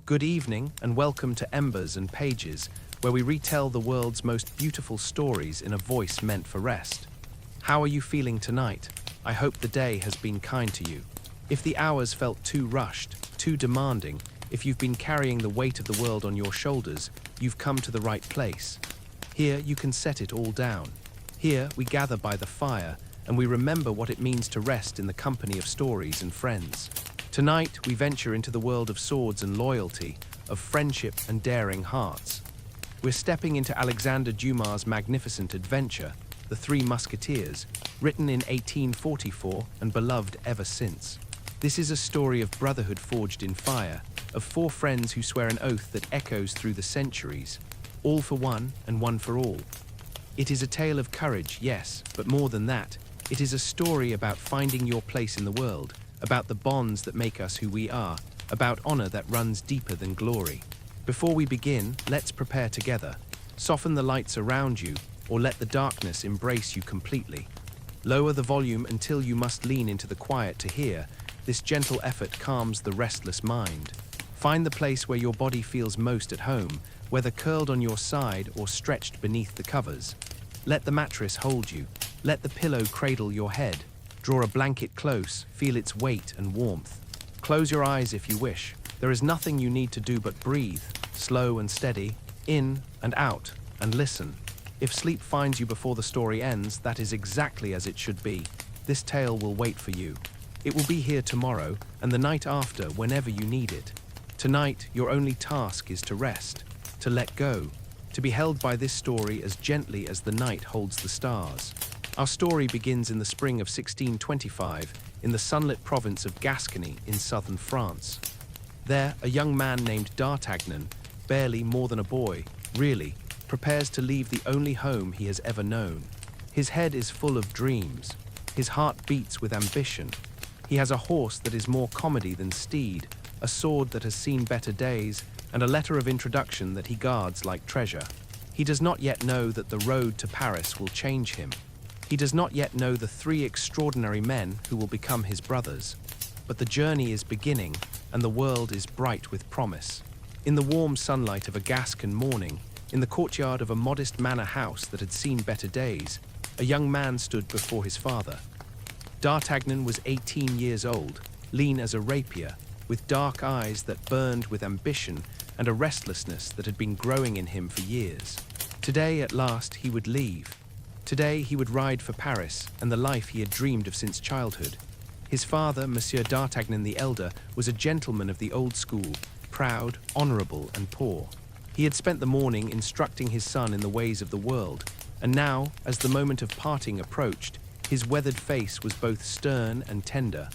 Good evening and welcome to Embers and Pages, where we retell the world's most beautiful stories in a voice meant for rest. How are you feeling tonight? I hope the day has been kind to you. If the hours felt too rushed, too demanding, if you've been carrying the weight of the world on your shoulders, you've come to the right place. Here you can set it all down. Here we gather by the fire and we remember what it means to rest in the company of stories and friends. Tonight we venture into the world of swords and loyalty, of friendship and daring hearts. We're stepping into Alexandre Dumas' magnificent adventure, The Three Musketeers, written in 1844 and beloved ever since. This is a story of brotherhood forged in fire, of four friends who swear an oath that echoes through the centuries, all for one and one for all. It is a tale of courage, yes, but more than that, it is a story about finding your place in the world, about the bonds that make us who we are, about honor that runs deeper than glory. Before we begin, let's prepare together. Soften the lights around you, or let the darkness embrace you completely. Lower the volume until you must lean into the quiet to hear. This gentle effort calms the restless mind. Find the place where your body feels most at home, whether curled on your side or stretched beneath the covers. Let the mattress hold you. Let the pillow cradle your head. Draw a blanket close, feel its weight and warmth. Close your eyes if you wish. There is nothing you need to do but breathe, slow and steady, in and out, and listen. If sleep finds you before the story ends, that is exactly as it should be. This tale will wait for you. It will be here tomorrow, and the night after, whenever you need it. Tonight, your only task is to rest, to let go, to be held by this story as gently as the night holds the stars. Our story begins in the spring of 1625 in the sunlit province of Gascony in southern France. There, a young man named D'Artagnan, barely more than a boy, really, prepares to leave the only home he has ever known. His head is full of dreams. His heart beats with ambition. He has a horse that is more comedy than steed, a sword that has seen better days, and a letter of introduction that he guards like treasure. He does not yet know that the road to Paris will change him. He does not yet know the three extraordinary men who will become his brothers. But the journey is beginning, and the world is bright with promise. In the warm sunlight of a Gascon morning, in the courtyard of a modest manor house that had seen better days, a young man stood before his father. D'Artagnan was 18 years old, lean as a rapier, with dark eyes that burned with ambition and a restlessness that had been growing in him for years. Today, at last, he would leave. Today, he would ride for Paris and the life he had dreamed of since childhood. His father, Monsieur D'Artagnan the Elder, was a gentleman of the old school, proud, honorable, and poor. He had spent the morning instructing his son in the ways of the world, and now, as the moment of parting approached, his weathered face was both stern and tender.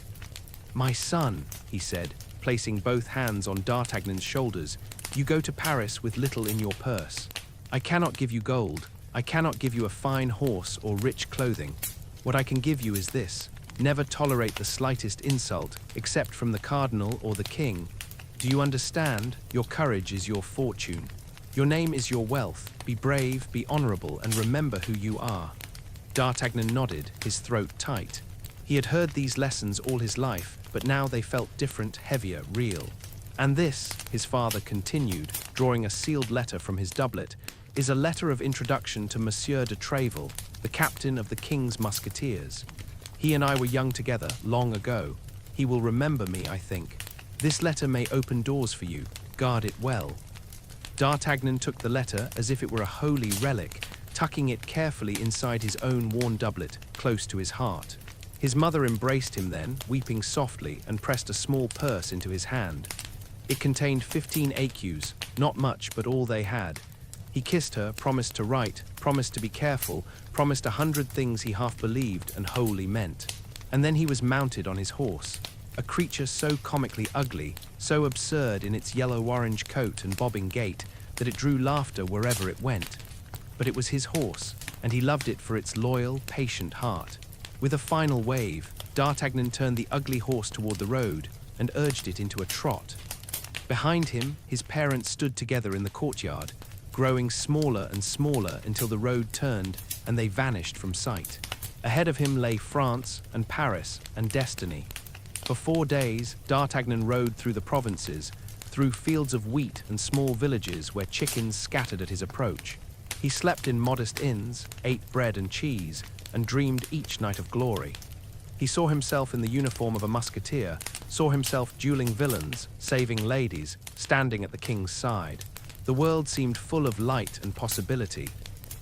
"My son," he said, placing both hands on D'Artagnan's shoulders, "you go to Paris with little in your purse. I cannot give you gold. I cannot give you a fine horse or rich clothing. What I can give you is this. Never tolerate the slightest insult, except from the cardinal or the king. Do you understand? Your courage is your fortune. Your name is your wealth. Be brave, be honorable, and remember who you are." D'Artagnan nodded, his throat tight. He had heard these lessons all his life, but now they felt different, heavier, real. "And this," his father continued, drawing a sealed letter from his doublet, "is a letter of introduction to Monsieur de Tréville, the captain of the King's Musketeers. He and I were young together, long ago. He will remember me, I think. This letter may open doors for you. Guard it well." D'Artagnan took the letter as if it were a holy relic, tucking it carefully inside his own worn doublet, close to his heart. His mother embraced him then, weeping softly, and pressed a small purse into his hand. It contained 15 écus, not much, but all they had. He kissed her, promised to write, promised to be careful, promised 100 things he half believed and wholly meant. And then he was mounted on his horse, a creature so comically ugly, so absurd in its yellow-orange coat and bobbing gait, that it drew laughter wherever it went. But it was his horse, and he loved it for its loyal, patient heart. With a final wave, D'Artagnan turned the ugly horse toward the road and urged it into a trot. Behind him, his parents stood together in the courtyard, growing smaller and smaller until the road turned and they vanished from sight. Ahead of him lay France and Paris and destiny. For 4 days, D'Artagnan rode through the provinces, through fields of wheat and small villages where chickens scattered at his approach. He slept in modest inns, ate bread and cheese, and dreamed each night of glory. He saw himself in the uniform of a musketeer, saw himself dueling villains, saving ladies, standing at the king's side. The world seemed full of light and possibility.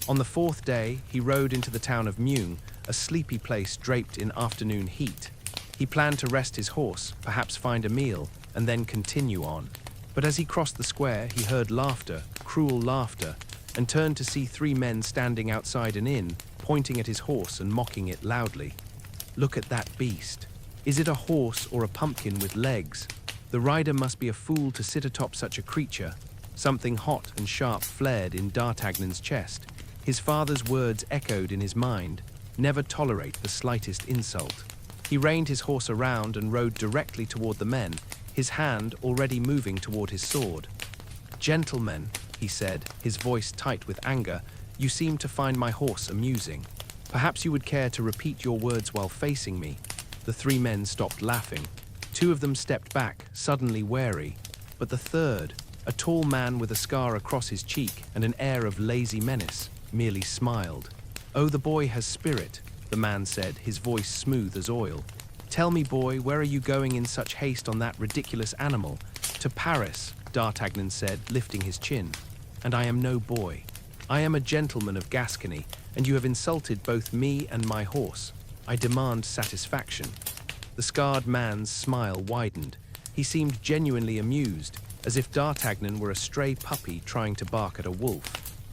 On the fourth day, he rode into the town of Meung, a sleepy place draped in afternoon heat. He planned to rest his horse, perhaps find a meal, and then continue on. But as he crossed the square, he heard laughter, cruel laughter, and turned to see three men standing outside an inn, pointing at his horse and mocking it loudly. "Look at that beast. Is it a horse or a pumpkin with legs? The rider must be a fool to sit atop such a creature." Something hot and sharp flared in D'Artagnan's chest. His father's words echoed in his mind, "Never tolerate the slightest insult." He reined his horse around and rode directly toward the men, his hand already moving toward his sword. "Gentlemen," he said, his voice tight with anger, "you seem to find my horse amusing. Perhaps you would care to repeat your words while facing me." The three men stopped laughing. Two of them stepped back, suddenly wary. But the third, a tall man with a scar across his cheek and an air of lazy menace, merely smiled. "Oh, the boy has spirit," the man said, his voice smooth as oil. "Tell me, boy, where are you going in such haste on that ridiculous animal?" "To Paris," D'Artagnan said, lifting his chin. "And I am no boy. I am a gentleman of Gascony, and you have insulted both me and my horse. I demand satisfaction." The scarred man's smile widened. He seemed genuinely amused, as if D'Artagnan were a stray puppy trying to bark at a wolf.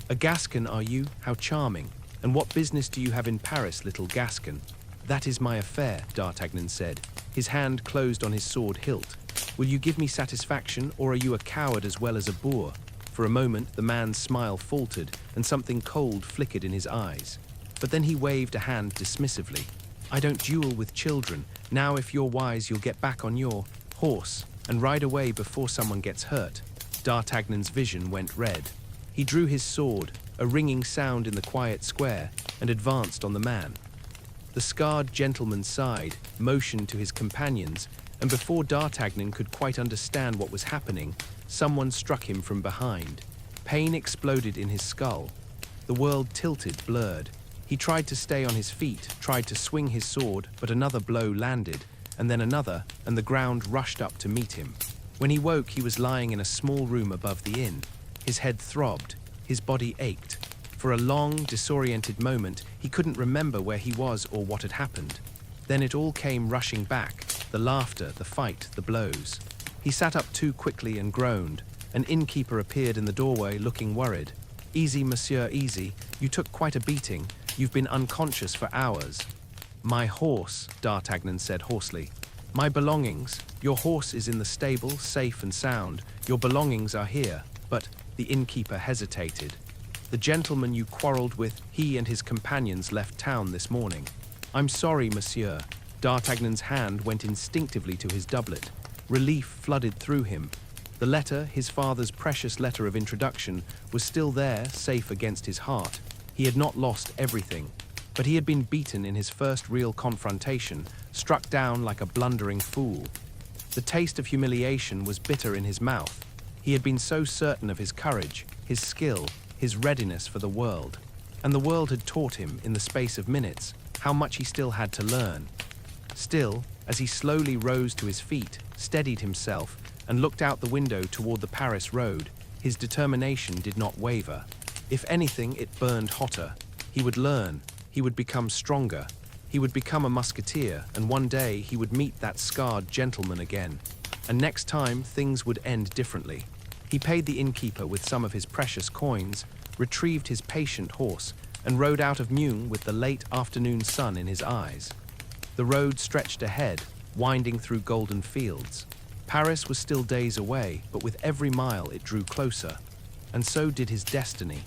"A Gascon, are you? How charming. And what business do you have in Paris, little Gascon?" "That is my affair," D'Artagnan said. His hand closed on his sword hilt. "Will you give me satisfaction, or are you a coward as well as a boor?" For a moment, the man's smile faltered, and something cold flickered in his eyes. But then he waved a hand dismissively. "I don't duel with children. Now, if you're wise, you'll get back on your horse and ride away before someone gets hurt." D'Artagnan's vision went red. He drew his sword, a ringing sound in the quiet square, and advanced on the man. The scarred gentleman sighed, motioned to his companions, and before D'Artagnan could quite understand what was happening, someone struck him from behind. Pain exploded in his skull. The world tilted, blurred. He tried to stay on his feet, tried to swing his sword, but another blow landed, and then another, and the ground rushed up to meet him. When he woke, he was lying in a small room above the inn. His head throbbed, his body ached. For a long, disoriented moment, he couldn't remember where he was or what had happened. Then it all came rushing back, the laughter, the fight, the blows. He sat up too quickly and groaned. An innkeeper appeared in the doorway looking worried. "Easy, monsieur, easy. You took quite a beating. You've been unconscious for hours." "My horse," D'Artagnan said hoarsely. "My belongings. Your horse is in the stable, safe and sound. Your belongings are here." But the innkeeper hesitated. "The gentleman you quarreled with, he and his companions left town this morning." "I'm sorry, monsieur." D'Artagnan's hand went instinctively to his doublet. Relief flooded through him. The letter, his father's precious letter of introduction, was still there, safe against his heart. He had not lost everything, but he had been beaten in his first real confrontation, struck down like a blundering fool. The taste of humiliation was bitter in his mouth. He had been so certain of his courage, his skill, his readiness for the world. And the world had taught him, in the space of minutes, how much he still had to learn. Still, as he slowly rose to his feet, steadied himself, and looked out the window toward the Paris road, his determination did not waver. If anything, it burned hotter. He would learn. He would become stronger. He would become a musketeer, and one day he would meet that scarred gentleman again. And next time, things would end differently. He paid the innkeeper with some of his precious coins, retrieved his patient horse, and rode out of Meung with the late afternoon sun in his eyes. The road stretched ahead, winding through golden fields. Paris was still days away, but with every mile it drew closer. And so did his destiny.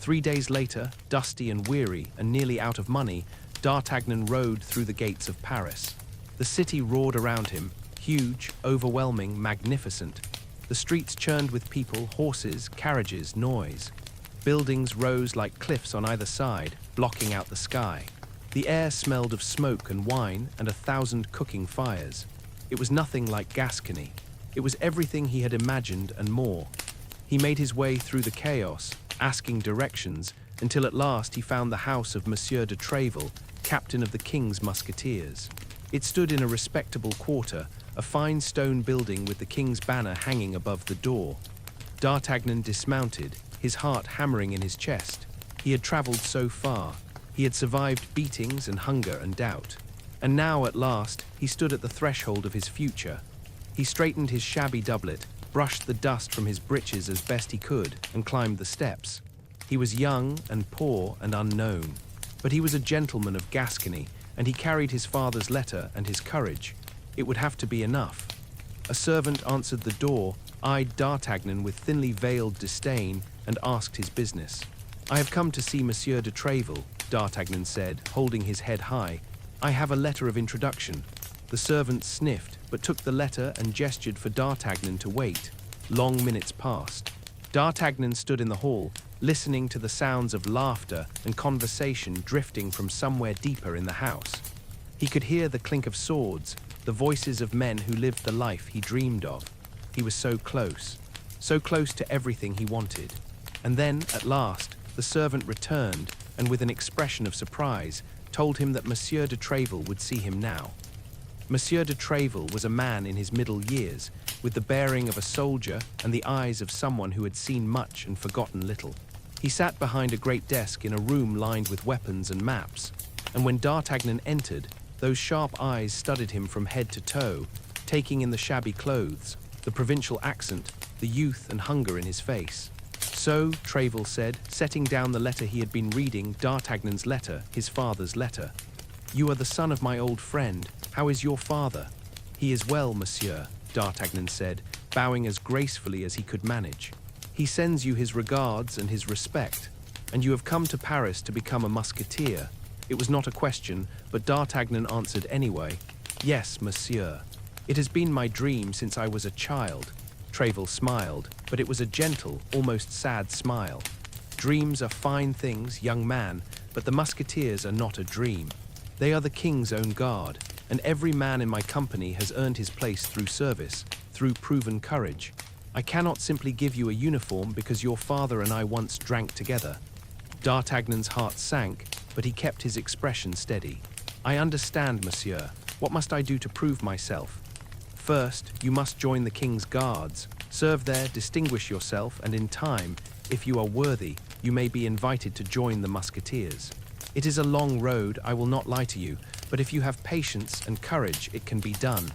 3 days later, dusty and weary and nearly out of money, D'Artagnan rode through the gates of Paris. The city roared around him, huge, overwhelming, magnificent. The streets churned with people, horses, carriages, noise. Buildings rose like cliffs on either side, blocking out the sky. The air smelled of smoke and wine and 1,000 cooking fires. It was nothing like Gascony. It was everything he had imagined and more. He made his way through the chaos, asking directions, until at last he found the house of Monsieur de Treville, captain of the King's Musketeers. It stood in a respectable quarter, a fine stone building with the King's banner hanging above the door. D'Artagnan dismounted, his heart hammering in his chest. He had travelled so far. He had survived beatings and hunger and doubt. And now, at last, he stood at the threshold of his future. He straightened his shabby doublet, brushed the dust from his breeches as best he could, and climbed the steps. He was young and poor and unknown, but he was a gentleman of Gascony, and he carried his father's letter and his courage. It would have to be enough. A servant answered the door, eyed D'Artagnan with thinly veiled disdain, and asked his business. "I have come to see Monsieur de Treville," D'Artagnan said, holding his head high. "I have a letter of introduction." The servant sniffed, but took the letter and gestured for D'Artagnan to wait. Long minutes passed. D'Artagnan stood in the hall, listening to the sounds of laughter and conversation drifting from somewhere deeper in the house. He could hear the clink of swords, the voices of men who lived the life he dreamed of. He was so close to everything he wanted. And then, at last, the servant returned, and with an expression of surprise, told him that Monsieur de Treville would see him now. Monsieur de Treville was a man in his middle years, with the bearing of a soldier and the eyes of someone who had seen much and forgotten little. He sat behind a great desk in a room lined with weapons and maps, and when D'Artagnan entered, those sharp eyes studied him from head to toe, taking in the shabby clothes, the provincial accent, the youth and hunger in his face. "So," Treville said, setting down the letter he had been reading, D'Artagnan's letter, his father's letter. "You are the son of my old friend. How is your father?" "He is well, monsieur," D'Artagnan said, bowing as gracefully as he could manage. "He sends you his regards and his respect, and you have come to Paris to become a musketeer." It was not a question, but D'Artagnan answered anyway. "Yes, monsieur. It has been my dream since I was a child." Treville smiled, but it was a gentle, almost sad smile. "Dreams are fine things, young man, but the musketeers are not a dream. They are the king's own guard, and every man in my company has earned his place through service, through proven courage. I cannot simply give you a uniform because your father and I once drank together." D'Artagnan's heart sank, but he kept his expression steady. "I understand, monsieur. What must I do to prove myself?" "First, you must join the king's guards. Serve there, distinguish yourself, and in time, if you are worthy, you may be invited to join the musketeers. It is a long road, I will not lie to you, but if you have patience and courage, it can be done."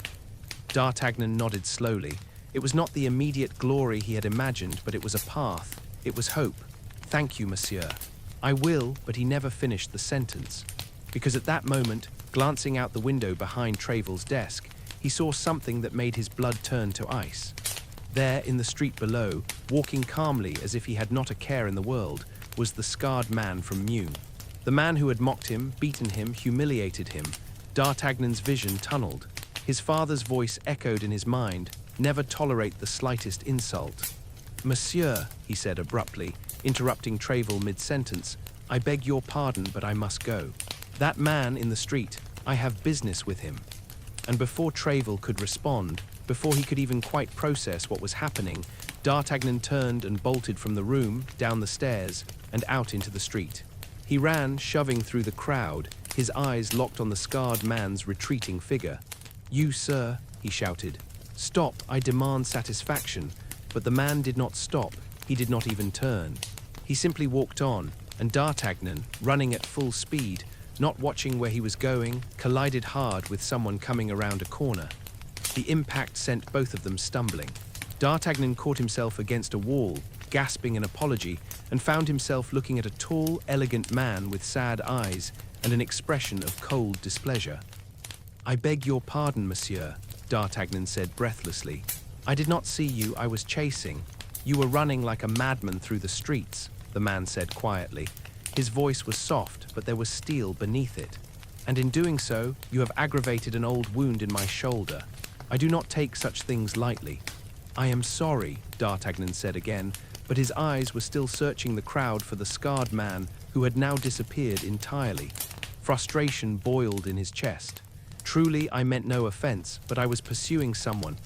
D'Artagnan nodded slowly. It was not the immediate glory he had imagined, but it was a path. It was hope. "Thank you, monsieur." "I will," but he never finished the sentence. Because at that moment, glancing out the window behind Treville's desk, he saw something that made his blood turn to ice. There, in the street below, walking calmly as if he had not a care in the world, was the scarred man from Meaux. The man who had mocked him, beaten him, humiliated him. D'Artagnan's vision tunneled. His father's voice echoed in his mind, "Never tolerate the slightest insult." "Monsieur," he said abruptly, interrupting Treville mid-sentence, "I beg your pardon, but I must go. That man in the street, I have business with him." And before Treville could respond, before he could even quite process what was happening, D'Artagnan turned and bolted from the room, down the stairs, and out into the street. He ran, shoving through the crowd, his eyes locked on the scarred man's retreating figure. "You, sir," he shouted. "Stop, I demand satisfaction." But the man did not stop, he did not even turn. He simply walked on, and D'Artagnan, running at full speed, not watching where he was going, collided hard with someone coming around a corner. The impact sent both of them stumbling. D'Artagnan caught himself against a wall, gasping an apology, and found himself looking at a tall, elegant man with sad eyes and an expression of cold displeasure. "I beg your pardon, monsieur," D'Artagnan said breathlessly. "I did not see you, I was chasing. You were running like a madman through the streets," the man said quietly. His voice was soft, but there was steel beneath it. "And in doing so, you have aggravated an old wound in my shoulder. I do not take such things lightly." "I am sorry," D'Artagnan said again, but his eyes were still searching the crowd for the scarred man who had now disappeared entirely. Frustration boiled in his chest. "Truly, I meant no offense, but I was pursuing someone."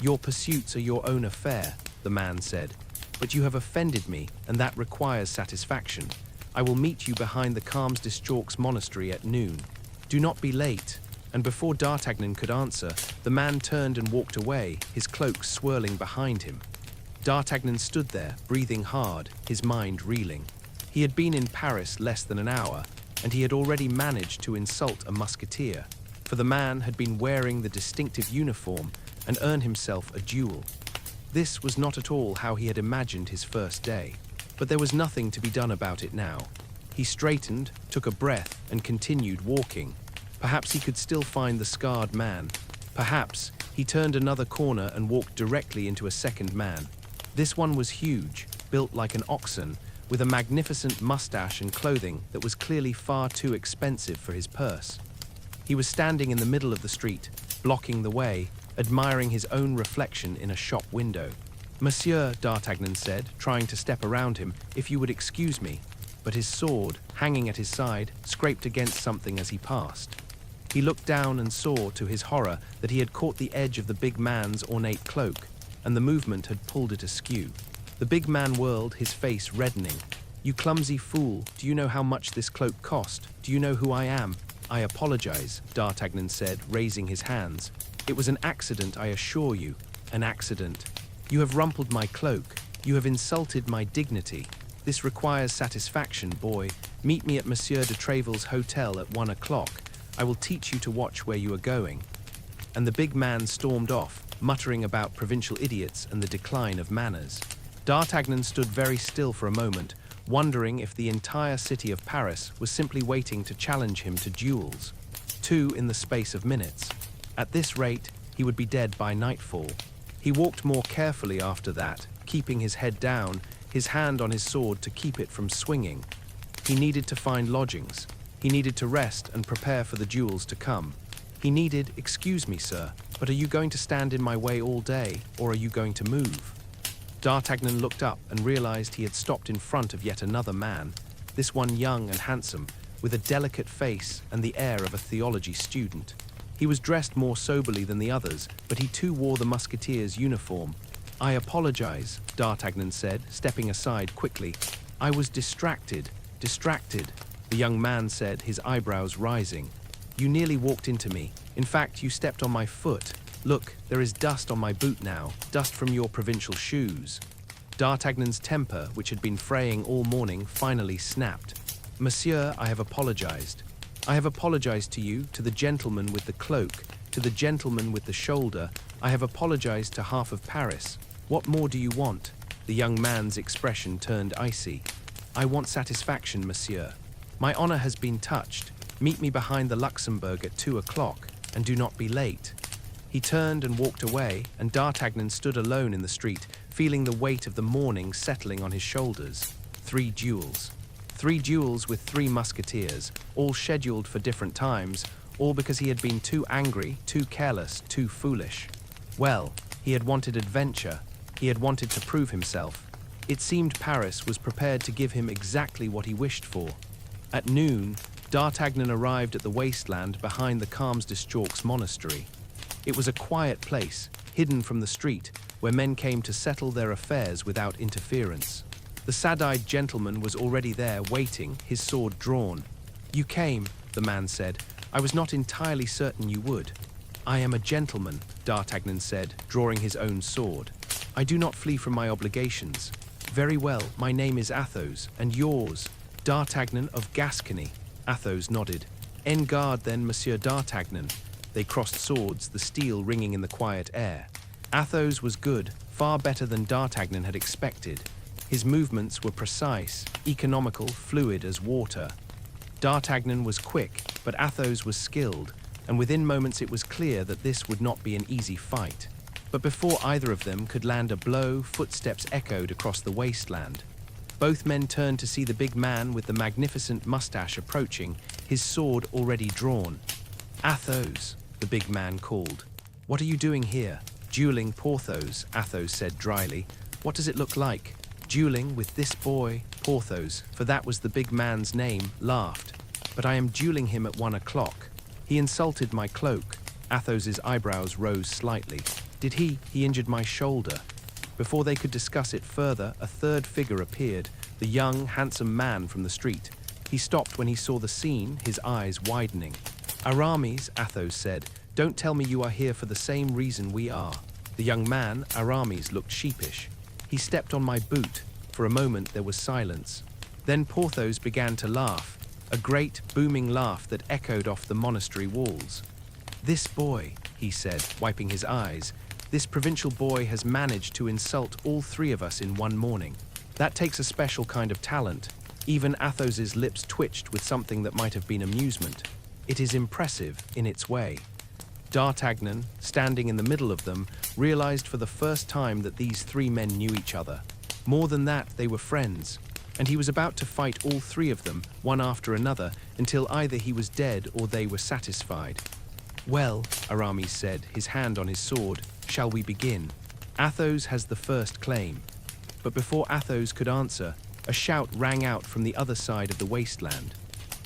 Your pursuits are your own affair, the man said. But you have offended me, and that requires satisfaction. I will meet you behind the Calms-Dischorks monastery at noon. Do not be late. And before D'Artagnan could answer, the man turned and walked away, his cloak swirling behind him. D'Artagnan stood there, breathing hard, his mind reeling. He had been in Paris less than an hour, and he had already managed to insult a musketeer, for the man had been wearing the distinctive uniform and earned himself a duel. This was not at all how he had imagined his first day, but there was nothing to be done about it now. He straightened, took a breath, and continued walking. Perhaps he could still find the scarred man. Perhaps he turned another corner and walked directly into a second man. This one was huge, built like an oxen, with a magnificent mustache and clothing that was clearly far too expensive for his purse. He was standing in the middle of the street, blocking the way, admiring his own reflection in a shop window. "Monsieur," D'Artagnan said, trying to step around him, "if you would excuse me." But his sword, hanging at his side, scraped against something as he passed. He looked down and saw, to his horror, that he had caught the edge of the big man's ornate cloak, and the movement had pulled it askew. The big man whirled, his face reddening. "You clumsy fool, do you know how much this cloak cost? Do you know who I am?" "I apologize," D'Artagnan said, raising his hands. "It was an accident, I assure you. An accident. You have rumpled my cloak. You have insulted my dignity. This requires satisfaction, boy. Meet me at Monsieur de Tréville's hotel at 1 o'clock. I will teach you to watch where you are going." And the big man stormed off, muttering about provincial idiots and the decline of manners. D'Artagnan stood very still for a moment, wondering if the entire city of Paris was simply waiting to challenge him to duels. 2 in the space of minutes. At this rate, he would be dead by nightfall. He walked more carefully after that, keeping his head down, his hand on his sword to keep it from swinging. He needed to find lodgings. He needed to rest and prepare for the duels to come. He needed, "Excuse me, sir, but are you going to stand in my way all day, or are you going to move?" D'Artagnan looked up and realized he had stopped in front of yet another man, this one young and handsome, with a delicate face and the air of a theology student. He was dressed more soberly than the others, but he too wore the musketeer's uniform. "I apologize," D'Artagnan said, stepping aside quickly. "I was distracted. The young man said, his eyebrows rising. "You nearly walked into me. In fact, you stepped on my foot. Look, there is dust on my boot now, dust from your provincial shoes." D'Artagnan's temper, which had been fraying all morning, finally snapped. "Monsieur, I have apologized. I have apologized to you, to the gentleman with the cloak, to the gentleman with the shoulder. I have apologized to half of Paris. What more do you want?" The young man's expression turned icy. "I want satisfaction, monsieur. My honor has been touched. Meet me behind the Luxembourg at 2 o'clock, and do not be late." He turned and walked away, and D'Artagnan stood alone in the street, feeling the weight of the morning settling on his shoulders. 3 duels. 3 duels with 3 musketeers, all scheduled for different times, all because he had been too angry, too careless, too foolish. Well, he had wanted adventure. He had wanted to prove himself. It seemed Paris was prepared to give him exactly what he wished for. At noon, D'Artagnan arrived at the wasteland behind the Calms-Dischorks monastery. It was a quiet place, hidden from the street, where men came to settle their affairs without interference. The sad-eyed gentleman was already there, waiting, his sword drawn. "You came," the man said. "I was not entirely certain you would." "I am a gentleman," D'Artagnan said, drawing his own sword. "I do not flee from my obligations." "Very well, my name is Athos, and yours?" "D'Artagnan of Gascony." Athos nodded. "En garde then, Monsieur D'Artagnan." They crossed swords, the steel ringing in the quiet air. Athos was good, far better than D'Artagnan had expected. His movements were precise, economical, fluid as water. D'Artagnan was quick, but Athos was skilled, and within moments it was clear that this would not be an easy fight. But before either of them could land a blow, footsteps echoed across the wasteland. Both men turned to see the big man with the magnificent mustache approaching, his sword already drawn. "Athos," the big man called. "What are you doing here?" "Dueling Porthos," Athos said dryly. "What does it look like?" "Dueling with this boy," Porthos, for that was the big man's name, laughed. "But I am dueling him at 1 o'clock. He insulted my cloak." Athos's eyebrows rose slightly. Did he injured my shoulder. Before they could discuss it further, a third figure appeared, the young, handsome man from the street. He stopped when he saw the scene, his eyes widening. Aramis, Athos said, don't tell me you are here for the same reason we are. The young man, Aramis, looked sheepish. He stepped on my boot. For a moment there was silence. Then Porthos began to laugh, a great, booming laugh that echoed off the monastery walls. This boy, he said, wiping his eyes, this provincial boy has managed to insult all three of us in one morning. That takes a special kind of talent. Even Athos's lips twitched with something that might have been amusement. It is impressive in its way. D'Artagnan, standing in the middle of them, realized for the first time that these three men knew each other. More than that, they were friends, and he was about to fight all three of them, one after another, until either he was dead or they were satisfied. Well, Aramis said, his hand on his sword, shall we begin? Athos has the first claim. But before Athos could answer, a shout rang out from the other side of the wasteland.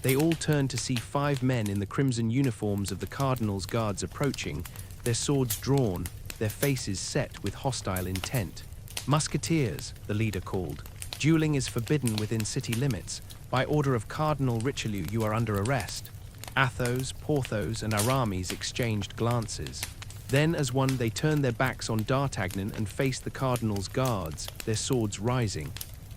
They all turned to see 5 men in the crimson uniforms of the cardinal's guards approaching, their swords drawn, their faces set with hostile intent. Musketeers, the leader called. Dueling is forbidden within city limits. By order of Cardinal Richelieu, you are under arrest. Athos, Porthos, and Aramis exchanged glances. Then, as one, they turned their backs on D'Artagnan and faced the cardinal's guards, their swords rising.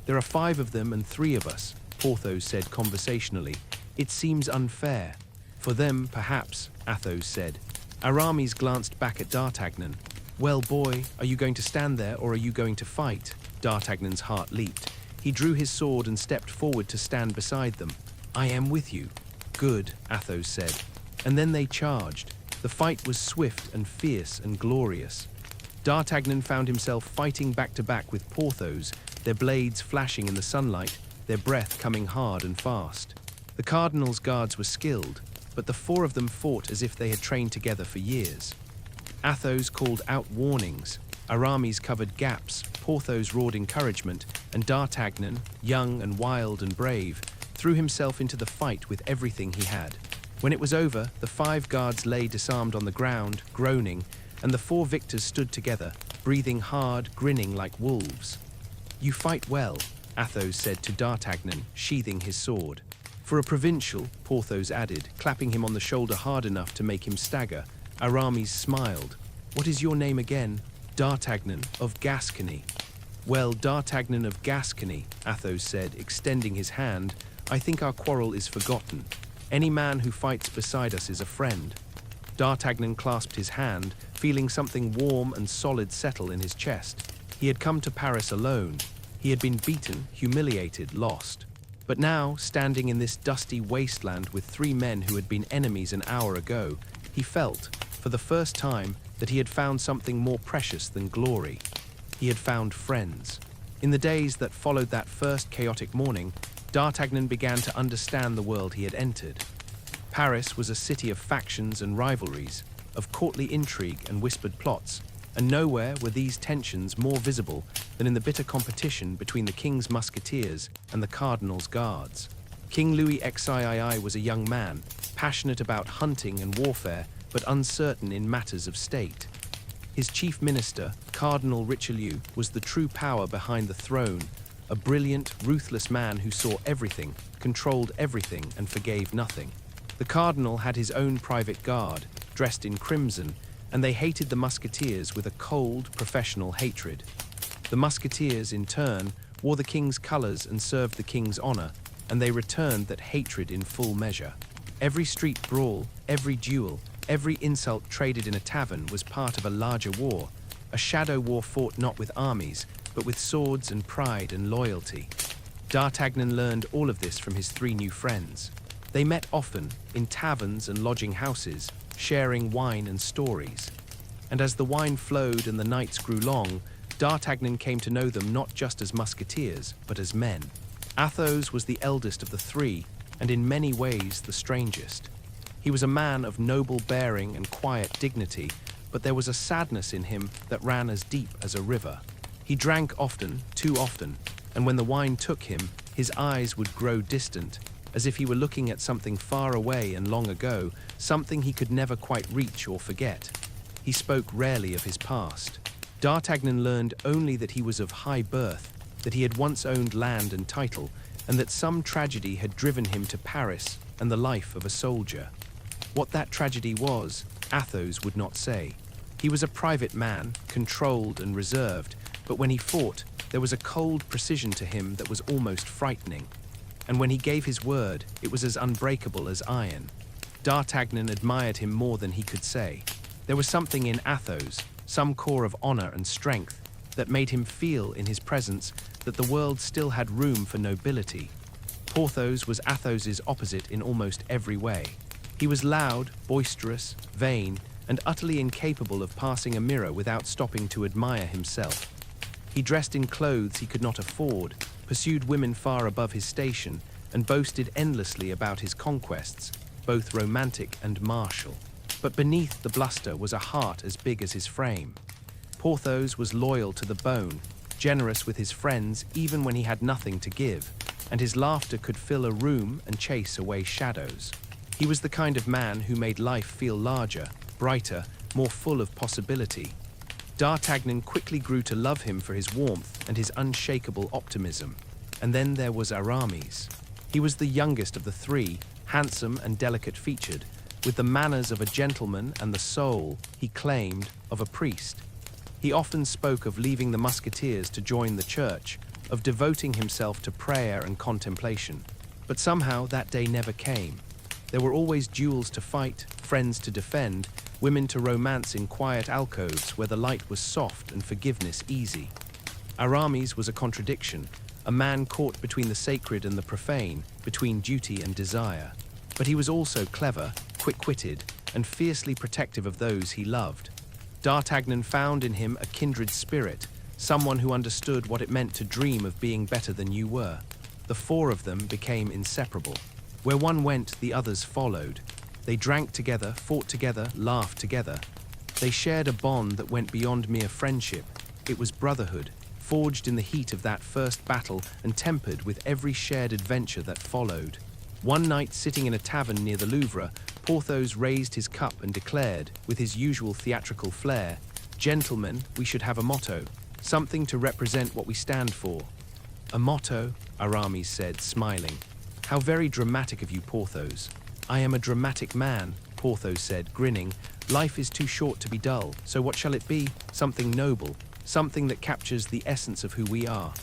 There are 5 of them and 3 of us, Porthos said conversationally. It seems unfair. For them, perhaps, Athos said. Aramis glanced back at D'Artagnan. Well, boy, are you going to stand there or are you going to fight? D'Artagnan's heart leaped. He drew his sword and stepped forward to stand beside them. I am with you. Good, Athos said. And then they charged. The fight was swift and fierce and glorious. D'Artagnan found himself fighting back to back with Porthos, their blades flashing in the sunlight, their breath coming hard and fast. The cardinal's guards were skilled, but the 4 of them fought as if they had trained together for years. Athos called out warnings, Aramis covered gaps, Porthos roared encouragement, and D'Artagnan, young and wild and brave, threw himself into the fight with everything he had. When it was over, the 5 guards lay disarmed on the ground, groaning, and the 4 victors stood together, breathing hard, grinning like wolves. You fight well, Athos said to D'Artagnan, sheathing his sword. For a provincial, Porthos added, clapping him on the shoulder hard enough to make him stagger. Aramis smiled. What is your name again? D'Artagnan of Gascony. Well, D'Artagnan of Gascony, Athos said, extending his hand, I think our quarrel is forgotten. Any man who fights beside us is a friend. D'Artagnan clasped his hand, feeling something warm and solid settle in his chest. He had come to Paris alone. He had been beaten, humiliated, lost. But now, standing in this dusty wasteland with 3 men who had been enemies an hour ago, he felt, for the first time, that he had found something more precious than glory. He had found friends. In the days that followed that first chaotic morning, D'Artagnan began to understand the world he had entered. Paris was a city of factions and rivalries, of courtly intrigue and whispered plots, and nowhere were these tensions more visible than in the bitter competition between the king's musketeers and the cardinal's guards. King Louis XIII was a young man, passionate about hunting and warfare, but uncertain in matters of state. His chief minister, Cardinal Richelieu, was the true power behind the throne, a brilliant, ruthless man who saw everything, controlled everything, and forgave nothing. The cardinal had his own private guard, dressed in crimson, and they hated the musketeers with a cold, professional hatred. The musketeers, in turn, wore the king's colors and served the king's honor, and they returned that hatred in full measure. Every street brawl, every duel, every insult traded in a tavern was part of a larger war, a shadow war fought not with armies, but with swords and pride and loyalty. D'Artagnan learned all of this from his 3 new friends. They met often, in taverns and lodging houses, sharing wine and stories. And as the wine flowed and the nights grew long, D'Artagnan came to know them not just as musketeers, but as men. Athos was the eldest of the 3, and in many ways the strangest. He was a man of noble bearing and quiet dignity, but there was a sadness in him that ran as deep as a river. He drank often, too often, and when the wine took him, his eyes would grow distant, as if he were looking at something far away and long ago, something he could never quite reach or forget. He spoke rarely of his past. D'Artagnan learned only that he was of high birth, that he had once owned land and title, and that some tragedy had driven him to Paris and the life of a soldier. What that tragedy was, Athos would not say. He was a private man, controlled and reserved, but when he fought, there was a cold precision to him that was almost frightening. And when he gave his word, it was as unbreakable as iron. D'Artagnan admired him more than he could say. There was something in Athos, some core of honor and strength, that made him feel in his presence that the world still had room for nobility. Porthos was Athos's opposite in almost every way. He was loud, boisterous, vain, and utterly incapable of passing a mirror without stopping to admire himself. He dressed in clothes he could not afford, pursued women far above his station, and boasted endlessly about his conquests, both romantic and martial. But beneath the bluster was a heart as big as his frame. Porthos was loyal to the bone, generous with his friends even when he had nothing to give, and his laughter could fill a room and chase away shadows. He was the kind of man who made life feel larger, brighter, more full of possibility. D'Artagnan quickly grew to love him for his warmth and his unshakable optimism. And then there was Aramis. He was the youngest of the three, handsome and delicate-featured, with the manners of a gentleman and the soul, he claimed, of a priest. He often spoke of leaving the Musketeers to join the church, of devoting himself to prayer and contemplation. But somehow that day never came. There were always duels to fight, friends to defend, women to romance in quiet alcoves where the light was soft and forgiveness easy. Aramis was a contradiction, a man caught between the sacred and the profane, between duty and desire. But he was also clever, quick-witted, and fiercely protective of those he loved. D'Artagnan found in him a kindred spirit, someone who understood what it meant to dream of being better than you were. The four of them became inseparable. Where one went, the others followed. They drank together, fought together, laughed together. They shared a bond that went beyond mere friendship. It was brotherhood, forged in the heat of that first battle and tempered with every shared adventure that followed. One night, sitting in a tavern near the Louvre, Porthos raised his cup and declared, with his usual theatrical flair, "Gentlemen, we should have a motto, something to represent what we stand for." "A motto?" Aramis said, smiling. "How very dramatic of you, Porthos." "I am a dramatic man," Porthos said, grinning. "Life is too short to be dull, so what shall it be? Something noble, something that captures the essence of who we are."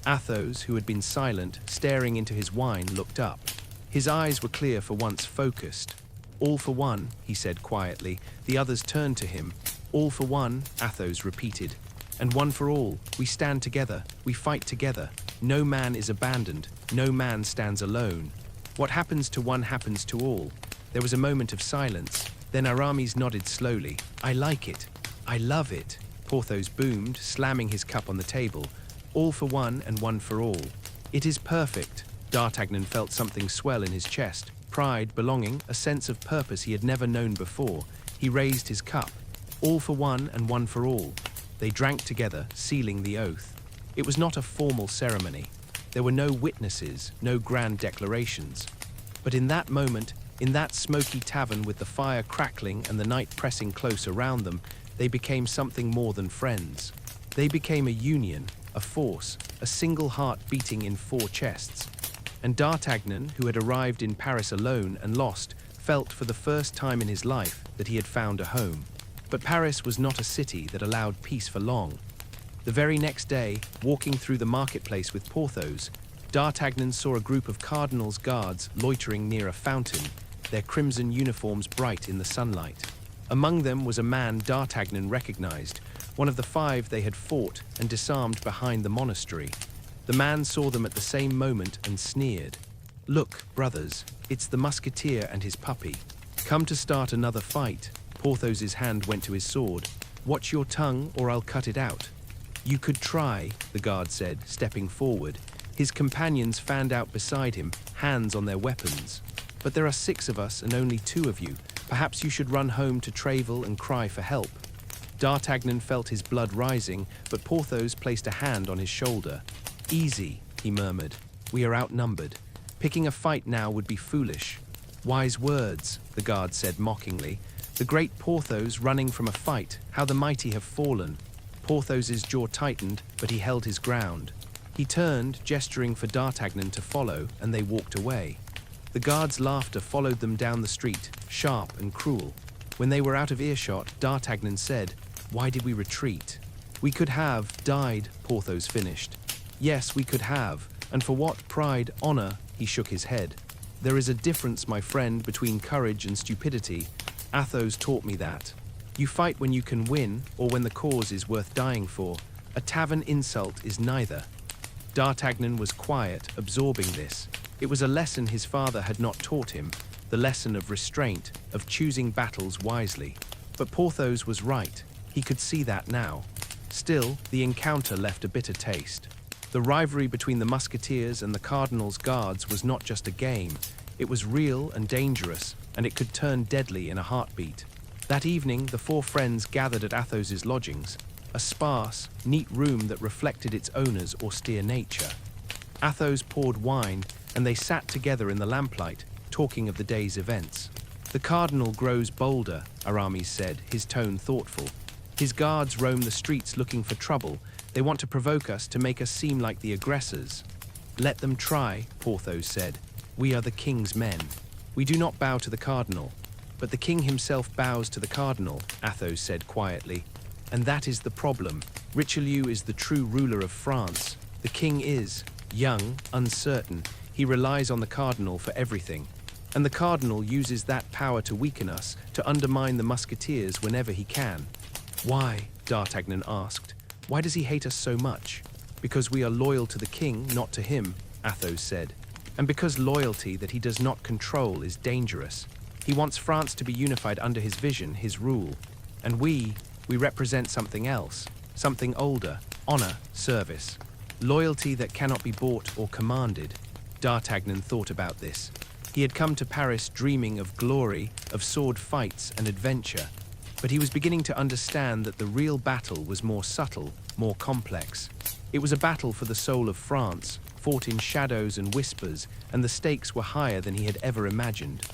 Athos, who had been silent, staring into his wine, looked up. His eyes were clear, for once focused. "All for one," he said quietly. The others turned to him. "All for one," Athos repeated. "And one for all. We stand together. We fight together. No man is abandoned. No man stands alone. What happens to one happens to all." There was a moment of silence. Then Aramis nodded slowly. "I like it. I love it," Porthos boomed, slamming his cup on the table. "All for one and one for all. It is perfect." D'Artagnan felt something swell in his chest. Pride, belonging, a sense of purpose he had never known before. He raised his cup. "All for one and one for all." They drank together, sealing the oath. It was not a formal ceremony. There were no witnesses, no grand declarations. But in that moment, in that smoky tavern with the fire crackling and the night pressing close around them, they became something more than friends. They became a union, a force, a single heart beating in four chests. And D'Artagnan, who had arrived in Paris alone and lost, felt for the first time in his life that he had found a home. But Paris was not a city that allowed peace for long. The very next day, walking through the marketplace with Porthos, D'Artagnan saw a group of cardinal's guards loitering near a fountain, their crimson uniforms bright in the sunlight. Among them was a man D'Artagnan recognized, one of the five they had fought and disarmed behind the monastery. The man saw them at the same moment and sneered. "Look, brothers, it's the musketeer and his puppy. Come to start another fight." Porthos's hand went to his sword. "Watch your tongue or I'll cut it out." "You could try," the guard said, stepping forward. His companions fanned out beside him, hands on their weapons. "But there are 6 of us and only 2 of you. Perhaps you should run home to Tréville and cry for help." D'Artagnan felt his blood rising, but Porthos placed a hand on his shoulder. "Easy," he murmured. "We are outnumbered. Picking a fight now would be foolish." "Wise words," the guard said mockingly. The great Porthos running from a fight, how the mighty have fallen. Porthos's jaw tightened, but he held his ground. He turned, gesturing for D'Artagnan to follow, and they walked away. The guards' laughter followed them down the street, sharp and cruel. When they were out of earshot, D'Artagnan said, "Why did we retreat?" "We could have died," Porthos finished. "Yes, we could have. And for what? Pride, honor?" He shook his head. "There is a difference, my friend, between courage and stupidity. Athos taught me that. You fight when you can win, or when the cause is worth dying for. A tavern insult is neither." D'Artagnan was quiet, absorbing this. It was a lesson his father had not taught him, the lesson of restraint, of choosing battles wisely. But Porthos was right. He could see that now. Still, the encounter left a bitter taste. The rivalry between the Musketeers and the Cardinal's guards was not just a game. It was real and dangerous, and it could turn deadly in a heartbeat. That evening, the four friends gathered at Athos's lodgings, a sparse, neat room that reflected its owner's austere nature. Athos poured wine, and they sat together in the lamplight, talking of the day's events. "The cardinal grows bolder," Aramis said, his tone thoughtful. "His guards roam the streets looking for trouble. They want to provoke us, to make us seem like the aggressors." "Let them try," Porthos said. "We are the king's men. We do not bow to the cardinal." "But the king himself bows to the cardinal," Athos said quietly. "And that is the problem. Richelieu is the true ruler of France. The king is young, uncertain. He relies on the cardinal for everything. And the cardinal uses that power to weaken us, to undermine the Musketeers whenever he can." "Why?" D'Artagnan asked. "Why does he hate us so much?" "Because we are loyal to the king, not to him," Athos said. "And because loyalty that he does not control is dangerous. He wants France to be unified under his vision, his rule. And we represent something else, something older, honor, service. Loyalty that cannot be bought or commanded." D'Artagnan thought about this. He had come to Paris dreaming of glory, of sword fights and adventure. But he was beginning to understand that the real battle was more subtle, more complex. It was a battle for the soul of France, fought in shadows and whispers, and the stakes were higher than he had ever imagined.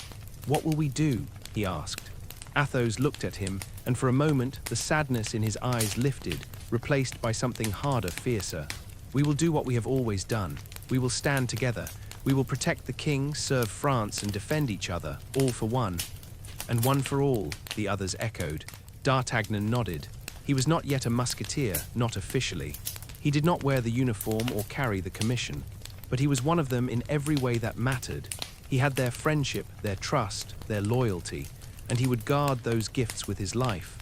"What will we do?" he asked. Athos looked at him, and for a moment the sadness in his eyes lifted, replaced by something harder, fiercer. "We will do what we have always done. We will stand together. We will protect the king, serve France, and defend each other, all for one." "And one for all," the others echoed. D'Artagnan nodded. He was not yet a musketeer, not officially. He did not wear the uniform or carry the commission. But he was one of them in every way that mattered. He had their friendship, their trust, their loyalty, and he would guard those gifts with his life.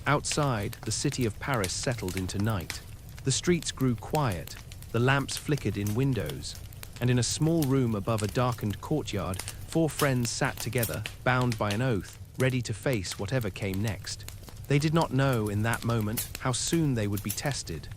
Outside, the city of Paris settled into night. The streets grew quiet. The lamps flickered in windows. And in a small room above a darkened courtyard, four friends sat together, bound by an oath, ready to face whatever came next. They did not know in that moment how soon they would be tested.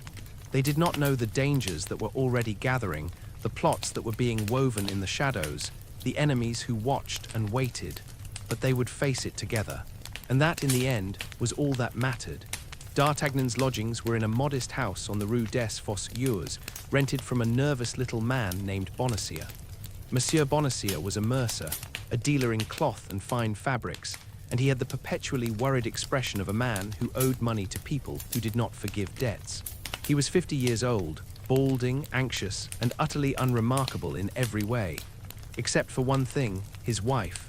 They did not know the dangers that were already gathering, the plots that were being woven in the shadows, the enemies who watched and waited. But they would face it together. And that, in the end, was all that mattered. D'Artagnan's lodgings were in a modest house on the Rue des Fossoyeurs, rented from a nervous little man named Bonacieux. Monsieur Bonacieux was a mercer, a dealer in cloth and fine fabrics, and he had the perpetually worried expression of a man who owed money to people who did not forgive debts. He was 50 years old, balding, anxious, and utterly unremarkable in every way. Except for one thing, his wife.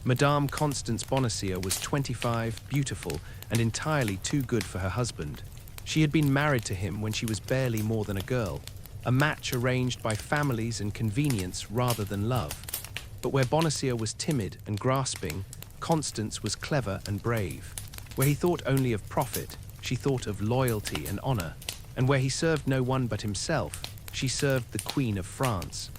Madame Constance Bonacieux was 25, beautiful, and entirely too good for her husband. She had been married to him when she was barely more than a girl, a match arranged by families and convenience rather than love. But where Bonacieux was timid and grasping, Constance was clever and brave. Where he thought only of profit, she thought of loyalty and honor. And where he served no one but himself, she served the Queen of France.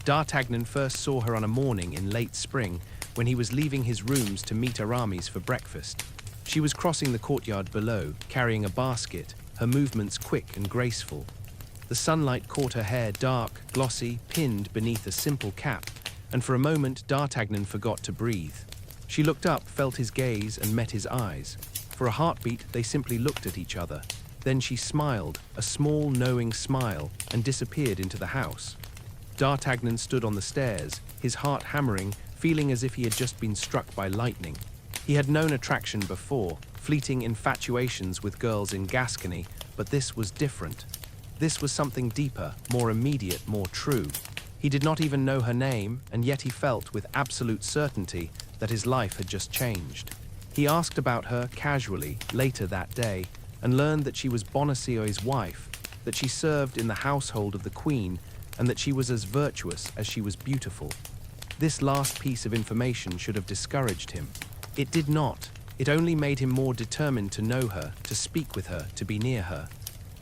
D'Artagnan first saw her on a morning in late spring, when he was leaving his rooms to meet Aramis for breakfast. She was crossing the courtyard below, carrying a basket, her movements quick and graceful. The sunlight caught her hair dark, glossy, pinned beneath a simple cap, and for a moment D'Artagnan forgot to breathe. She looked up, felt his gaze, and met his eyes. For a heartbeat, they simply looked at each other. Then she smiled, a small, knowing smile, and disappeared into the house. D'Artagnan stood on the stairs, his heart hammering, feeling as if he had just been struck by lightning. He had known attraction before, fleeting infatuations with girls in Gascony, but this was different. This was something deeper, more immediate, more true. He did not even know her name, and yet he felt with absolute certainty that his life had just changed. He asked about her casually later that day and learned that she was Bonacieux's wife, that she served in the household of the queen, and that she was as virtuous as she was beautiful. This last piece of information should have discouraged him. It did not. It only made him more determined to know her, to speak with her, to be near her.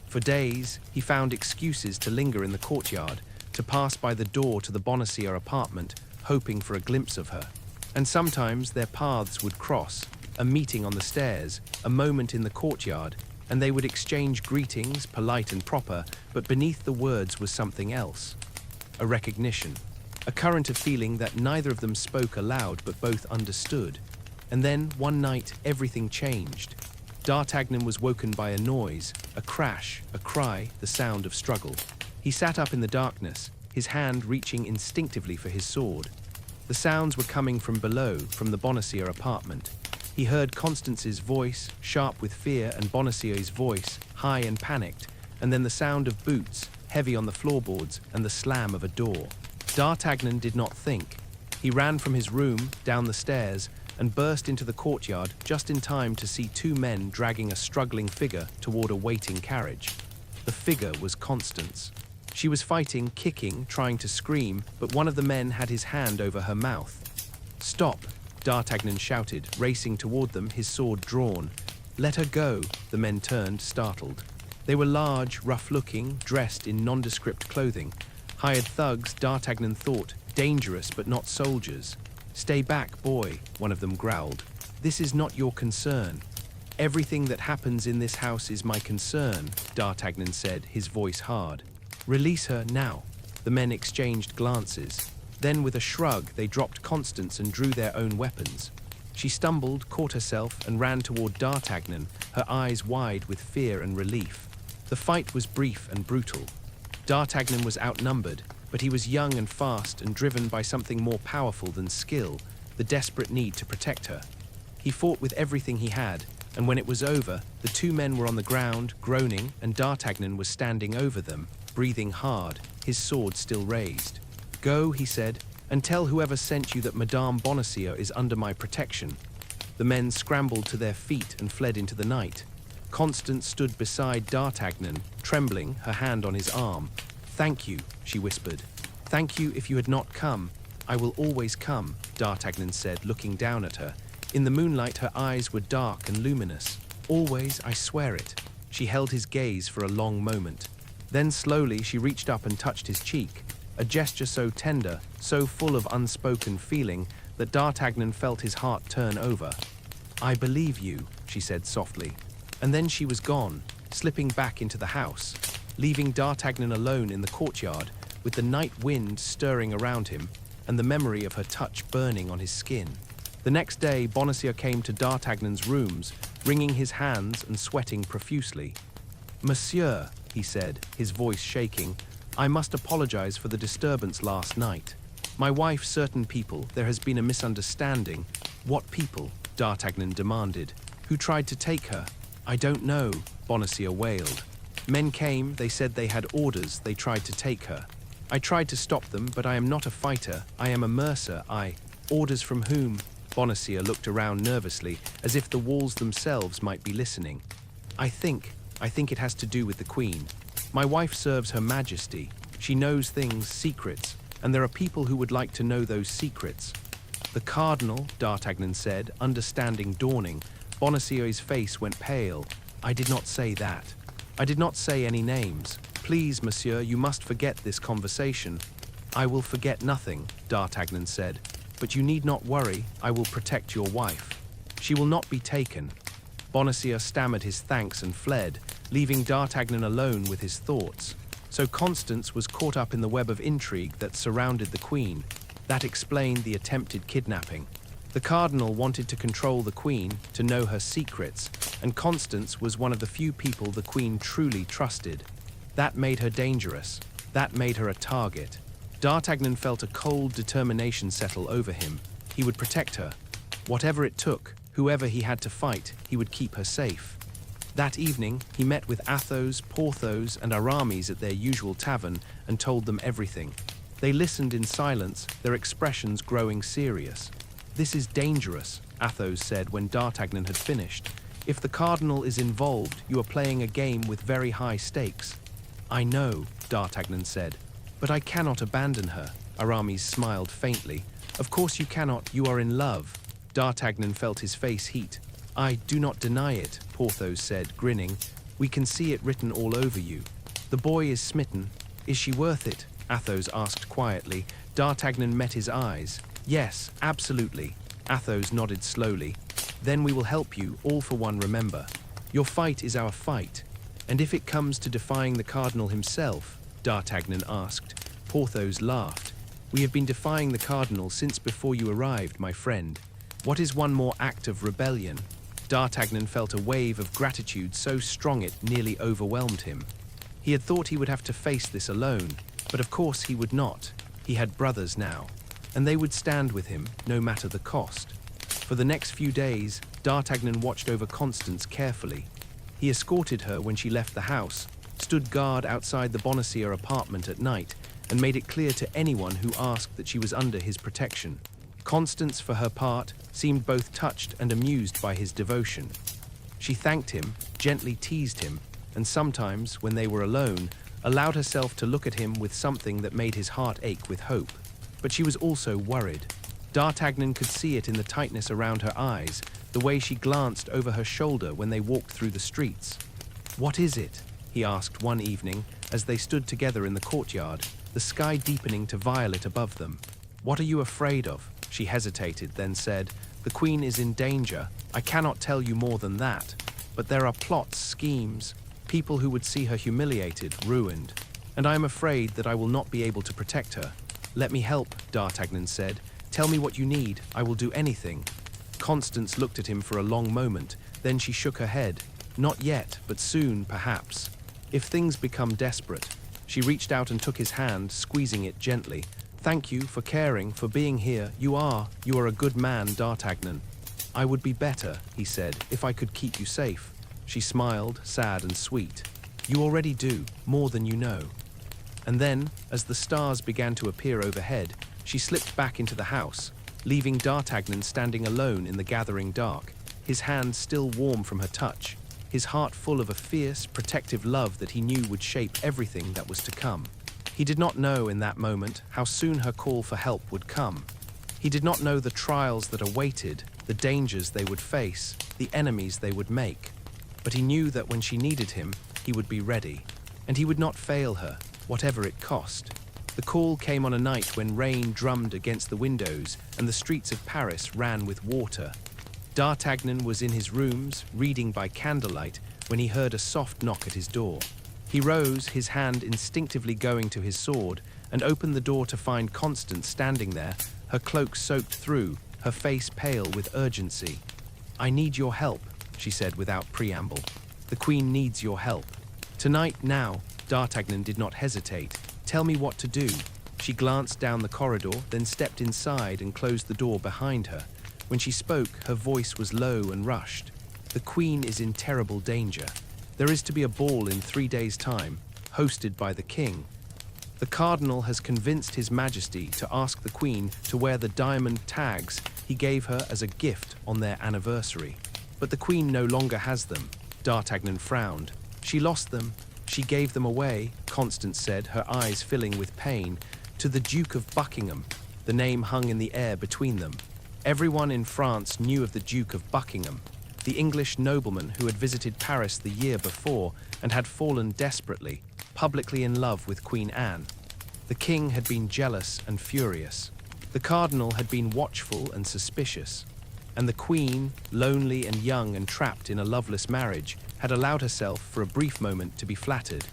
For days, he found excuses to linger in the courtyard, to pass by the door to the Bonacieux apartment, hoping for a glimpse of her. And sometimes their paths would cross, a meeting on the stairs, a moment in the courtyard, and they would exchange greetings, polite and proper, but beneath the words was something else. A recognition, a current of feeling that neither of them spoke aloud but both understood. And then, one night, everything changed. D'Artagnan was woken by a noise, a crash, a cry, the sound of struggle. He sat up in the darkness, his hand reaching instinctively for his sword. The sounds were coming from below, from the Bonacieux apartment. He heard Constance's voice, sharp with fear, and Bonacieux's voice, high and panicked, and then the sound of boots, heavy on the floorboards, and the slam of a door. D'Artagnan did not think. He ran from his room, down the stairs, and burst into the courtyard just in time to see two men dragging a struggling figure toward a waiting carriage. The figure was Constance. She was fighting, kicking, trying to scream, but one of the men had his hand over her mouth. "Stop!" D'Artagnan shouted, racing toward them, his sword drawn. "Let her go!" The men turned, startled. They were large, rough-looking, dressed in nondescript clothing. Hired thugs, D'Artagnan thought, dangerous but not soldiers. "Stay back, boy," one of them growled. "This is not your concern." "Everything that happens in this house is my concern," D'Artagnan said, his voice hard. "Release her now." The men exchanged glances. Then with a shrug, they dropped Constance and drew their own weapons. She stumbled, caught herself, and ran toward D'Artagnan, her eyes wide with fear and relief. The fight was brief and brutal. D'Artagnan was outnumbered, but he was young and fast and driven by something more powerful than skill, the desperate need to protect her. He fought with everything he had, and when it was over, the two men were on the ground, groaning, and D'Artagnan was standing over them, breathing hard, his sword still raised. "Go," he said, "and tell whoever sent you that Madame Bonacieux is under my protection." The men scrambled to their feet and fled into the night. Constance stood beside D'Artagnan, trembling, her hand on his arm. "Thank you," she whispered. "Thank you. If you had not come, I will always come," D'Artagnan said, looking down at her. In the moonlight, her eyes were dark and luminous. "Always, I swear it." She held his gaze for a long moment. Then slowly she reached up and touched his cheek, a gesture so tender, so full of unspoken feeling, that D'Artagnan felt his heart turn over. "I believe you," she said softly. And then she was gone, slipping back into the house, leaving D'Artagnan alone in the courtyard, with the night wind stirring around him, and the memory of her touch burning on his skin. The next day, Bonacieux came to D'Artagnan's rooms, wringing his hands and sweating profusely. "Monsieur," he said, his voice shaking, "I must apologize for the disturbance last night. My wife, certain people, there has been a misunderstanding." "What people?" D'Artagnan demanded. "Who tried to take her?" "I don't know," Bonacieux wailed. "Men came, they said they had orders, they tried to take her. I tried to stop them, but I am not a fighter, I am a mercer, Orders from whom?" Bonacieux looked around nervously, as if the walls themselves might be listening. I think it has to do with the Queen. My wife serves Her Majesty. She knows things, secrets, and there are people who would like to know those secrets." "The Cardinal," D'Artagnan said, understanding dawning. Bonacieux's face went pale. "I did not say that. I did not say any names. Please, monsieur, you must forget this conversation." "I will forget nothing," D'Artagnan said. "But you need not worry, I will protect your wife. She will not be taken." Bonacieux stammered his thanks and fled, leaving D'Artagnan alone with his thoughts. So Constance was caught up in the web of intrigue that surrounded the Queen. That explained the attempted kidnapping. The Cardinal wanted to control the Queen, to know her secrets, and Constance was one of the few people the Queen truly trusted. That made her dangerous. That made her a target. D'Artagnan felt a cold determination settle over him. He would protect her. Whatever it took, Whoever he had to fight, he would keep her safe. That evening, he met with Athos, Porthos, and Aramis at their usual tavern and told them everything. They listened in silence, their expressions growing serious. "This is dangerous," Athos said when D'Artagnan had finished. "If the cardinal is involved, you are playing a game with very high stakes." "I know," D'Artagnan said, "but I cannot abandon her." Aramis smiled faintly. "Of course you cannot, you are in love." D'Artagnan felt his face heat. "I do not deny it," Porthos said, grinning. "We can see it written all over you. The boy is smitten. Is she worth it?" Athos asked quietly. D'Artagnan met his eyes. "Yes, absolutely." Athos nodded slowly. "Then we will help you, all for one, remember. Your fight is our fight. And if it comes to defying the cardinal himself?" D'Artagnan asked. Porthos laughed. "We have been defying the cardinal since before you arrived, my friend. What is one more act of rebellion?" D'Artagnan felt a wave of gratitude so strong it nearly overwhelmed him. He had thought he would have to face this alone, but of course he would not. He had brothers now, and they would stand with him, no matter the cost. For the next few days, D'Artagnan watched over Constance carefully. He escorted her when she left the house, stood guard outside the Bonacieux apartment at night, and made it clear to anyone who asked that she was under his protection. Constance, for her part, seemed both touched and amused by his devotion. She thanked him, gently teased him, and sometimes, when they were alone, allowed herself to look at him with something that made his heart ache with hope. But she was also worried. D'Artagnan could see it in the tightness around her eyes, the way she glanced over her shoulder when they walked through the streets. "What is it?" he asked one evening as they stood together in the courtyard, the sky deepening to violet above them. "What are you afraid of?" She hesitated, then said, "The queen is in danger. I cannot tell you more than that. But there are plots, schemes, people who would see her humiliated, ruined. And I am afraid that I will not be able to protect her." "Let me help," D'Artagnan said. "Tell me what you need. I will do anything." Constance looked at him for a long moment. Then she shook her head. "Not yet, but soon, perhaps. If things become desperate." She reached out and took his hand, squeezing it gently. "Thank you for caring, for being here. You are a good man, D'Artagnan." "I would be better," he said, "if I could keep you safe." She smiled, sad and sweet. "You already do, more than you know." And then, as the stars began to appear overhead, she slipped back into the house, leaving D'Artagnan standing alone in the gathering dark, his hands still warm from her touch, his heart full of a fierce, protective love that he knew would shape everything that was to come. He did not know in that moment how soon her call for help would come. He did not know the trials that awaited, the dangers they would face, the enemies they would make. But he knew that when she needed him, he would be ready, and he would not fail her, whatever it cost. The call came on a night when rain drummed against the windows and the streets of Paris ran with water. D'Artagnan was in his rooms, reading by candlelight, when he heard a soft knock at his door. He rose, his hand instinctively going to his sword, and opened the door to find Constance standing there, her cloak soaked through, her face pale with urgency. "I need your help," she said without preamble. "The queen needs your help. Tonight, now." D'Artagnan did not hesitate. "Tell me what to do." She glanced down the corridor, then stepped inside and closed the door behind her. When she spoke, her voice was low and rushed. "The queen is in terrible danger. There is to be a ball in 3 days' time, hosted by the king. The cardinal has convinced his majesty to ask the queen to wear the diamond tags he gave her as a gift on their anniversary. But the queen no longer has them." D'Artagnan frowned. "She lost them. She gave them away," Constance said, her eyes filling with pain, "to the Duke of Buckingham." The name hung in the air between them. Everyone in France knew of the Duke of Buckingham, the English nobleman who had visited Paris the year before and had fallen desperately, publicly in love with Queen Anne. The king had been jealous and furious. The cardinal had been watchful and suspicious. And the queen, lonely and young and trapped in a loveless marriage, had allowed herself for a brief moment to be flattered.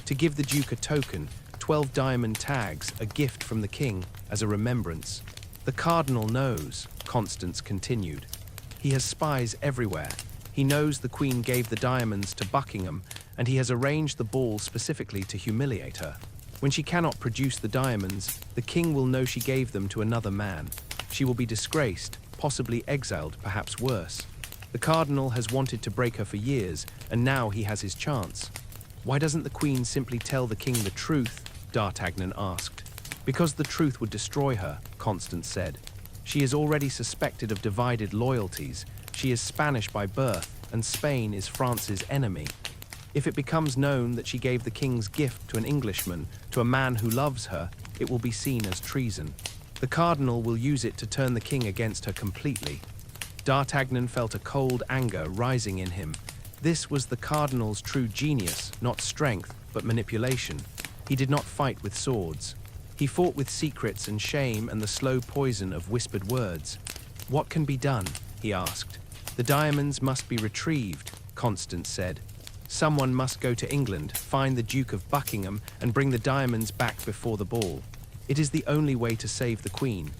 To give the Duke a token, 12 diamond tags, a gift from the king, as a remembrance. "The cardinal knows," Constance continued. "He has spies everywhere. He knows the queen gave the diamonds to Buckingham, and he has arranged the ball specifically to humiliate her. When she cannot produce the diamonds, the king will know she gave them to another man. She will be disgraced, possibly exiled, perhaps worse. The cardinal has wanted to break her for years, and now he has his chance. Why doesn't the queen simply tell the king the truth? D'Artagnan asked. Because the truth would destroy her, Constance said. She is already suspected of divided loyalties. She is Spanish by birth, and Spain is France's enemy. If it becomes known that she gave the king's gift to an Englishman, to a man who loves her, it will be seen as treason. The cardinal will use it to turn the king against her completely. D'Artagnan felt a cold anger rising in him. This was the cardinal's true genius, not strength, but manipulation. He did not fight with swords. He fought with secrets and shame and the slow poison of whispered words. What can be done? He asked. The diamonds must be retrieved, Constance said. Someone must go to England, find the Duke of Buckingham, and bring the diamonds back before the ball. It is the only way to save the Queen.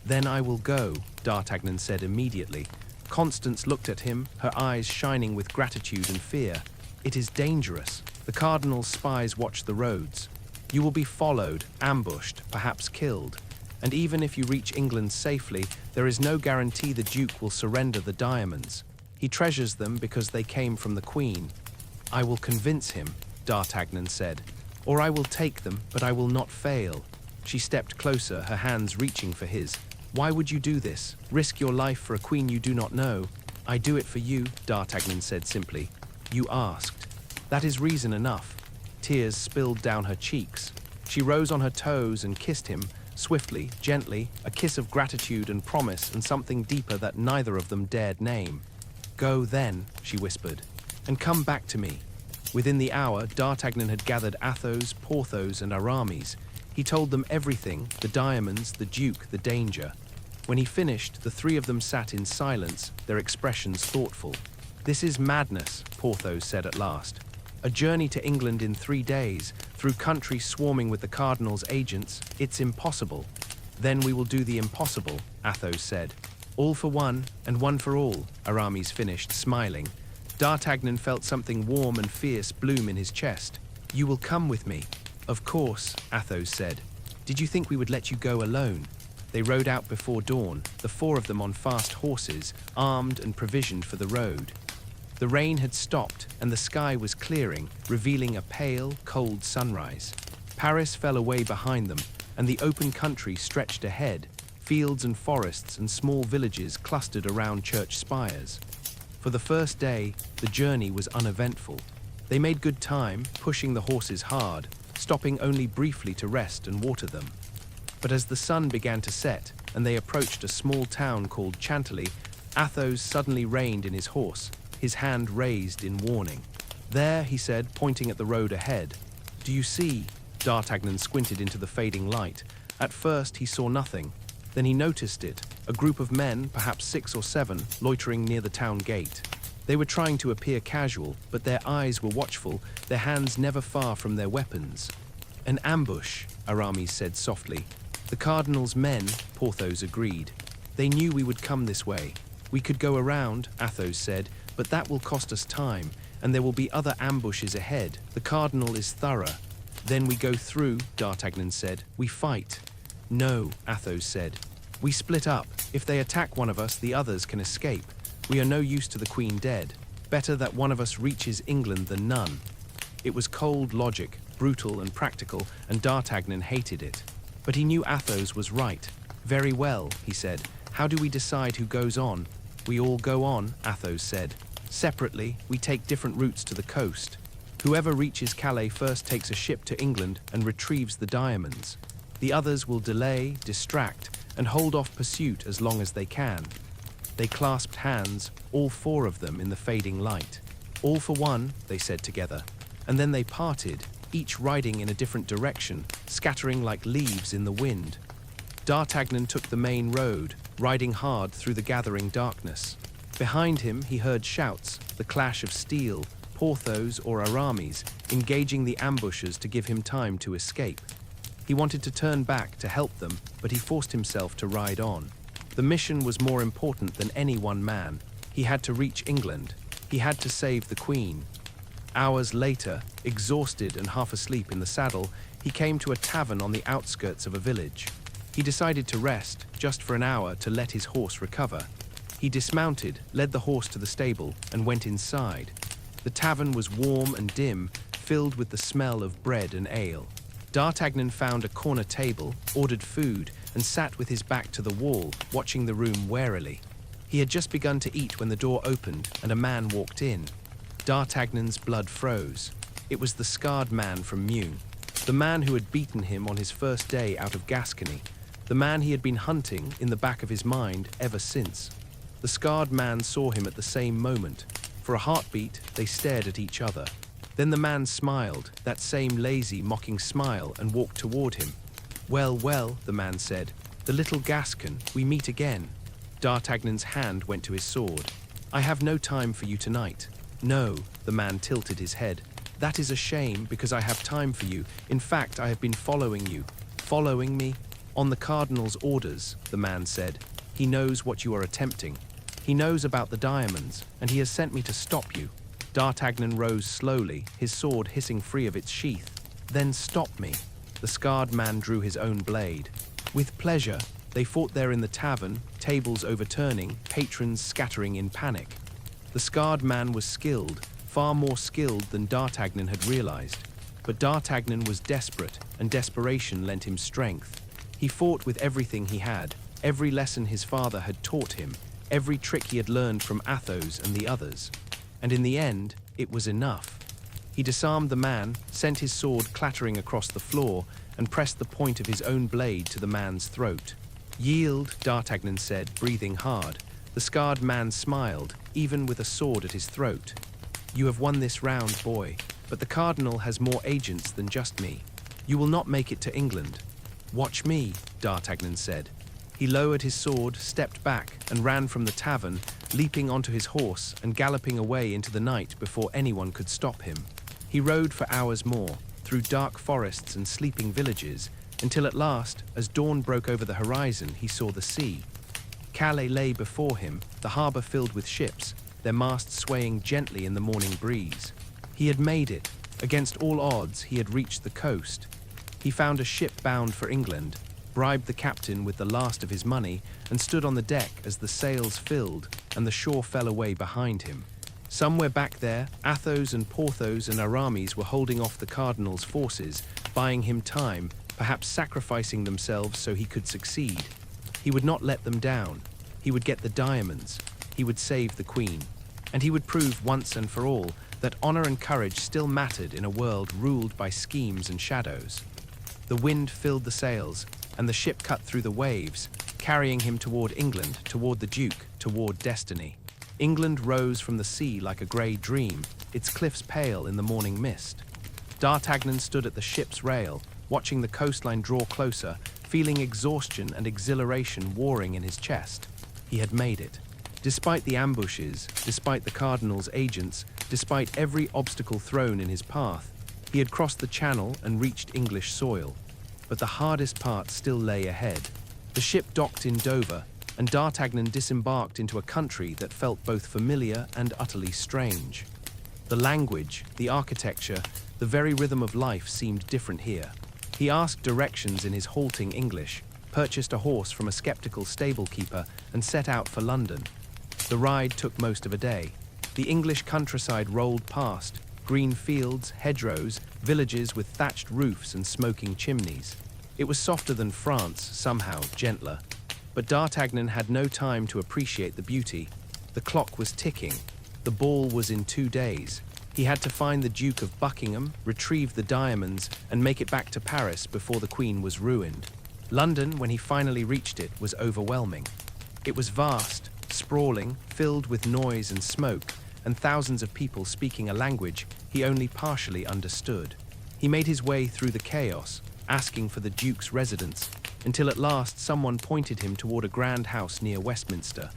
Then I will go, D'Artagnan said immediately. Constance looked at him, her eyes shining with gratitude and fear. It is dangerous. The cardinal's spies watch the roads. You will be followed, ambushed, perhaps killed. And even if you reach England safely, there is no guarantee the Duke will surrender the diamonds. He treasures them because they came from the Queen. I will convince him, D'Artagnan said. Or I will take them, but I will not fail. She stepped closer, her hands reaching for his. Why would you do this? Risk your life for a queen you do not know? I do it for you, D'Artagnan said simply. You asked. That is reason enough. Tears spilled down her cheeks. She rose on her toes and kissed him, swiftly, gently, a kiss of gratitude and promise and something deeper that neither of them dared name. Go then, she whispered, and come back to me. Within the hour, D'Artagnan had gathered Athos, Porthos, and Aramis. He told them everything, the diamonds, the Duke, the danger. When he finished, the three of them sat in silence, their expressions thoughtful. This is madness, Porthos said at last. A journey to England in 3 days, through country swarming with the cardinal's agents, it's impossible. Then we will do the impossible, Athos said. All for one, and one for all, Aramis finished, smiling. D'Artagnan felt something warm and fierce bloom in his chest. You will come with me. Of course, Athos said. Did you think we would let you go alone? They rode out before dawn, the 4 of them on fast horses, armed and provisioned for the road. The rain had stopped, and the sky was clearing, revealing a pale, cold sunrise. Paris fell away behind them, and the open country stretched ahead, fields and forests and small villages clustered around church spires. For the first day, the journey was uneventful. They made good time, pushing the horses hard, stopping only briefly to rest and water them. But as the sun began to set, and they approached a small town called Chantilly, Athos suddenly reined in his horse, his hand raised in warning. There, he said, pointing at the road ahead. Do you see? D'Artagnan squinted into the fading light. At first, he saw nothing. Then he noticed it, a group of men, perhaps 6 or 7, loitering near the town gate. They were trying to appear casual, but their eyes were watchful, their hands never far from their weapons. An ambush, Aramis said softly. The cardinal's men, Porthos agreed. They knew we would come this way. We could go around, Athos said, but that will cost us time, and there will be other ambushes ahead. The cardinal is thorough. Then we go through, D'Artagnan said. We fight. No, Athos said. We split up. If they attack one of us, the others can escape. We are no use to the Queen dead. Better that one of us reaches England than none. It was cold logic, brutal and practical, and D'Artagnan hated it. But he knew Athos was right. Very well, he said. How do we decide who goes on? We all go on, Athos said. Separately, we take different routes to the coast. Whoever reaches Calais first takes a ship to England and retrieves the diamonds. The others will delay, distract, and hold off pursuit as long as they can. They clasped hands, all 4 of them in the fading light. All for one, they said together. And then they parted, each riding in a different direction, scattering like leaves in the wind. D'Artagnan took the main road, riding hard through the gathering darkness. Behind him, he heard shouts, the clash of steel, Porthos or Aramis, engaging the ambushers to give him time to escape. He wanted to turn back to help them, but he forced himself to ride on. The mission was more important than any one man. He had to reach England. He had to save the Queen. Hours later, exhausted and half asleep in the saddle, he came to a tavern on the outskirts of a village. He decided to rest, just for an hour, to let his horse recover. He dismounted, led the horse to the stable, and went inside. The tavern was warm and dim, filled with the smell of bread and ale. D'Artagnan found a corner table, ordered food, and sat with his back to the wall, watching the room warily. He had just begun to eat when the door opened and a man walked in. D'Artagnan's blood froze. It was the scarred man from Meun, the man who had beaten him on his first day out of Gascony, the man he had been hunting in the back of his mind ever since. The scarred man saw him at the same moment. For a heartbeat, they stared at each other. Then the man smiled, that same lazy, mocking smile, and walked toward him. "Well, well," the man said, "the little Gascon, we meet again." D'Artagnan's hand went to his sword. "I have no time for you tonight." "No," the man tilted his head. "That is a shame, because I have time for you. In fact, I have been following you." "Following me?" "On the cardinal's orders," the man said. "He knows what you are attempting. He knows about the diamonds, and he has sent me to stop you." D'Artagnan rose slowly, his sword hissing free of its sheath. "Then stop me." The scarred man drew his own blade. With pleasure, they fought there in the tavern, tables overturning, patrons scattering in panic. The scarred man was skilled, far more skilled than D'Artagnan had realized. But D'Artagnan was desperate, and desperation lent him strength. He fought with everything he had, every lesson his father had taught him, every trick he had learned from Athos and the others. And in the end, it was enough. He disarmed the man, sent his sword clattering across the floor, and pressed the point of his own blade to the man's throat. "Yield," D'Artagnan said, breathing hard. The scarred man smiled, even with a sword at his throat. "You have won this round, boy, but the cardinal has more agents than just me. You will not make it to England." "Watch me," D'Artagnan said. He lowered his sword, stepped back, and ran from the tavern, leaping onto his horse and galloping away into the night before anyone could stop him. He rode for hours more, through dark forests and sleeping villages, until at last, as dawn broke over the horizon, he saw the sea. Calais lay before him, the harbor filled with ships, their masts swaying gently in the morning breeze. He had made it. Against all odds, he had reached the coast. He found a ship bound for England, bribed the captain with the last of his money, and stood on the deck as the sails filled and the shore fell away behind him. Somewhere back there, Athos and Porthos and Aramis were holding off the cardinal's forces, buying him time, perhaps sacrificing themselves so he could succeed. He would not let them down. He would get the diamonds. He would save the queen. And he would prove once and for all that honor and courage still mattered in a world ruled by schemes and shadows. The wind filled the sails, and the ship cut through the waves, carrying him toward England, toward the Duke, toward destiny. England rose from the sea like a grey dream, its cliffs pale in the morning mist. D'Artagnan stood at the ship's rail, watching the coastline draw closer, feeling exhaustion and exhilaration warring in his chest. He had made it. Despite the ambushes, despite the cardinal's agents, despite every obstacle thrown in his path, he had crossed the channel and reached English soil. But the hardest part still lay ahead. The ship docked in Dover, and D'Artagnan disembarked into a country that felt both familiar and utterly strange. The language, the architecture, the very rhythm of life seemed different here. He asked directions in his halting English, purchased a horse from a skeptical stable-keeper, and set out for London. The ride took most of a day. The English countryside rolled past, green fields, hedgerows, villages with thatched roofs and smoking chimneys. It was softer than France, somehow gentler. But D'Artagnan had no time to appreciate the beauty. The clock was ticking. The ball was in 2 days. He had to find the Duke of Buckingham, retrieve the diamonds, and make it back to Paris before the Queen was ruined. London, when he finally reached it, was overwhelming. It was vast, sprawling, filled with noise and smoke, and thousands of people speaking a language he only partially understood. He made his way through the chaos, asking for the Duke's residence, until at last someone pointed him toward a grand house near Westminster.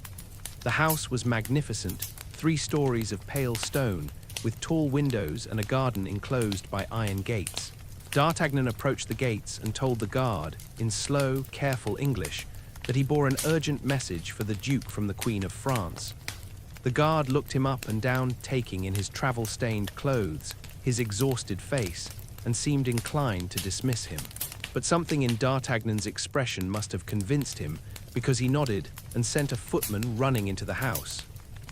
The house was magnificent, 3 stories of pale stone, with tall windows and a garden enclosed by iron gates. D'Artagnan approached the gates and told the guard, in slow, careful English, that he bore an urgent message for the Duke from the Queen of France. The guard looked him up and down, taking in his travel-stained clothes, his exhausted face, and seemed inclined to dismiss him. But something in D'Artagnan's expression must have convinced him, because he nodded and sent a footman running into the house.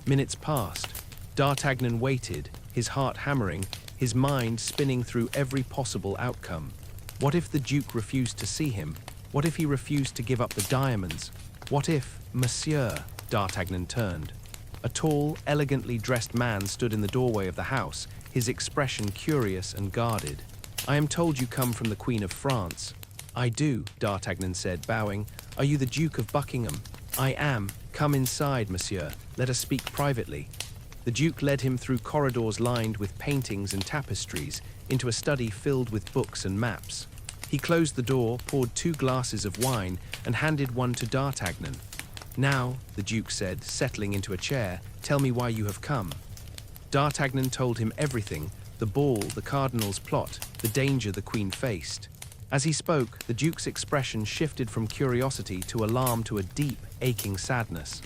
Minutes passed. D'Artagnan waited, his heart hammering, his mind spinning through every possible outcome. What if the Duke refused to see him? What if he refused to give up the diamonds? What if, Monsieur? D'Artagnan turned. A tall, elegantly dressed man stood in the doorway of the house, his expression curious and guarded. "I am told you come from the Queen of France." "I do," D'Artagnan said, bowing. "Are you the Duke of Buckingham?" "I am. Come inside, monsieur. Let us speak privately." The Duke led him through corridors lined with paintings and tapestries, into a study filled with books and maps. He closed the door, poured 2 glasses of wine, and handed one to D'Artagnan. "Now," the Duke said, settling into a chair, "tell me why you have come." D'Artagnan told him everything, the ball, the cardinal's plot, the danger the Queen faced. As he spoke, the Duke's expression shifted from curiosity to alarm to a deep, aching sadness.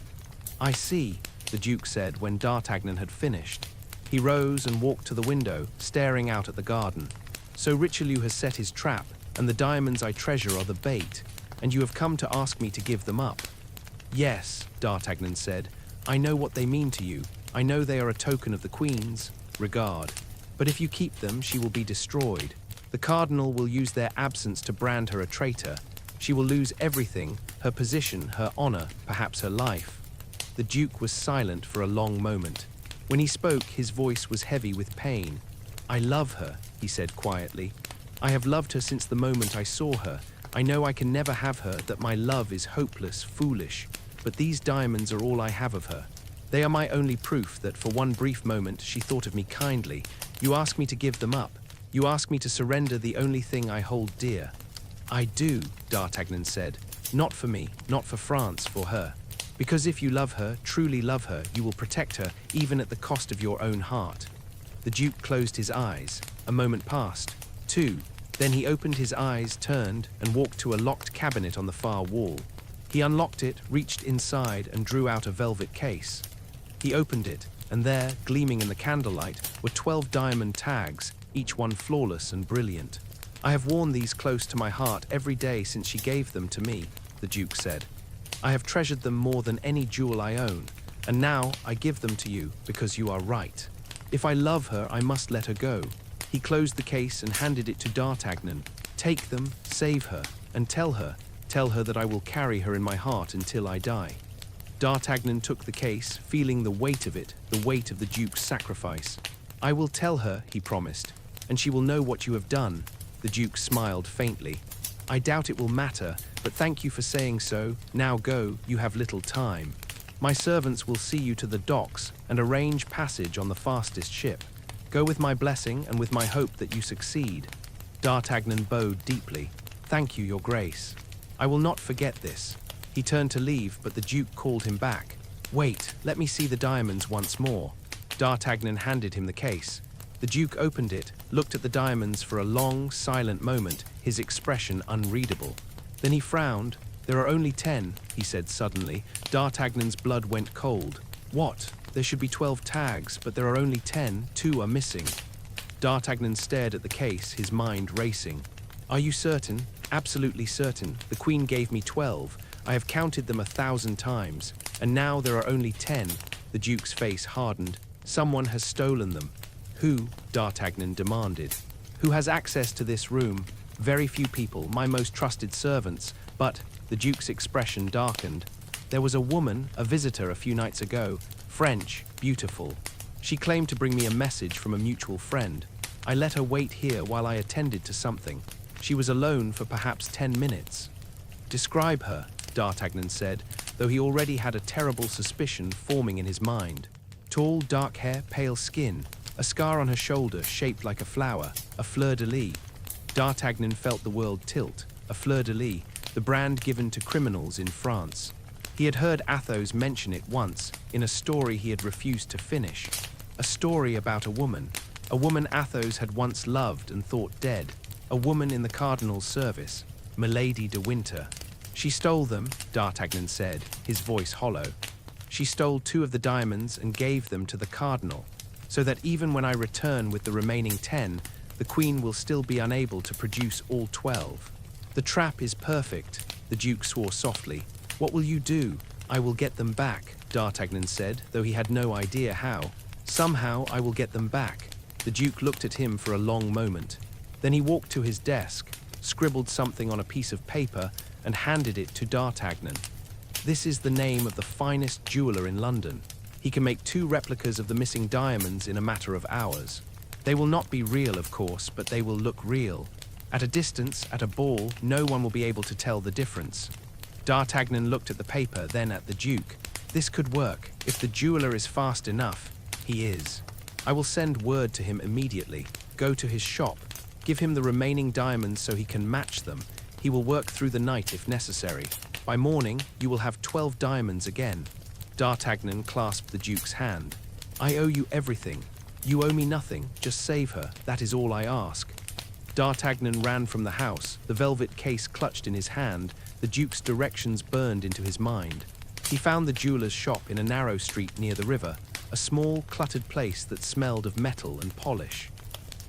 "I see," the Duke said when D'Artagnan had finished. He rose and walked to the window, staring out at the garden. "So Richelieu has set his trap, and the diamonds I treasure are the bait, and you have come to ask me to give them up." "Yes," D'Artagnan said. "I know what they mean to you. I know they are a token of the Queen's regard. But if you keep them, she will be destroyed. The cardinal will use their absence to brand her a traitor. She will lose everything, her position, her honor, perhaps her life." The Duke was silent for a long moment. When he spoke, his voice was heavy with pain. "I love her," he said quietly. "I have loved her since the moment I saw her. I know I can never have her, that my love is hopeless, foolish. But these diamonds are all I have of her. They are my only proof that for one brief moment she thought of me kindly. You ask me to give them up. You ask me to surrender the only thing I hold dear." "I do," D'Artagnan said. "Not for me, not for France, for her. Because if you love her, truly love her, you will protect her, even at the cost of your own heart." The Duke closed his eyes. A moment passed. 2. Then he opened his eyes, turned, and walked to a locked cabinet on the far wall. He unlocked it, reached inside, and drew out a velvet case. He opened it, and there, gleaming in the candlelight, were 12 diamond tags, each one flawless and brilliant. "I have worn these close to my heart every day since she gave them to me," the Duke said. "I have treasured them more than any jewel I own, and now I give them to you because you are right. If I love her, I must let her go." He closed the case and handed it to D'Artagnan. "Take them, save her, and tell her that I will carry her in my heart until I die." D'Artagnan took the case, feeling the weight of it, the weight of the Duke's sacrifice. "I will tell her," he promised, "and she will know what you have done." The Duke smiled faintly. "I doubt it will matter, but thank you for saying so. Now go, you have little time. My servants will see you to the docks and arrange passage on the fastest ship. Go with my blessing and with my hope that you succeed." D'Artagnan bowed deeply. "Thank you, your grace. I will not forget this." He turned to leave, but the Duke called him back. "Wait, let me see the diamonds once more." D'Artagnan handed him the case. The Duke opened it, looked at the diamonds for a long, silent moment, his expression unreadable. Then he frowned. "There are only 10, he said suddenly. D'Artagnan's blood went cold. "What? There should be 12 tags, but there are only 10, 2 are missing." D'Artagnan stared at the case, his mind racing. "Are you certain?" "Absolutely certain. The Queen gave me 12. I have counted them 1,000 times, and now there are only 10. The Duke's face hardened. "Someone has stolen them." "Who?" D'Artagnan demanded. "Who has access to this room?" "Very few people, my most trusted servants, but—" The Duke's expression darkened. "There was a woman, a visitor a few nights ago, French, beautiful. She claimed to bring me a message from a mutual friend. I let her wait here while I attended to something. She was alone for perhaps 10 minutes." "Describe her," D'Artagnan said, though he already had a terrible suspicion forming in his mind. "Tall, dark hair, pale skin, a scar on her shoulder shaped like a flower, a fleur-de-lis." D'Artagnan felt the world tilt. A fleur-de-lis, the brand given to criminals in France. He had heard Athos mention it once, in a story he had refused to finish. A story about a woman Athos had once loved and thought dead, a woman in the cardinal's service, Milady de Winter. "She stole them," D'Artagnan said, his voice hollow. "She stole 2 of the diamonds and gave them to the cardinal, so that even when I return with the remaining 10, the Queen will still be unable to produce all 12. "The trap is perfect," the Duke swore softly. "What will you do?" "I will get them back," D'Artagnan said, though he had no idea how. "Somehow I will get them back." The Duke looked at him for a long moment. Then he walked to his desk, scribbled something on a piece of paper, and handed it to D'Artagnan. "This is the name of the finest jeweler in London. He can make 2 replicas of the missing diamonds in a matter of hours. They will not be real, of course, but they will look real. At a distance, at a ball, no one will be able to tell the difference." D'Artagnan looked at the paper, then at the Duke. "This could work. If the jeweler is fast enough." "He is. I will send word to him immediately. Go to his shop. Give him the remaining diamonds so he can match them. He will work through the night if necessary. By morning, you will have 12 diamonds again." D'Artagnan clasped the Duke's hand. "I owe you everything. You owe me nothing. Just save her. That is all I ask." D'Artagnan ran from the house, the velvet case clutched in his hand, the Duke's directions burned into his mind. He found the jeweler's shop in a narrow street near the river, a small, cluttered place that smelled of metal and polish.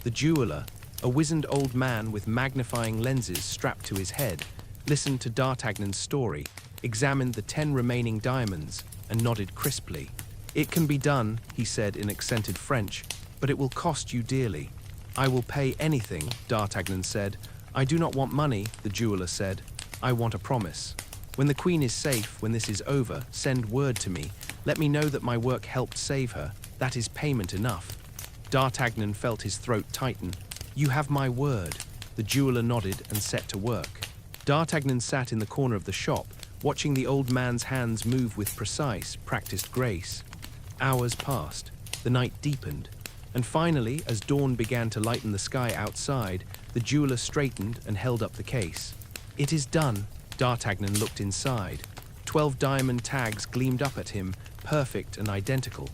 The jeweler, a wizened old man with magnifying lenses strapped to his head, listened to D'Artagnan's story, examined the 10 remaining diamonds, and nodded crisply. "It can be done," he said in accented French, "but it will cost you dearly." "I will pay anything," D'Artagnan said. "I do not want money," the jeweler said. "I want a promise. When the Queen is safe, when this is over, send word to me. Let me know that my work helped save her. That is payment enough." D'Artagnan felt his throat tighten. "You have my word." The jeweler nodded and set to work. D'Artagnan sat in the corner of the shop, watching the old man's hands move with precise, practiced grace. Hours passed. The night deepened. And finally, as dawn began to lighten the sky outside, the jeweler straightened and held up the case. "It is done." D'Artagnan looked inside. 12 diamond tags gleamed up at him, perfect and identical.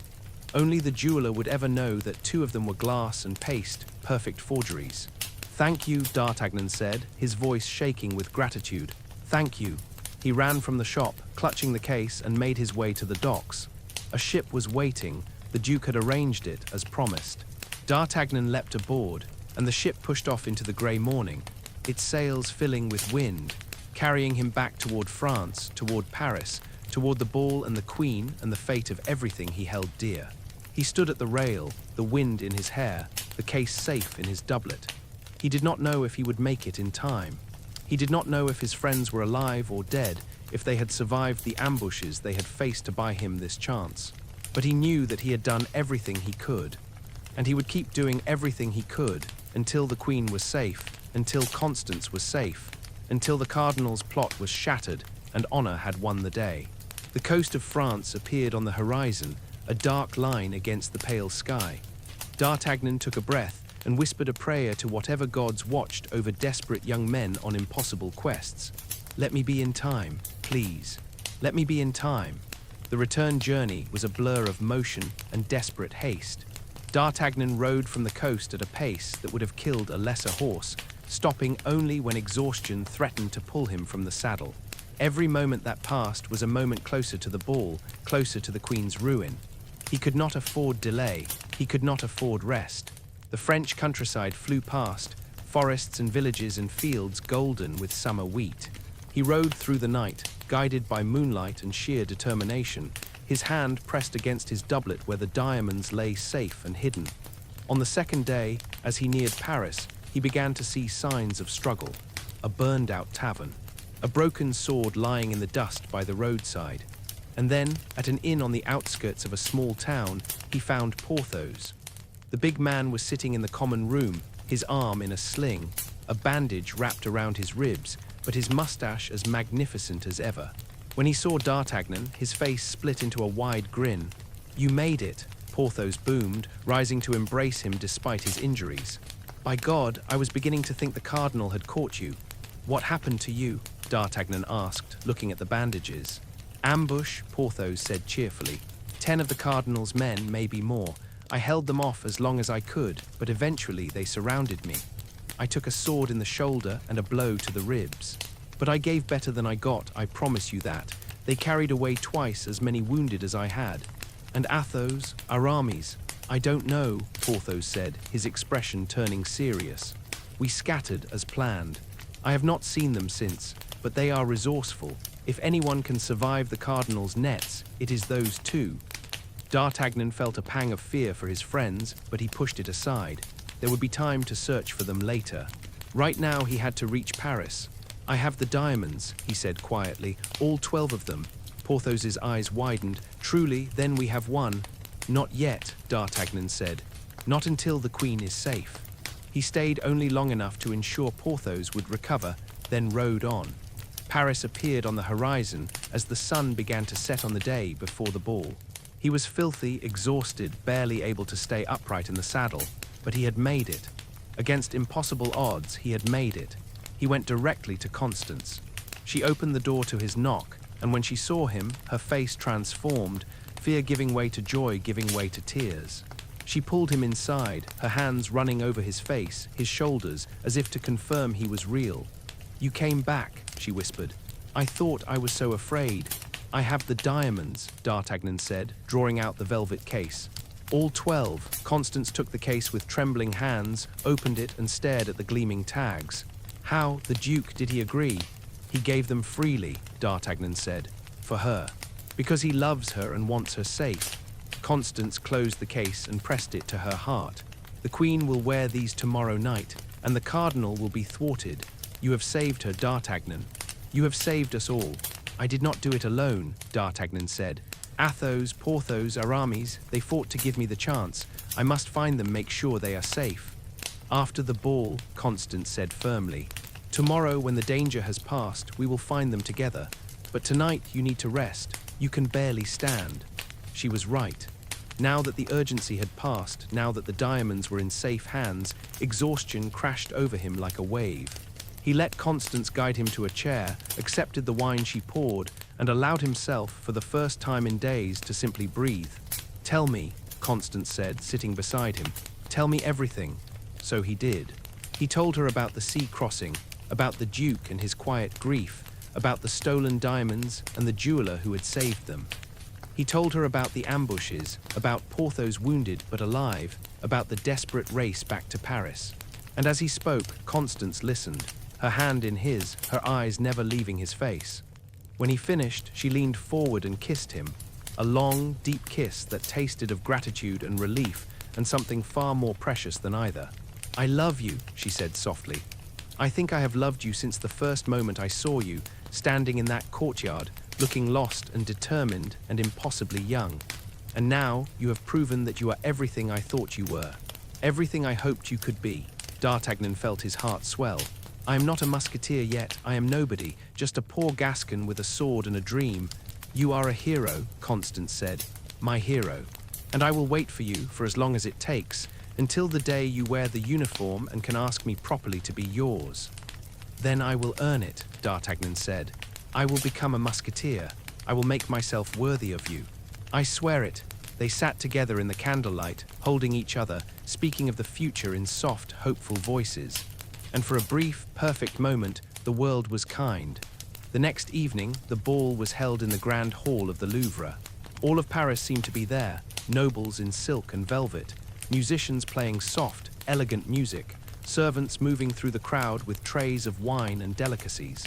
Only the jeweler would ever know that 2 of them were glass and paste, perfect forgeries. "Thank you," D'Artagnan said, his voice shaking with gratitude. "Thank you." He ran from the shop, clutching the case, and made his way to the docks. A ship was waiting. The Duke had arranged it, as promised. D'Artagnan leapt aboard, and the ship pushed off into the grey morning, its sails filling with wind, carrying him back toward France, toward Paris, toward the ball and the Queen and the fate of everything he held dear. He stood at the rail, the wind in his hair, the case safe in his doublet. He did not know if he would make it in time. He did not know if his friends were alive or dead, if they had survived the ambushes they had faced to buy him this chance. But he knew that he had done everything he could, and he would keep doing everything he could until the Queen was safe, until Constance was safe, until the Cardinal's plot was shattered and honor had won the day. The coast of France appeared on the horizon, a dark line against the pale sky. D'Artagnan took a breath and whispered a prayer to whatever gods watched over desperate young men on impossible quests. "Let me be in time, please. Let me be in time." The return journey was a blur of motion and desperate haste. D'Artagnan rode from the coast at a pace that would have killed a lesser horse, stopping only when exhaustion threatened to pull him from the saddle. Every moment that passed was a moment closer to the ball, closer to the Queen's ruin. He could not afford delay. He could not afford rest. The French countryside flew past, forests and villages and fields golden with summer wheat. He rode through the night, guided by moonlight and sheer determination, his hand pressed against his doublet where the diamonds lay safe and hidden. On the second day, as he neared Paris, he began to see signs of struggle. A burned-out tavern, a broken sword lying in the dust by the roadside. And then, at an inn on the outskirts of a small town, he found Porthos. The big man was sitting in the common room, his arm in a sling, a bandage wrapped around his ribs, but his mustache as magnificent as ever. When he saw D'Artagnan, his face split into a wide grin. "You made it," Porthos boomed, rising to embrace him despite his injuries. "By God, I was beginning to think the Cardinal had caught you." "What happened to you?" D'Artagnan asked, looking at the bandages. "Ambush," Porthos said cheerfully. 10 of the Cardinal's men, maybe more. I held them off as long as I could, but eventually they surrounded me. I took a sword in the shoulder and a blow to the ribs. But I gave better than I got, I promise you that. They carried away twice as many wounded as I had. And Athos, Aramis, I don't know, Porthos said, his expression turning serious. We scattered as planned. I have not seen them since, but they are resourceful. If anyone can survive the cardinal's nets, it is those two. D'Artagnan felt a pang of fear for his friends, but he pushed it aside. There would be time to search for them later. Right now he had to reach Paris. I have the diamonds, he said quietly, all 12 of them. Porthos's eyes widened. Truly, then we have won. Not yet, D'Artagnan said. Not until the queen is safe. He stayed only long enough to ensure Porthos would recover, then rode on. Paris appeared on the horizon as the sun began to set on the day before the ball. He was filthy, exhausted, barely able to stay upright in the saddle, but he had made it. Against impossible odds, he had made it. He went directly to Constance. She opened the door to his knock, and when she saw him, her face transformed, fear giving way to joy, giving way to tears. She pulled him inside, her hands running over his face, his shoulders, as if to confirm he was real. "You came back," she whispered. "I thought I was so afraid." "I have the diamonds," D'Artagnan said, drawing out the velvet case. All 12. Constance took the case with trembling hands, opened it and stared at the gleaming tags. "How, the Duke, did he agree?" "He gave them freely," D'Artagnan said. "For her. Because he loves her and wants her safe." Constance closed the case and pressed it to her heart. "The Queen will wear these tomorrow night, and the Cardinal will be thwarted. You have saved her, D'Artagnan. You have saved us all." "I did not do it alone," D'Artagnan said. "Athos, Porthos, Aramis, they fought to give me the chance. I must find them, make sure they are safe." "After the ball," Constance said firmly. "Tomorrow, when the danger has passed, we will find them together. But tonight you need to rest. You can barely stand." She was right. Now that the urgency had passed, now that the diamonds were in safe hands, exhaustion crashed over him like a wave. He let Constance guide him to a chair, accepted the wine she poured, and allowed himself, for the first time in days, to simply breathe. "Tell me," Constance said, sitting beside him. "Tell me everything." So he did. He told her about the sea crossing, about the Duke and his quiet grief, about the stolen diamonds and the jeweler who had saved them. He told her about the ambushes, about Porthos wounded but alive, about the desperate race back to Paris. And as he spoke, Constance listened, her hand in his, her eyes never leaving his face. When he finished, she leaned forward and kissed him, a long, deep kiss that tasted of gratitude and relief and something far more precious than either. "I love you," she said softly. "I think I have loved you since the first moment I saw you, standing in that courtyard, looking lost and determined and impossibly young. And now you have proven that you are everything I thought you were, everything I hoped you could be." D'Artagnan felt his heart swell. "I am not a musketeer yet, I am nobody, just a poor Gascon with a sword and a dream." "You are a hero," Constance said, "my hero. And I will wait for you for as long as it takes, until the day you wear the uniform and can ask me properly to be yours." "Then I will earn it," D'Artagnan said. "I will become a musketeer. I will make myself worthy of you. I swear it." They sat together in the candlelight, holding each other, speaking of the future in soft, hopeful voices. And for a brief, perfect moment, the world was kind. The next evening, the ball was held in the grand hall of the Louvre. All of Paris seemed to be there, nobles in silk and velvet, musicians playing soft, elegant music, servants moving through the crowd with trays of wine and delicacies.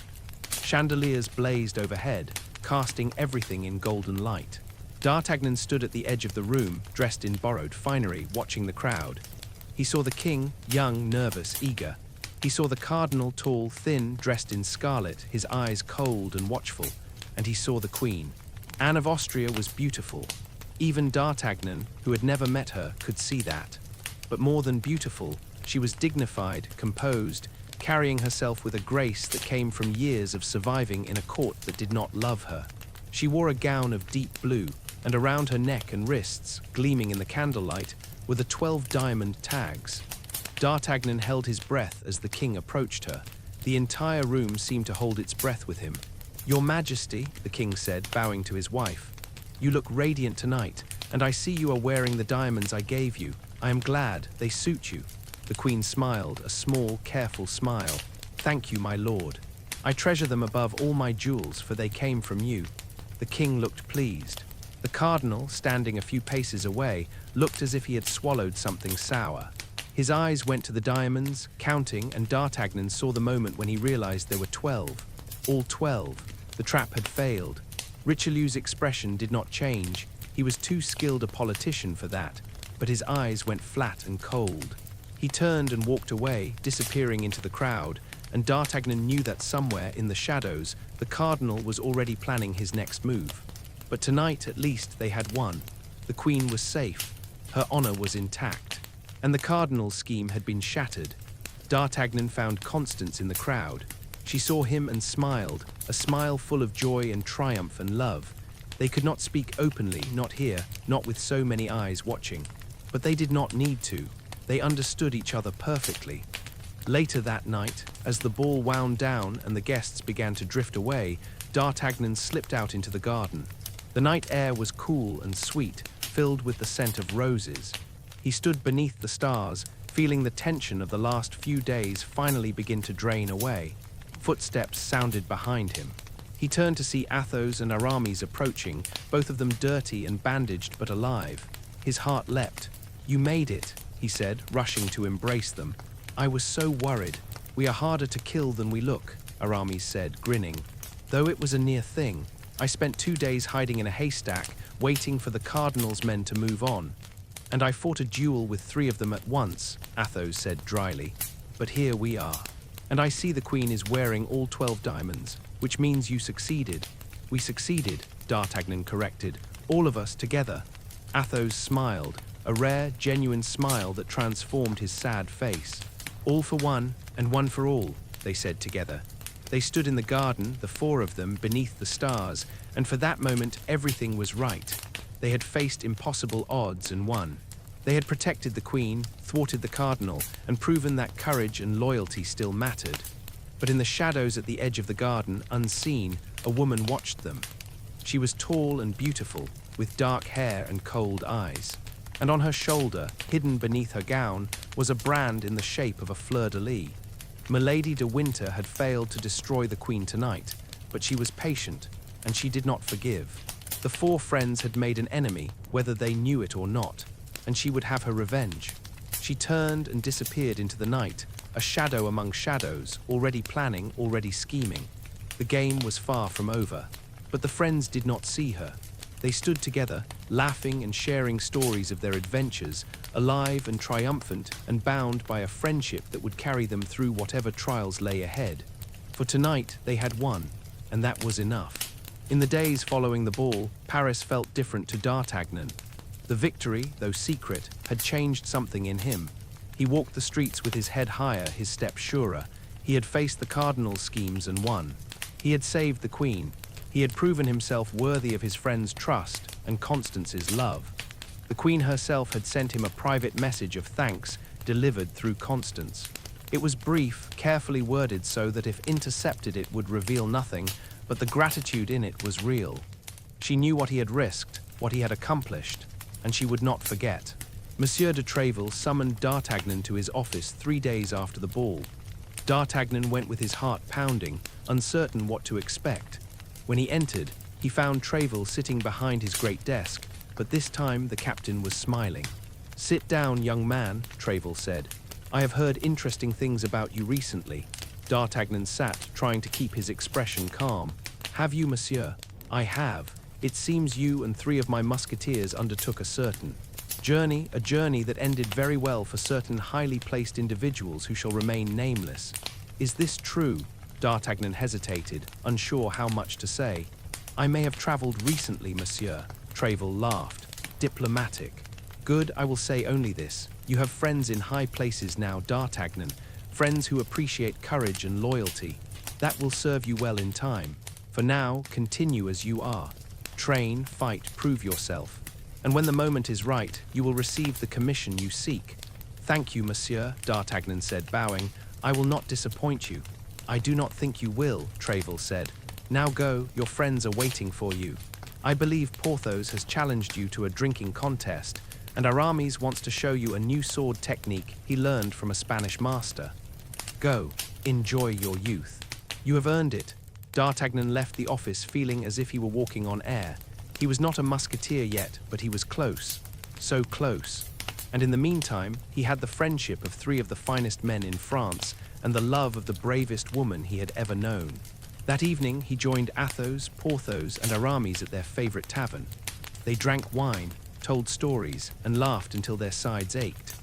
Chandeliers blazed overhead, casting everything in golden light. D'Artagnan stood at the edge of the room, dressed in borrowed finery, watching the crowd. He saw the king, young, nervous, eager. He saw the cardinal, tall, thin, dressed in scarlet, his eyes cold and watchful. And he saw the queen. Anne of Austria was beautiful. Even D'Artagnan, who had never met her, could see that. But more than beautiful, she was dignified, composed, carrying herself with a grace that came from years of surviving in a court that did not love her. She wore a gown of deep blue, and around her neck and wrists, gleaming in the candlelight, were the 12 diamond tags. D'Artagnan held his breath as the king approached her. The entire room seemed to hold its breath with him. "Your Majesty," the king said, bowing to his wife, "you look radiant tonight, and I see you are wearing the diamonds I gave you. I am glad, they suit you." The queen smiled, a small, careful smile. "Thank you, my lord. I treasure them above all my jewels, for they came from you." The king looked pleased. The cardinal, standing a few paces away, looked as if he had swallowed something sour. His eyes went to the diamonds, counting, and D'Artagnan saw the moment when he realized there were 12. All 12. The trap had failed. Richelieu's expression did not change. He was too skilled a politician for that, but his eyes went flat and cold. He turned and walked away, disappearing into the crowd, and D'Artagnan knew that somewhere in the shadows, the cardinal was already planning his next move. But tonight, at least, they had won. The queen was safe. Her honor was intact. And the cardinal's scheme had been shattered. D'Artagnan found Constance in the crowd. She saw him and smiled, a smile full of joy and triumph and love. They could not speak openly, not here, not with so many eyes watching. But they did not need to. They understood each other perfectly. Later that night, as the ball wound down and the guests began to drift away, D'Artagnan slipped out into the garden. The night air was cool and sweet, filled with the scent of roses. He stood beneath the stars, feeling the tension of the last few days finally begin to drain away. Footsteps sounded behind him. He turned to see Athos and Aramis approaching, both of them dirty and bandaged but alive. His heart leapt. "You made it," he said, rushing to embrace them. "I was so worried. We are harder to kill than we look," Aramis said, grinning. "Though it was a near thing. I spent 2 days hiding in a haystack, waiting for the cardinal's men to move on. And I fought a duel with 3 of them at once," Athos said dryly. "But here we are. And I see the queen is wearing all 12 diamonds, which means you succeeded." "We succeeded," D'Artagnan corrected. "All of us together." Athos smiled, a rare, genuine smile that transformed his sad face. "All for one, and one for all," they said together. They stood in the garden, the 4 of them, beneath the stars, and for that moment everything was right. They had faced impossible odds and won. They had protected the queen, thwarted the cardinal, and proven that courage and loyalty still mattered. But in the shadows at the edge of the garden, unseen, a woman watched them. She was tall and beautiful, with dark hair and cold eyes. And on her shoulder, hidden beneath her gown, was a brand in the shape of a fleur-de-lis. Milady de Winter had failed to destroy the queen tonight, but she was patient, and she did not forgive. The 4 friends had made an enemy, whether they knew it or not, and she would have her revenge. She turned and disappeared into the night, a shadow among shadows, already planning, already scheming. The game was far from over, but the friends did not see her. They stood together, laughing and sharing stories of their adventures, alive and triumphant and bound by a friendship that would carry them through whatever trials lay ahead. For tonight they had won, and that was enough. In the days following the ball, Paris felt different to D'Artagnan. The victory, though secret, had changed something in him. He walked the streets with his head higher, his step surer. He had faced the cardinal's schemes and won. He had saved the queen. He had proven himself worthy of his friend's trust and Constance's love. The queen herself had sent him a private message of thanks delivered through Constance. It was brief, carefully worded so that if intercepted it would reveal nothing, but the gratitude in it was real. She knew what he had risked, what he had accomplished, and she would not forget. Monsieur de Tréville summoned D'Artagnan to his office 3 days after the ball. D'Artagnan went with his heart pounding, uncertain what to expect. When he entered, he found Tréville sitting behind his great desk, but this time the captain was smiling. "Sit down, young man," Tréville said. "I have heard interesting things about you recently." D'Artagnan sat, trying to keep his expression calm. "Have you, monsieur?" "I have. It seems you and 3 of my musketeers undertook a certain journey, a journey that ended very well for certain highly placed individuals who shall remain nameless. Is this true?" D'Artagnan hesitated, unsure how much to say. "I may have traveled recently, monsieur," Tréville laughed. "Diplomatic. Good, I will say only this. You have friends in high places now, D'Artagnan, friends who appreciate courage and loyalty. That will serve you well in time. For now, continue as you are. Train, fight, prove yourself. And when the moment is right, you will receive the commission you seek." "Thank you, monsieur," D'Artagnan said, bowing. "I will not disappoint you." "I do not think you will," Tréville said. "Now go, your friends are waiting for you. I believe Porthos has challenged you to a drinking contest, and Aramis wants to show you a new sword technique he learned from a Spanish master. Go, enjoy your youth. You have earned it." D'Artagnan left the office feeling as if he were walking on air. He was not a musketeer yet, but he was close. So close. And in the meantime, he had the friendship of three of the finest men in France and the love of the bravest woman he had ever known. That evening, he joined Athos, Porthos, and Aramis at their favorite tavern. They drank wine, told stories, and laughed until their sides ached.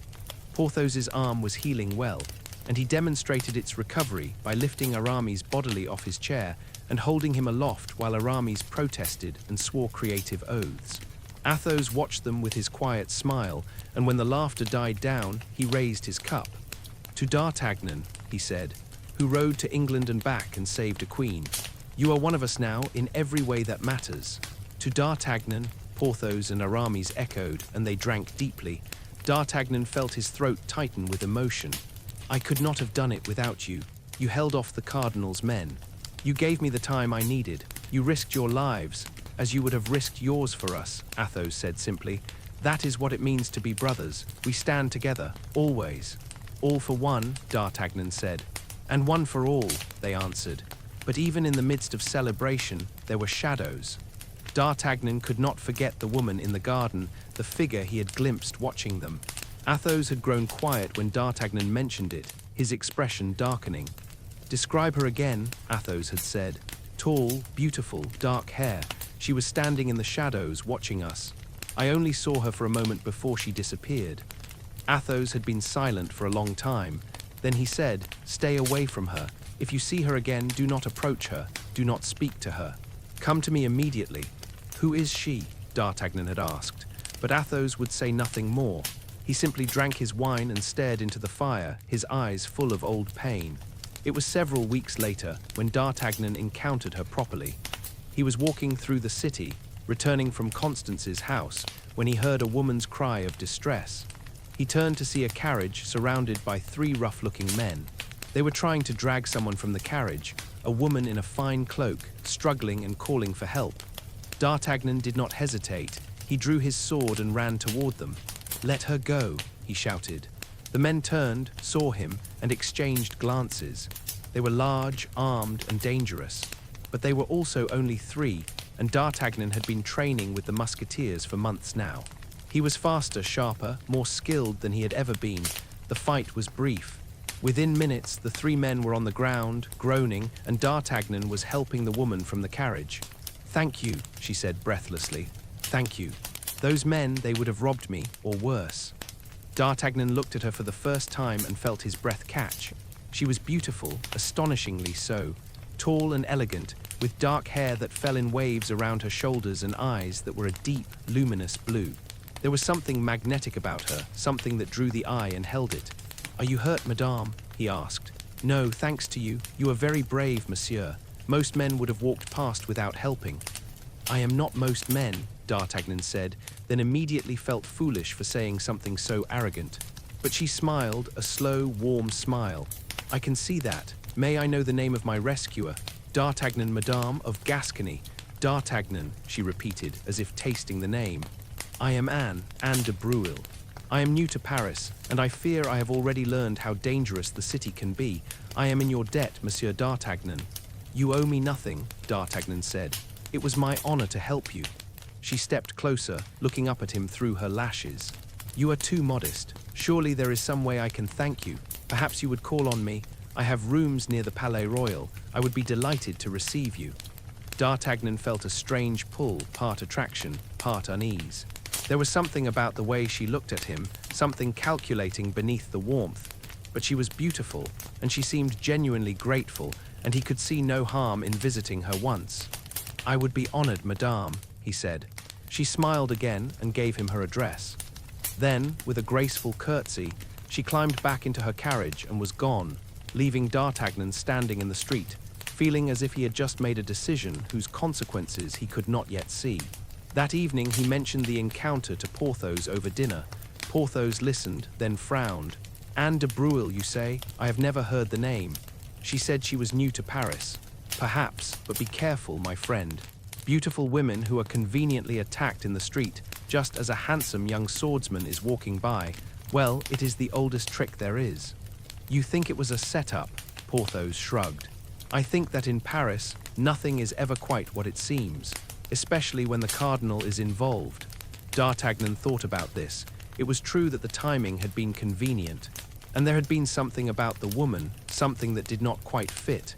Porthos's arm was healing well, and he demonstrated its recovery by lifting Aramis bodily off his chair and holding him aloft while Aramis protested and swore creative oaths. Athos watched them with his quiet smile, and when the laughter died down, he raised his cup. "To D'Artagnan," he said, "who rode to England and back and saved a queen. You are one of us now in every way that matters." To D'Artagnan, Porthos and Aramis echoed, and they drank deeply. D'Artagnan felt his throat tighten with emotion. "I could not have done it without you. You held off the cardinal's men. You gave me the time I needed. You risked your lives, as you would have risked yours for us," Athos said simply. "That is what it means to be brothers. We stand together, always." "All for one," D'Artagnan said. "And one for all," they answered. But even in the midst of celebration, there were shadows. D'Artagnan could not forget the woman in the garden, the figure he had glimpsed watching them. Athos had grown quiet when D'Artagnan mentioned it, his expression darkening. "Describe her again," Athos had said. "Tall, beautiful, dark hair. She was standing in the shadows, watching us. I only saw her for a moment before she disappeared." Athos had been silent for a long time. Then he said, "Stay away from her. If you see her again, do not approach her. Do not speak to her. Come to me immediately." "Who is she?" D'Artagnan had asked. But Athos would say nothing more. He simply drank his wine and stared into the fire, his eyes full of old pain. It was several weeks later when D'Artagnan encountered her properly. He was walking through the city, returning from Constance's house, when he heard a woman's cry of distress. He turned to see a carriage surrounded by three rough-looking men. They were trying to drag someone from the carriage, a woman in a fine cloak, struggling and calling for help. D'Artagnan did not hesitate. He drew his sword and ran toward them. "Let her go," he shouted. The men turned, saw him, and exchanged glances. They were large, armed, and dangerous. But they were also only three, and D'Artagnan had been training with the Musketeers for months now. He was faster, sharper, more skilled than he had ever been. The fight was brief. Within minutes, the three men were on the ground, groaning, and D'Artagnan was helping the woman from the carriage. "Thank you," she said breathlessly. "Thank you. Those men, they would have robbed me, or worse." D'Artagnan looked at her for the first time and felt his breath catch. She was beautiful, astonishingly so, tall and elegant, with dark hair that fell in waves around her shoulders and eyes that were a deep, luminous blue. There was something magnetic about her, something that drew the eye and held it. "Are you hurt, madame?" he asked. "No, thanks to you. You are very brave, monsieur. Most men would have walked past without helping." "I am not most men," D'Artagnan said, then immediately felt foolish for saying something so arrogant. But she smiled, a slow, warm smile. "I can see that. May I know the name of my rescuer?" "D'Artagnan, madame, of Gascony." "D'Artagnan," she repeated, as if tasting the name. "I am Anne de Breuil. I am new to Paris, and I fear I have already learned how dangerous the city can be. I am in your debt, Monsieur D'Artagnan." "You owe me nothing," D'Artagnan said. "It was my honor to help you." She stepped closer, looking up at him through her lashes. "You are too modest. Surely there is some way I can thank you. Perhaps you would call on me. I have rooms near the Palais Royal. I would be delighted to receive you." D'Artagnan felt a strange pull, part attraction, part unease. There was something about the way she looked at him, something calculating beneath the warmth. But she was beautiful, and she seemed genuinely grateful, and he could see no harm in visiting her once. "I would be honored, madame," he said. She smiled again and gave him her address. Then, with a graceful curtsy, she climbed back into her carriage and was gone, leaving D'Artagnan standing in the street, feeling as if he had just made a decision whose consequences he could not yet see. That evening he mentioned the encounter to Porthos over dinner. Porthos listened, then frowned. "Anne de Breuil, you say? I have never heard the name." She said she was new to Paris. "Perhaps, but be careful, my friend. Beautiful women who are conveniently attacked in the street, just as a handsome young swordsman is walking by, well, it is the oldest trick there is." "You think it was a setup?" Porthos shrugged. "I think that in Paris, nothing is ever quite what it seems, especially when the cardinal is involved." D'Artagnan thought about this. It was true that the timing had been convenient, and there had been something about the woman, something that did not quite fit.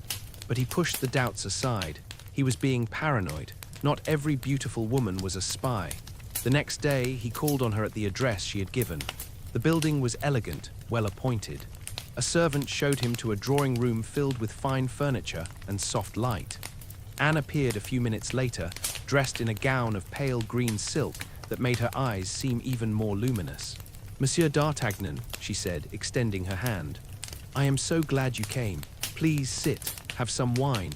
But he pushed the doubts aside. He was being paranoid. Not every beautiful woman was a spy. The next day, he called on her at the address she had given. The building was elegant, well appointed. A servant showed him to a drawing room filled with fine furniture and soft light. Anne appeared a few minutes later, dressed in a gown of pale green silk that made her eyes seem even more luminous. "Monsieur d'Artagnan," she said, extending her hand. "I am so glad you came. Please sit, have some wine."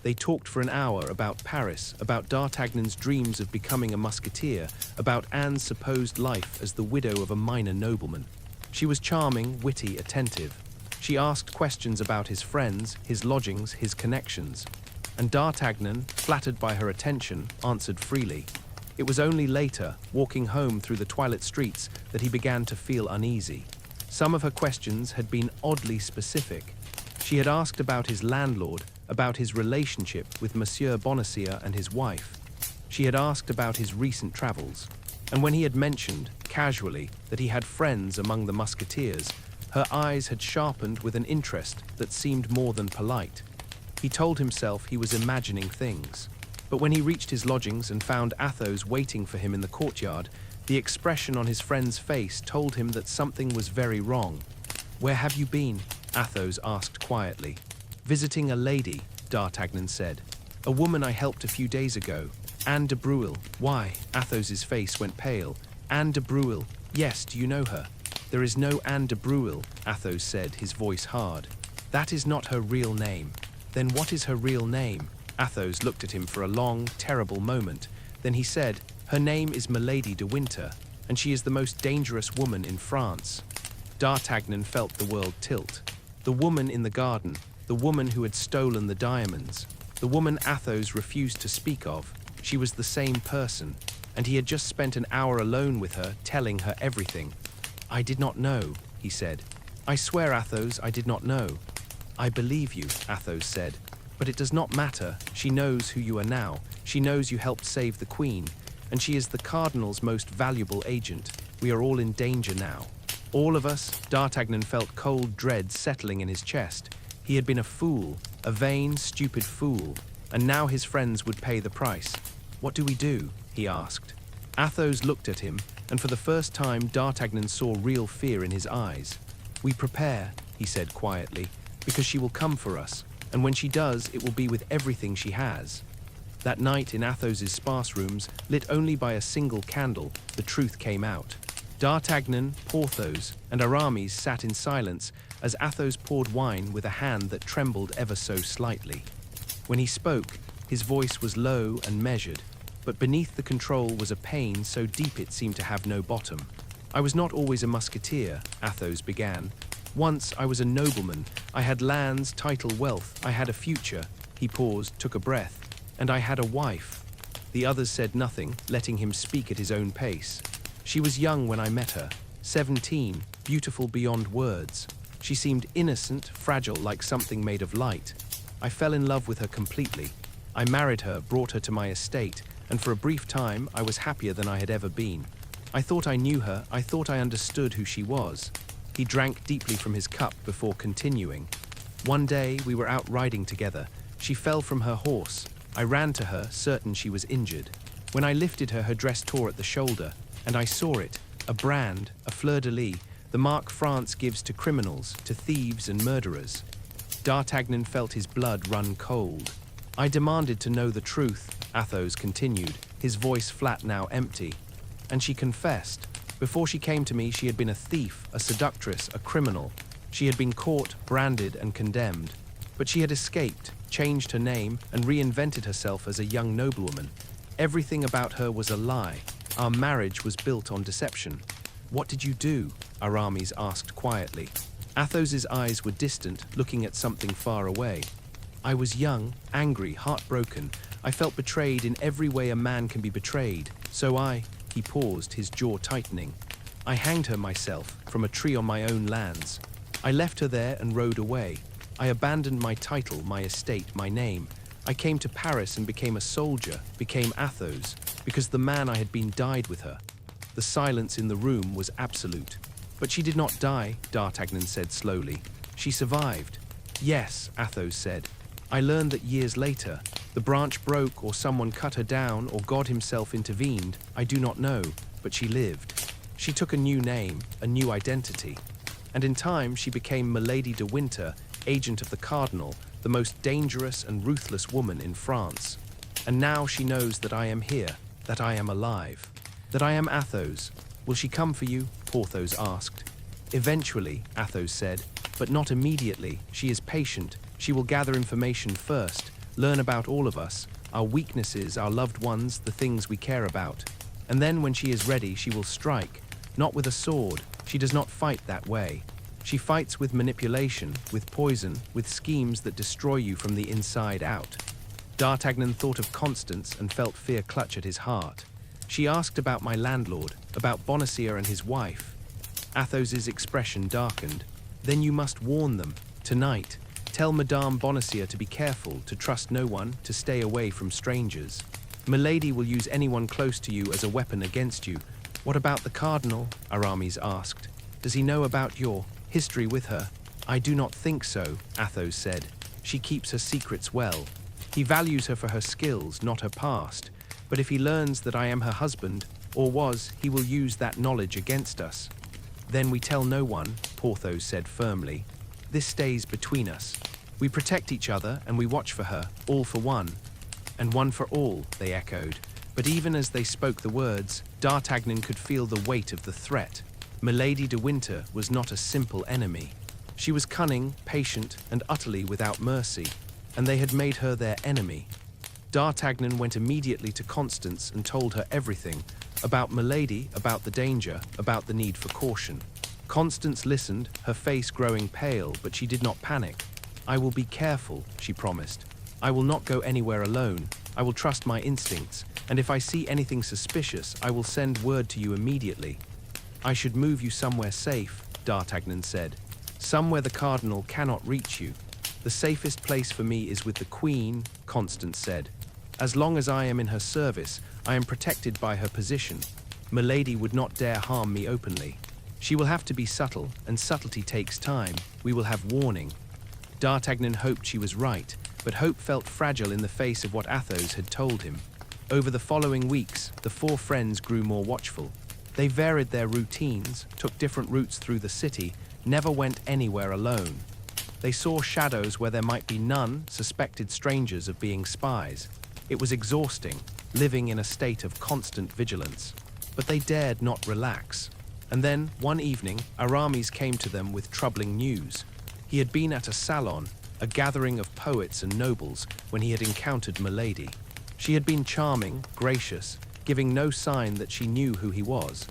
They talked for an hour about Paris, about d'Artagnan's dreams of becoming a musketeer, about Anne's supposed life as the widow of a minor nobleman. She was charming, witty, attentive. She asked questions about his friends, his lodgings, his connections. And d'Artagnan, flattered by her attention, answered freely. It was only later, walking home through the twilit streets, that he began to feel uneasy. Some of her questions had been oddly specific. She had asked about his landlord, about his relationship with Monsieur Bonacieux and his wife. She had asked about his recent travels. And when he had mentioned, casually, that he had friends among the musketeers, her eyes had sharpened with an interest that seemed more than polite. He told himself he was imagining things. But when he reached his lodgings and found Athos waiting for him in the courtyard, the expression on his friend's face told him that something was very wrong. "Where have you been?" Athos asked quietly. "Visiting a lady," d'Artagnan said. "A woman I helped a few days ago. Anne de Breuil." "Why?" Athos's face went pale. "Anne de Breuil. Yes, do you know her?" "There is no Anne de Breuil," Athos said, his voice hard. "That is not her real name." "Then what is her real name?" Athos looked at him for a long, terrible moment. Then he said, "Her name is Milady de Winter, and she is the most dangerous woman in France." D'Artagnan felt the world tilt. The woman in the garden, the woman who had stolen the diamonds, the woman Athos refused to speak of, she was the same person, and he had just spent an hour alone with her, telling her everything. "I did not know," he said. "I swear, Athos, I did not know." "I believe you," Athos said. "But it does not matter. She knows who you are now. She knows you helped save the queen, and she is the cardinal's most valuable agent. We are all in danger now." All of us. D'Artagnan felt cold dread settling in his chest. He had been a fool, a vain, stupid fool, and now his friends would pay the price. "What do we do?" he asked. Athos looked at him, and for the first time D'Artagnan saw real fear in his eyes. "We prepare," he said quietly, "because she will come for us, and when she does, it will be with everything she has." That night in Athos's sparse rooms, lit only by a single candle, the truth came out. D'Artagnan, Porthos, and Aramis sat in silence as Athos poured wine with a hand that trembled ever so slightly. When he spoke, his voice was low and measured, but beneath the control was a pain so deep it seemed to have no bottom. "I was not always a musketeer," Athos began. "Once I was a nobleman. I had lands, title, wealth. I had a future." He paused, took a breath. "And I had a wife." The others said nothing, letting him speak at his own pace. "She was young when I met her, 17, beautiful beyond words. She seemed innocent, fragile like something made of light. I fell in love with her completely. I married her, brought her to my estate, and for a brief time I was happier than I had ever been. I thought I knew her, I thought I understood who she was." He drank deeply from his cup before continuing. "One day we were out riding together. She fell from her horse. I ran to her, certain she was injured. When I lifted her, her dress tore at the shoulder, and I saw it, a brand, a fleur-de-lis, the mark France gives to criminals, to thieves and murderers." D'Artagnan felt his blood run cold. "I demanded to know the truth," Athos continued, his voice flat now empty. "And she confessed. Before she came to me, she had been a thief, a seductress, a criminal. She had been caught, branded, and condemned. But she had escaped, changed her name, and reinvented herself as a young noblewoman. Everything about her was a lie. Our marriage was built on deception." "What did you do?" Aramis asked quietly. Athos's eyes were distant, looking at something far away. "I was young, angry, heartbroken. I felt betrayed in every way a man can be betrayed. So He paused, his jaw tightening. "I hanged her myself, from a tree on my own lands. I left her there and rode away. I abandoned my title, my estate, my name. I came to Paris and became a soldier, became Athos, because the man I had been died with her." The silence in the room was absolute. "But she did not die," D'Artagnan said slowly. "She survived." "Yes," Athos said. "I learned that years later. The branch broke, or someone cut her down, or God himself intervened. I do not know, but she lived. She took a new name, a new identity. And in time she became Milady de Winter, agent of the Cardinal, the most dangerous and ruthless woman in France. And now she knows that I am here, that I am alive, that I am Athos. Will she come for you?" Porthos asked. "Eventually," Athos said, "but not immediately. She is patient. She will gather information first, learn about all of us, our weaknesses, our loved ones, the things we care about. And then when she is ready, she will strike, not with a sword. She does not fight that way. She fights with manipulation, with poison, with schemes that destroy you from the inside out." D'Artagnan thought of Constance and felt fear clutch at his heart. "She asked about my landlord, about Bonacieux and his wife." Athos's expression darkened. "Then you must warn them, tonight. Tell Madame Bonacieux to be careful, to trust no one, to stay away from strangers. Milady will use anyone close to you as a weapon against you." "What about the cardinal?" Aramis asked. "Does he know about your history with her?" "I do not think so," Athos said. "She keeps her secrets well. He values her for her skills, not her past. But if he learns that I am her husband, or was, he will use that knowledge against us." "Then we tell no one," Porthos said firmly. "This stays between us. We protect each other and we watch for her, all for one." "And one for all," they echoed. But even as they spoke the words, D'Artagnan could feel the weight of the threat. Milady de Winter was not a simple enemy. She was cunning, patient, and utterly without mercy, and they had made her their enemy. D'Artagnan went immediately to Constance and told her everything, about Milady, about the danger, about the need for caution. Constance listened, her face growing pale, but she did not panic. "I will be careful," she promised. "I will not go anywhere alone. I will trust my instincts, and if I see anything suspicious, I will send word to you immediately." "I should move you somewhere safe," D'Artagnan said. "Somewhere the cardinal cannot reach you." "The safest place for me is with the queen," Constance said. "As long as I am in her service, I am protected by her position. Milady would not dare harm me openly. She will have to be subtle, and subtlety takes time. We will have warning." D'Artagnan hoped she was right, but hope felt fragile in the face of what Athos had told him. Over the following weeks, the four friends grew more watchful. They varied their routines, took different routes through the city, never went anywhere alone. They saw shadows where there might be none, suspected strangers of being spies. It was exhausting, living in a state of constant vigilance. But they dared not relax. And then, one evening, Aramis came to them with troubling news. He had been at a salon, a gathering of poets and nobles, when he had encountered Milady. She had been charming, gracious, giving no sign that she knew who he was.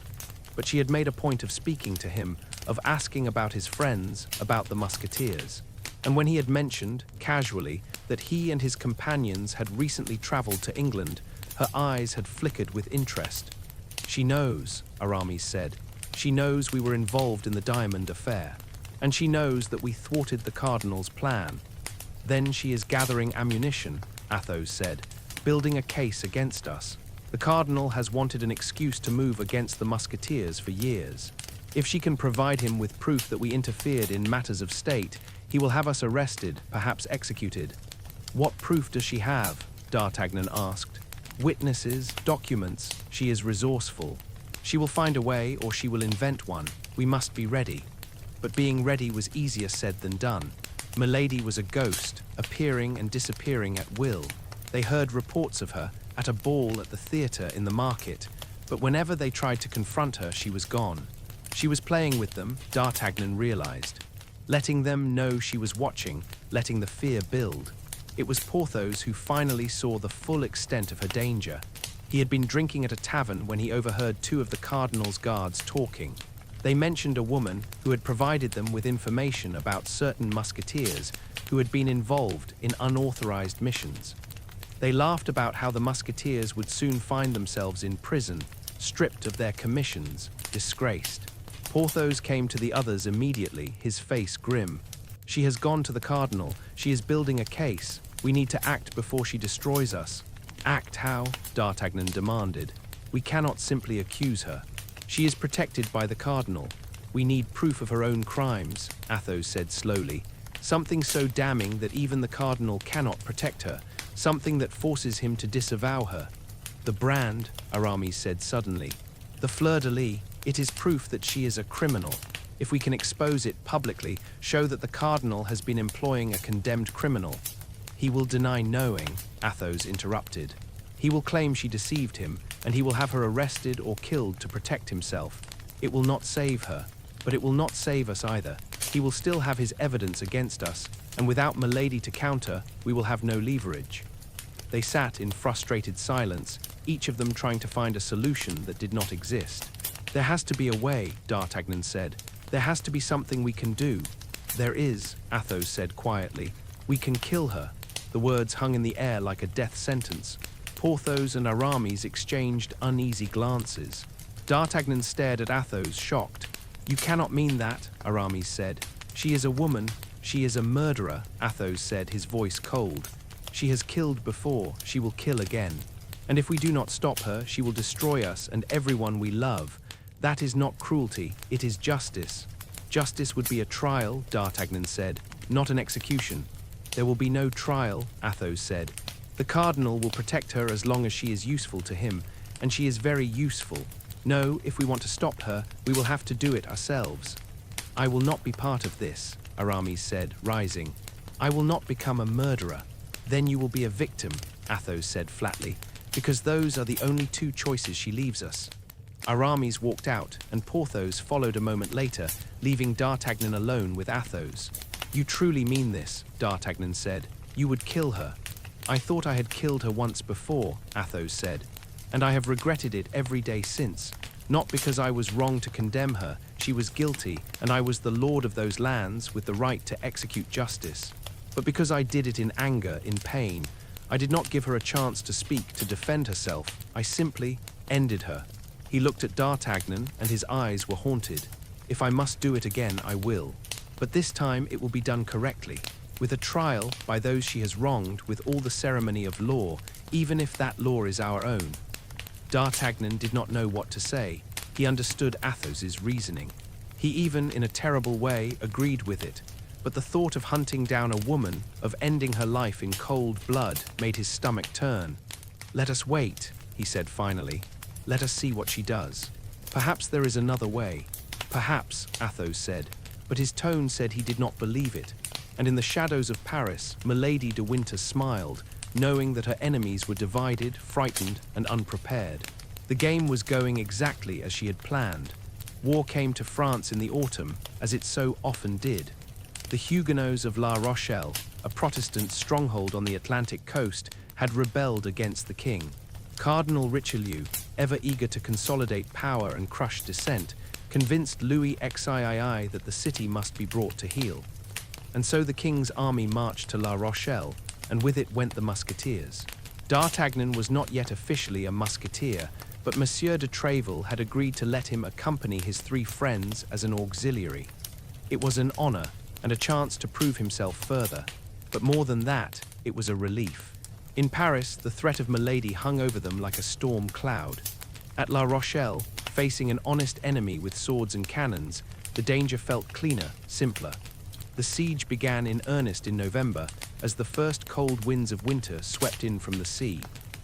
But she had made a point of speaking to him, of asking about his friends, about the Musketeers. And when he had mentioned, casually, that he and his companions had recently traveled to England, her eyes had flickered with interest. "She knows," Aramis said. "She knows we were involved in the diamond affair. And she knows that we thwarted the cardinal's plan." "Then she is gathering ammunition," Athos said, "building a case against us. The cardinal has wanted an excuse to move against the Musketeers for years. If she can provide him with proof that we interfered in matters of state, he will have us arrested, perhaps executed." "What proof does she have?" D'Artagnan asked. "Witnesses, documents. She is resourceful. She will find a way, or she will invent one. We must be ready." But being ready was easier said than done. Milady was a ghost, appearing and disappearing at will. They heard reports of her, at a ball, at the theatre, in the market, but whenever they tried to confront her, she was gone. She was playing with them, D'Artagnan realized, letting them know she was watching, letting the fear build. It was Porthos who finally saw the full extent of her danger. He had been drinking at a tavern when he overheard two of the cardinal's guards talking. They mentioned a woman who had provided them with information about certain musketeers who had been involved in unauthorized missions. They laughed about how the musketeers would soon find themselves in prison, stripped of their commissions, disgraced. Porthos came to the others immediately, his face grim. "She has gone to the cardinal. She is building a case. We need to act before she destroys us." "Act how?" D'Artagnan demanded. "We cannot simply accuse her." She is protected by the cardinal. We need proof of her own crimes, Athos said slowly. Something so damning that even the cardinal cannot protect her, something that forces him to disavow her. The brand, Aramis said suddenly. The fleur-de-lis, it is proof that she is a criminal. If we can expose it publicly, show that the cardinal has been employing a condemned criminal. He will deny knowing, Athos interrupted. He will claim she deceived him, and he will have her arrested or killed to protect himself. It will not save her, but it will not save us either. He will still have his evidence against us, and without Milady to counter, we will have no leverage. They sat in frustrated silence, each of them trying to find a solution that did not exist. There has to be a way, D'Artagnan said. There has to be something we can do. There is, Athos said quietly. We can kill her. The words hung in the air like a death sentence. Porthos and Aramis exchanged uneasy glances. D'Artagnan stared at Athos, shocked. You cannot mean that, Aramis said. She is a woman. She is a murderer, Athos said, his voice cold. She has killed before. She will kill again. And if we do not stop her, she will destroy us and everyone we love. That is not cruelty, it is justice. Justice would be a trial, D'Artagnan said, not an execution. There will be no trial, Athos said. The cardinal will protect her as long as she is useful to him, and she is very useful. No, if we want to stop her, we will have to do it ourselves. I will not be part of this, Aramis said, rising. I will not become a murderer. Then you will be a victim, Athos said flatly, because those are the only two choices she leaves us. Aramis walked out, and Porthos followed a moment later, leaving D'Artagnan alone with Athos. You truly mean this, D'Artagnan said. You would kill her. I thought I had killed her once before, Athos said, and I have regretted it every day since. Not because I was wrong to condemn her, she was guilty, and I was the lord of those lands with the right to execute justice. But because I did it in anger, in pain, I did not give her a chance to speak, to defend herself. I simply ended her. He looked at D'Artagnan, and his eyes were haunted. If I must do it again, I will. But this time it will be done correctly, with a trial by those she has wronged, with all the ceremony of law, even if that law is our own. D'Artagnan did not know what to say. He understood Athos's reasoning. He even, in a terrible way, agreed with it. But the thought of hunting down a woman, of ending her life in cold blood, made his stomach turn. Let us wait, he said finally. Let us see what she does. Perhaps there is another way. Perhaps, Athos said, but his tone said he did not believe it. And in the shadows of Paris, Milady de Winter smiled, knowing that her enemies were divided, frightened, and unprepared. The game was going exactly as she had planned. War came to France in the autumn, as it so often did. The Huguenots of La Rochelle, a Protestant stronghold on the Atlantic coast, had rebelled against the king. Cardinal Richelieu, ever eager to consolidate power and crush dissent, convinced Louis XIII that the city must be brought to heel. And so the king's army marched to La Rochelle, and with it went the Musketeers. D'Artagnan was not yet officially a musketeer, but Monsieur de Tréville had agreed to let him accompany his three friends as an auxiliary. It was an honor, and a chance to prove himself further. But more than that, it was a relief. In Paris, the threat of Milady hung over them like a storm cloud. At La Rochelle, facing an honest enemy with swords and cannons, the danger felt cleaner, simpler. The siege began in earnest in November, as the first cold winds of winter swept in from the sea.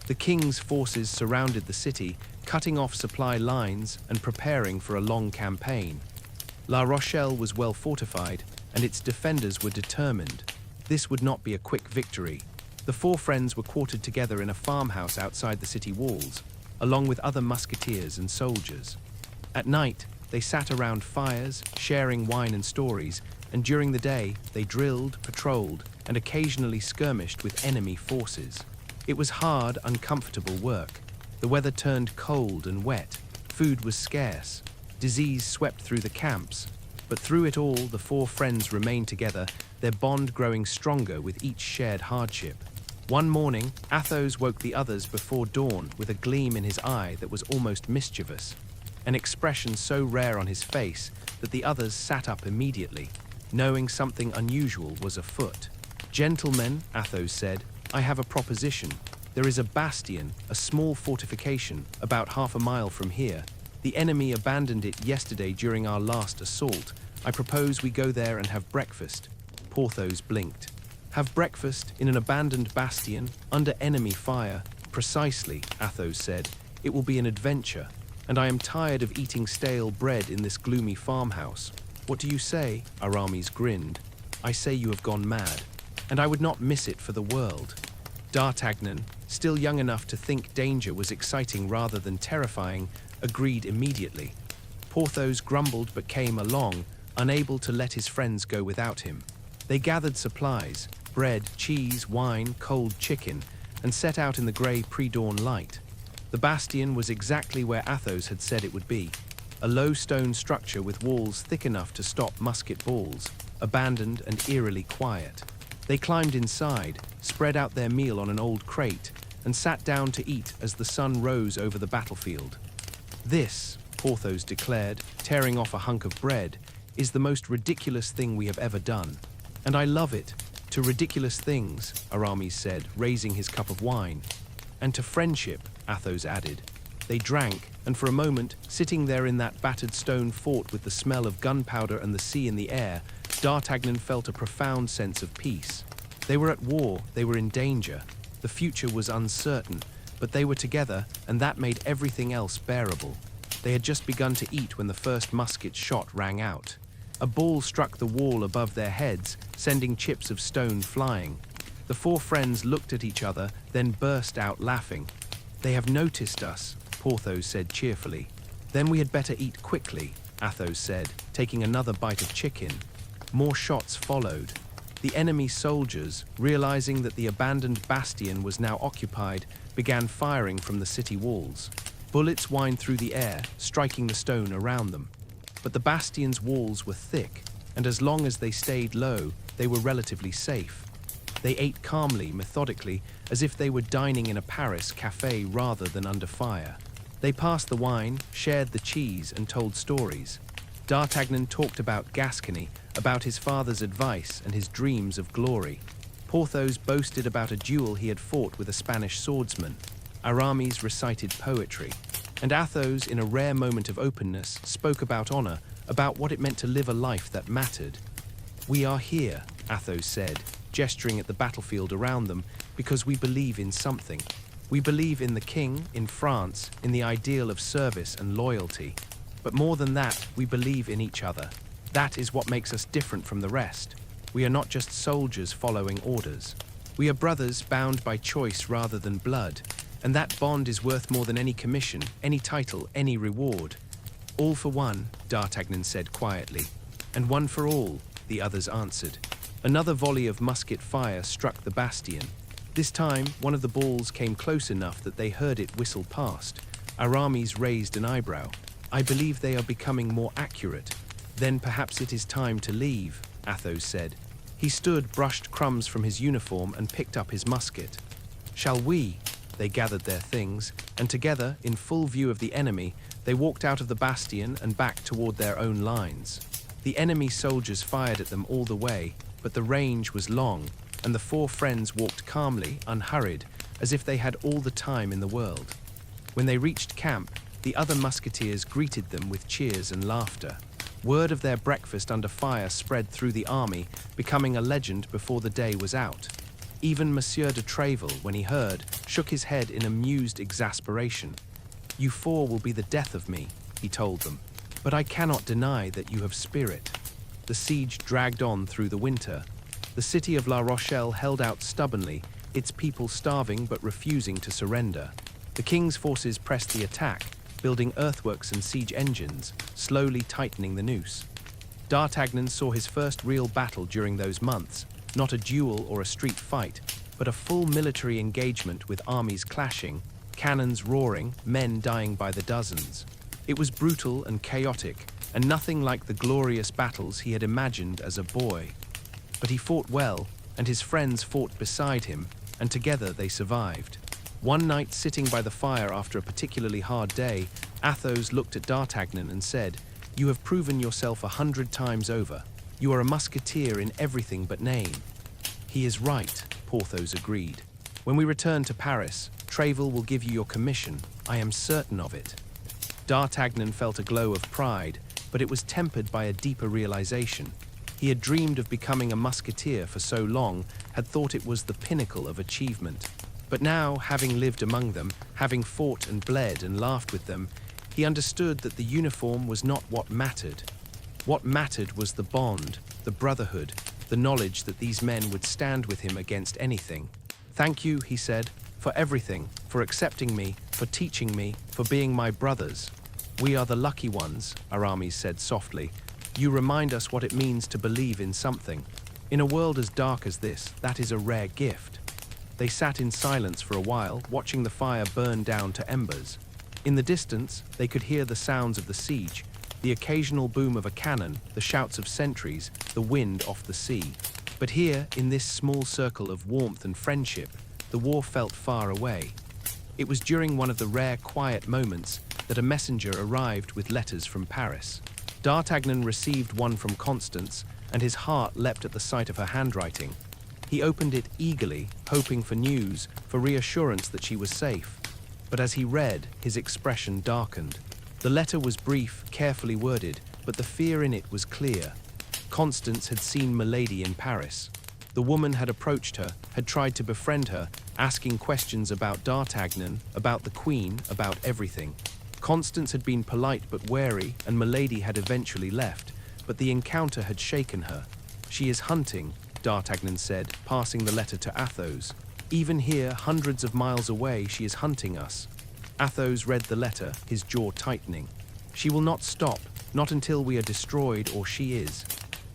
The king's forces surrounded the city, cutting off supply lines and preparing for a long campaign. La Rochelle was well fortified, and its defenders were determined. This would not be a quick victory. The four friends were quartered together in a farmhouse outside the city walls, along with other musketeers and soldiers. At night, they sat around fires, sharing wine and stories, and during the day, they drilled, patrolled, and occasionally skirmished with enemy forces. It was hard, uncomfortable work. The weather turned cold and wet. Food was scarce. Disease swept through the camps. But through it all, the four friends remained together, their bond growing stronger with each shared hardship. One morning, Athos woke the others before dawn with a gleam in his eye that was almost mischievous, an expression so rare on his face that the others sat up immediately, knowing something unusual was afoot. "Gentlemen," Athos said, "I have a proposition. There is a bastion, a small fortification, about half a mile from here. The enemy abandoned it yesterday during our last assault. I propose we go there and have breakfast." Porthos blinked. "Have breakfast in an abandoned bastion, under enemy fire?" "Precisely," Athos said. "It will be an adventure, and I am tired of eating stale bread in this gloomy farmhouse." "What do you say?" Aramis grinned. "I say you have gone mad, and I would not miss it for the world." D'Artagnan, still young enough to think danger was exciting rather than terrifying, agreed immediately. Porthos grumbled but came along, unable to let his friends go without him. They gathered supplies, bread, cheese, wine, cold chicken, and set out in the grey pre-dawn light. The bastion was exactly where Athos had said it would be, a low stone structure with walls thick enough to stop musket balls, abandoned and eerily quiet. They climbed inside, spread out their meal on an old crate, and sat down to eat as the sun rose over the battlefield. "This," Porthos declared, tearing off a hunk of bread, "is the most ridiculous thing we have ever done. And I love it. To ridiculous things," Aramis said, raising his cup of wine. "And to friendship," Athos added. They drank, and for a moment, sitting there in that battered stone fort with the smell of gunpowder and the sea in the air, D'Artagnan felt a profound sense of peace. They were at war, they were in danger. The future was uncertain, but they were together, and that made everything else bearable. They had just begun to eat when the first musket shot rang out. A ball struck the wall above their heads, sending chips of stone flying. The four friends looked at each other, then burst out laughing. "They have noticed us," Porthos said cheerfully. "Then we had better eat quickly," Athos said, taking another bite of chicken. More shots followed. The enemy soldiers, realizing that the abandoned bastion was now occupied, began firing from the city walls. Bullets whined through the air, striking the stone around them. But the bastion's walls were thick, and as long as they stayed low, they were relatively safe. They ate calmly, methodically, as if they were dining in a Paris café rather than under fire. They passed the wine, shared the cheese, and told stories. D'Artagnan talked about Gascony, about his father's advice and his dreams of glory. Porthos boasted about a duel he had fought with a Spanish swordsman. Aramis recited poetry. And Athos, in a rare moment of openness, spoke about honor, about what it meant to live a life that mattered. "We are here," Athos said, gesturing at the battlefield around them, "because we believe in something. We believe in the king, in France, in the ideal of service and loyalty. But more than that, we believe in each other. That is what makes us different from the rest. We are not just soldiers following orders. We are brothers bound by choice rather than blood, and that bond is worth more than any commission, any title, any reward." "All for one," D'Artagnan said quietly. "And one for all," the others answered. Another volley of musket fire struck the bastion. This time, one of the balls came close enough that they heard it whistle past. Aramis raised an eyebrow. "I believe they are becoming more accurate." "Then perhaps it is time to leave," Athos said. He stood, brushed crumbs from his uniform, and picked up his musket. "Shall we?" They gathered their things, and together, in full view of the enemy, they walked out of the bastion and back toward their own lines. The enemy soldiers fired at them all the way, but the range was long, and the four friends walked calmly, unhurried, as if they had all the time in the world. When they reached camp, the other musketeers greeted them with cheers and laughter. Word of their breakfast under fire spread through the army, becoming a legend before the day was out. Even Monsieur de Tréville, when he heard, shook his head in amused exasperation. "You four will be the death of me," he told them. "But I cannot deny that you have spirit." The siege dragged on through the winter. The city of La Rochelle held out stubbornly, its people starving but refusing to surrender. The king's forces pressed the attack, building earthworks and siege engines, slowly tightening the noose. D'Artagnan saw his first real battle during those months, not a duel or a street fight, but a full military engagement with armies clashing, cannons roaring, men dying by the dozens. It was brutal and chaotic, and nothing like the glorious battles he had imagined as a boy. But he fought well, and his friends fought beside him, and together they survived. One night, sitting by the fire after a particularly hard day, Athos looked at D'Artagnan and said, "You have proven yourself 100 times over. You are a musketeer in everything but name." "He is right," Porthos agreed. "When we return to Paris, Tréville will give you your commission. I am certain of it." D'Artagnan felt a glow of pride, but it was tempered by a deeper realization. He had dreamed of becoming a musketeer for so long, had thought it was the pinnacle of achievement. But now, having lived among them, having fought and bled and laughed with them, he understood that the uniform was not what mattered. What mattered was the bond, the brotherhood, the knowledge that these men would stand with him against anything. "Thank you," he said, "for everything, for accepting me, for teaching me, for being my brothers." "We are the lucky ones," Aramis said softly. "You remind us what it means to believe in something. In a world as dark as this, that is a rare gift." They sat in silence for a while, watching the fire burn down to embers. In the distance, they could hear the sounds of the siege, the occasional boom of a cannon, the shouts of sentries, the wind off the sea. But here, in this small circle of warmth and friendship, the war felt far away. It was during one of the rare quiet moments that a messenger arrived with letters from Paris. D'Artagnan received one from Constance, and his heart leapt at the sight of her handwriting. He opened it eagerly, hoping for news, for reassurance that she was safe. But as he read, his expression darkened. The letter was brief, carefully worded, but the fear in it was clear. Constance had seen Milady in Paris. The woman had approached her, had tried to befriend her, asking questions about D'Artagnan, about the Queen, about everything. Constance had been polite but wary, and Milady had eventually left, but the encounter had shaken her. "She is hunting," D'Artagnan said, passing the letter to Athos. "Even here, hundreds of miles away, she is hunting us." Athos read the letter, his jaw tightening. "She will not stop, not until we are destroyed or she is."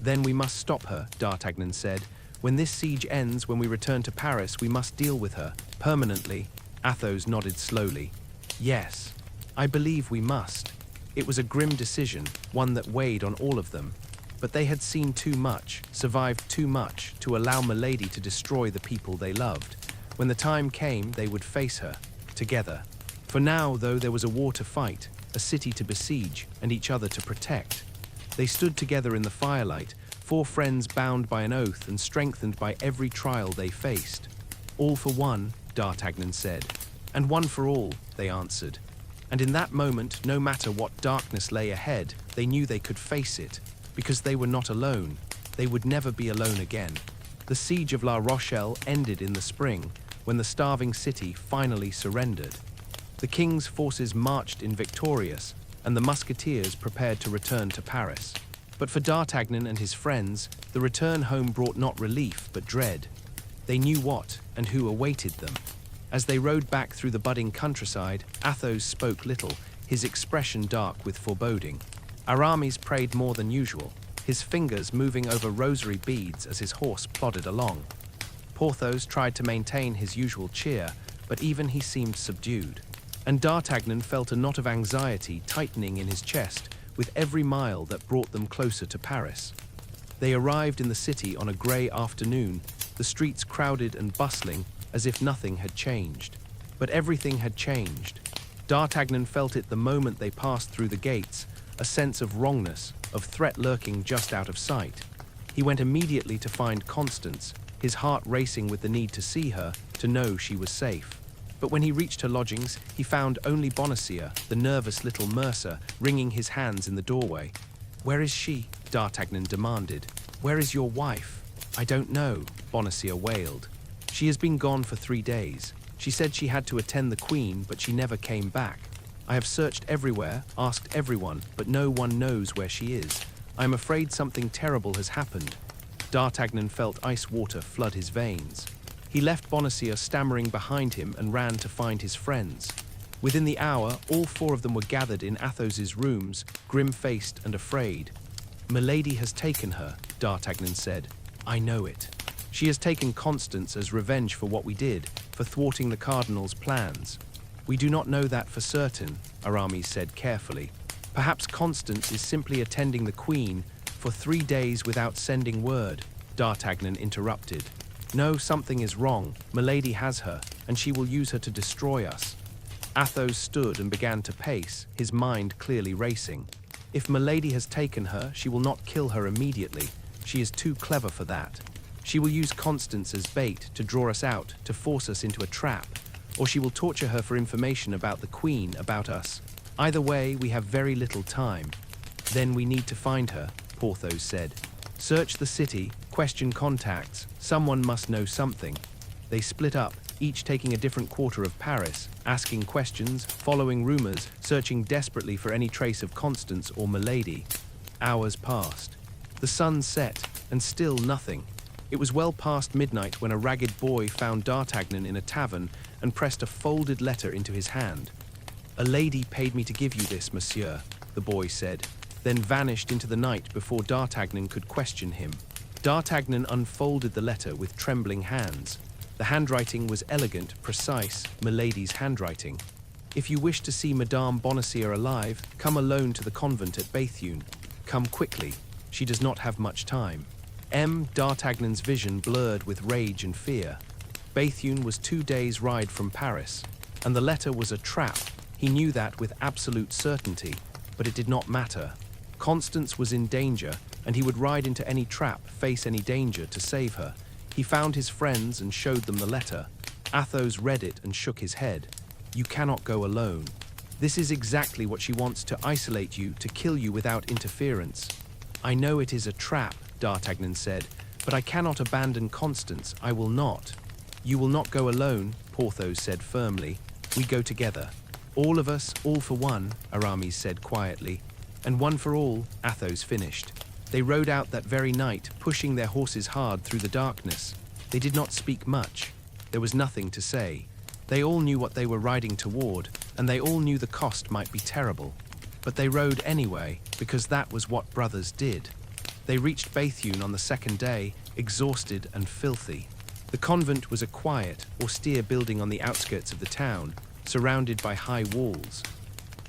"Then we must stop her," D'Artagnan said. "When this siege ends, when we return to Paris, we must deal with her, permanently." Athos nodded slowly. "Yes, I believe we must." It was a grim decision, one that weighed on all of them. But they had seen too much, survived too much, to allow Milady to destroy the people they loved. When the time came, they would face her, together. For now, though, there was a war to fight, a city to besiege, and each other to protect. They stood together in the firelight, four friends bound by an oath and strengthened by every trial they faced. "All for one," D'Artagnan said. "And one for all," they answered. And in that moment, no matter what darkness lay ahead, they knew they could face it, because they were not alone. They would never be alone again. The siege of La Rochelle ended in the spring, when the starving city finally surrendered. The king's forces marched in victorious, and the musketeers prepared to return to Paris. But for D'Artagnan and his friends, the return home brought not relief but dread. They knew what and who awaited them. As they rode back through the budding countryside, Athos spoke little, his expression dark with foreboding. Aramis prayed more than usual, his fingers moving over rosary beads as his horse plodded along. Porthos tried to maintain his usual cheer, but even he seemed subdued. And D'Artagnan felt a knot of anxiety tightening in his chest with every mile that brought them closer to Paris. They arrived in the city on a grey afternoon, the streets crowded and bustling as if nothing had changed. But everything had changed. D'Artagnan felt it the moment they passed through the gates, a sense of wrongness, of threat lurking just out of sight. He went immediately to find Constance, his heart racing with the need to see her, to know she was safe. But when he reached her lodgings, he found only Bonacieux, the nervous little mercer, wringing his hands in the doorway. "Where is she?" D'Artagnan demanded. "Where is your wife?" "I don't know," Bonacieux wailed. "She has been gone for 3 days. She said she had to attend the Queen, but she never came back. I have searched everywhere, asked everyone, but no one knows where she is. I am afraid something terrible has happened." D'Artagnan felt ice water flood his veins. He left Bonacieux stammering behind him and ran to find his friends. Within the hour, all 4 of them were gathered in Athos's rooms, grim-faced and afraid. "Milady has taken her," D'Artagnan said. "I know it. She has taken Constance as revenge for what we did, for thwarting the cardinal's plans." "We do not know that for certain," Aramis said carefully. "Perhaps Constance is simply attending the Queen for 3 days without sending word," D'Artagnan interrupted. "No, something is wrong. Milady has her, and she will use her to destroy us." Athos stood and began to pace, his mind clearly racing. "If Milady has taken her, she will not kill her immediately. She is too clever for that. She will use Constance as bait to draw us out, to force us into a trap. Or she will torture her for information about the Queen, about us. Either way, we have very little time. Then we need to find her, Porthos said. Search the city, question contacts, someone must know something. They split up, each taking a different quarter of Paris, asking questions, following rumors, searching desperately for any trace of Constance or Milady. Hours passed. The sun set, and still nothing. It was well past midnight when a ragged boy found D'Artagnan in a tavern and pressed a folded letter into his hand. "A lady paid me to give you this, monsieur," the boy said, then vanished into the night before D'Artagnan could question him. D'Artagnan unfolded the letter with trembling hands. The handwriting was elegant, precise, Milady's handwriting. "If you wish to see Madame Bonacieux alive, come alone to the convent at Béthune. Come quickly. She does not have much time." D'Artagnan's vision blurred with rage and fear. Béthune was 2 days' ride from Paris, and the letter was a trap. He knew that with absolute certainty, but it did not matter. Constance was in danger, and he would ride into any trap, face any danger to save her. He found his friends and showed them the letter. Athos read it and shook his head. "You cannot go alone. This is exactly what she wants, to isolate you, to kill you without interference." "I know it is a trap," D'Artagnan said, "but I cannot abandon Constance. I will not." "You will not go alone," Porthos said firmly. "We go together." "All of us, all for one," Aramis said quietly. "And one for all," Athos finished. They rode out that very night, pushing their horses hard through the darkness. They did not speak much. There was nothing to say. They all knew what they were riding toward, and they all knew the cost might be terrible. But they rode anyway, because that was what brothers did. They reached Béthune on the second day, exhausted and filthy. The convent was a quiet, austere building on the outskirts of the town, surrounded by high walls.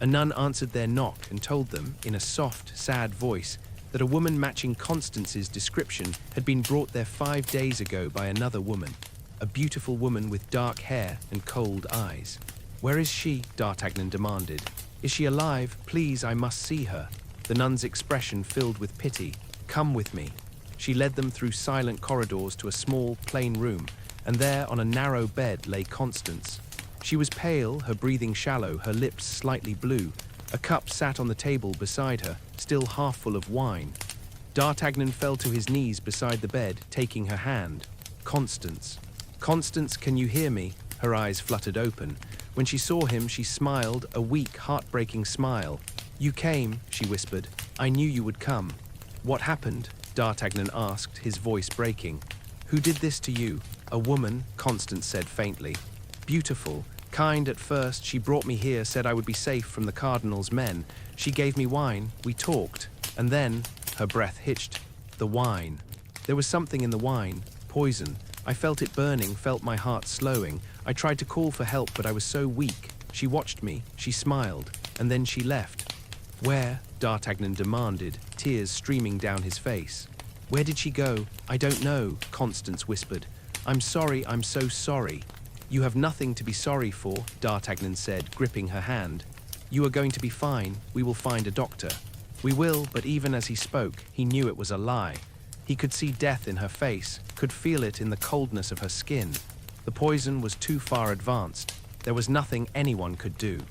A nun answered their knock and told them, in a soft, sad voice, that a woman matching Constance's description had been brought there 5 days ago by another woman, a beautiful woman with dark hair and cold eyes. "Where is she?" D'Artagnan demanded. "Is she alive? Please, I must see her." The nun's expression filled with pity. "Come with me." She led them through silent corridors to a small, plain room, and there on a narrow bed lay Constance. She was pale, her breathing shallow, her lips slightly blue. A cup sat on the table beside her, still half full of wine. D'Artagnan fell to his knees beside the bed, taking her hand. "Constance. Constance, can you hear me?" Her eyes fluttered open. When she saw him, she smiled, a weak, heartbreaking smile. "You came," she whispered. "I knew you would come." "What happened?" D'Artagnan asked, his voice breaking. "Who did this to you?" "A woman," Constance said faintly. "Beautiful. Kind at first, she brought me here, said I would be safe from the cardinal's men. She gave me wine, we talked, and then," her breath hitched, "the wine. There was something in the wine, poison. I felt it burning, felt my heart slowing. I tried to call for help, but I was so weak. She watched me, she smiled, and then she left." "Where?" D'Artagnan demanded, tears streaming down his face. "Where did she go?" "I don't know," Constance whispered. "I'm sorry, I'm so sorry." "You have nothing to be sorry for," D'Artagnan said, gripping her hand. "You are going to be fine. We will find a doctor." "We will," but even as he spoke, he knew it was a lie. He could see death in her face, could feel it in the coldness of her skin. The poison was too far advanced. There was nothing anyone could do.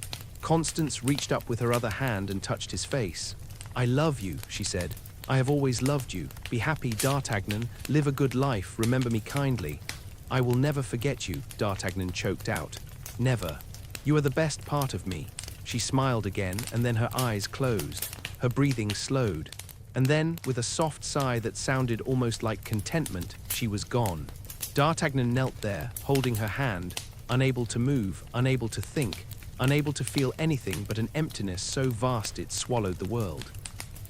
Constance reached up with her other hand and touched his face. "I love you," she said. "I have always loved you. Be happy, D'Artagnan. Live a good life. Remember me kindly." "I will never forget you," D'Artagnan choked out. "Never. You are the best part of me." She smiled again, and then her eyes closed. Her breathing slowed. And then, with a soft sigh that sounded almost like contentment, she was gone. D'Artagnan knelt there, holding her hand, unable to move, unable to think, unable to feel anything but an emptiness so vast it swallowed the world.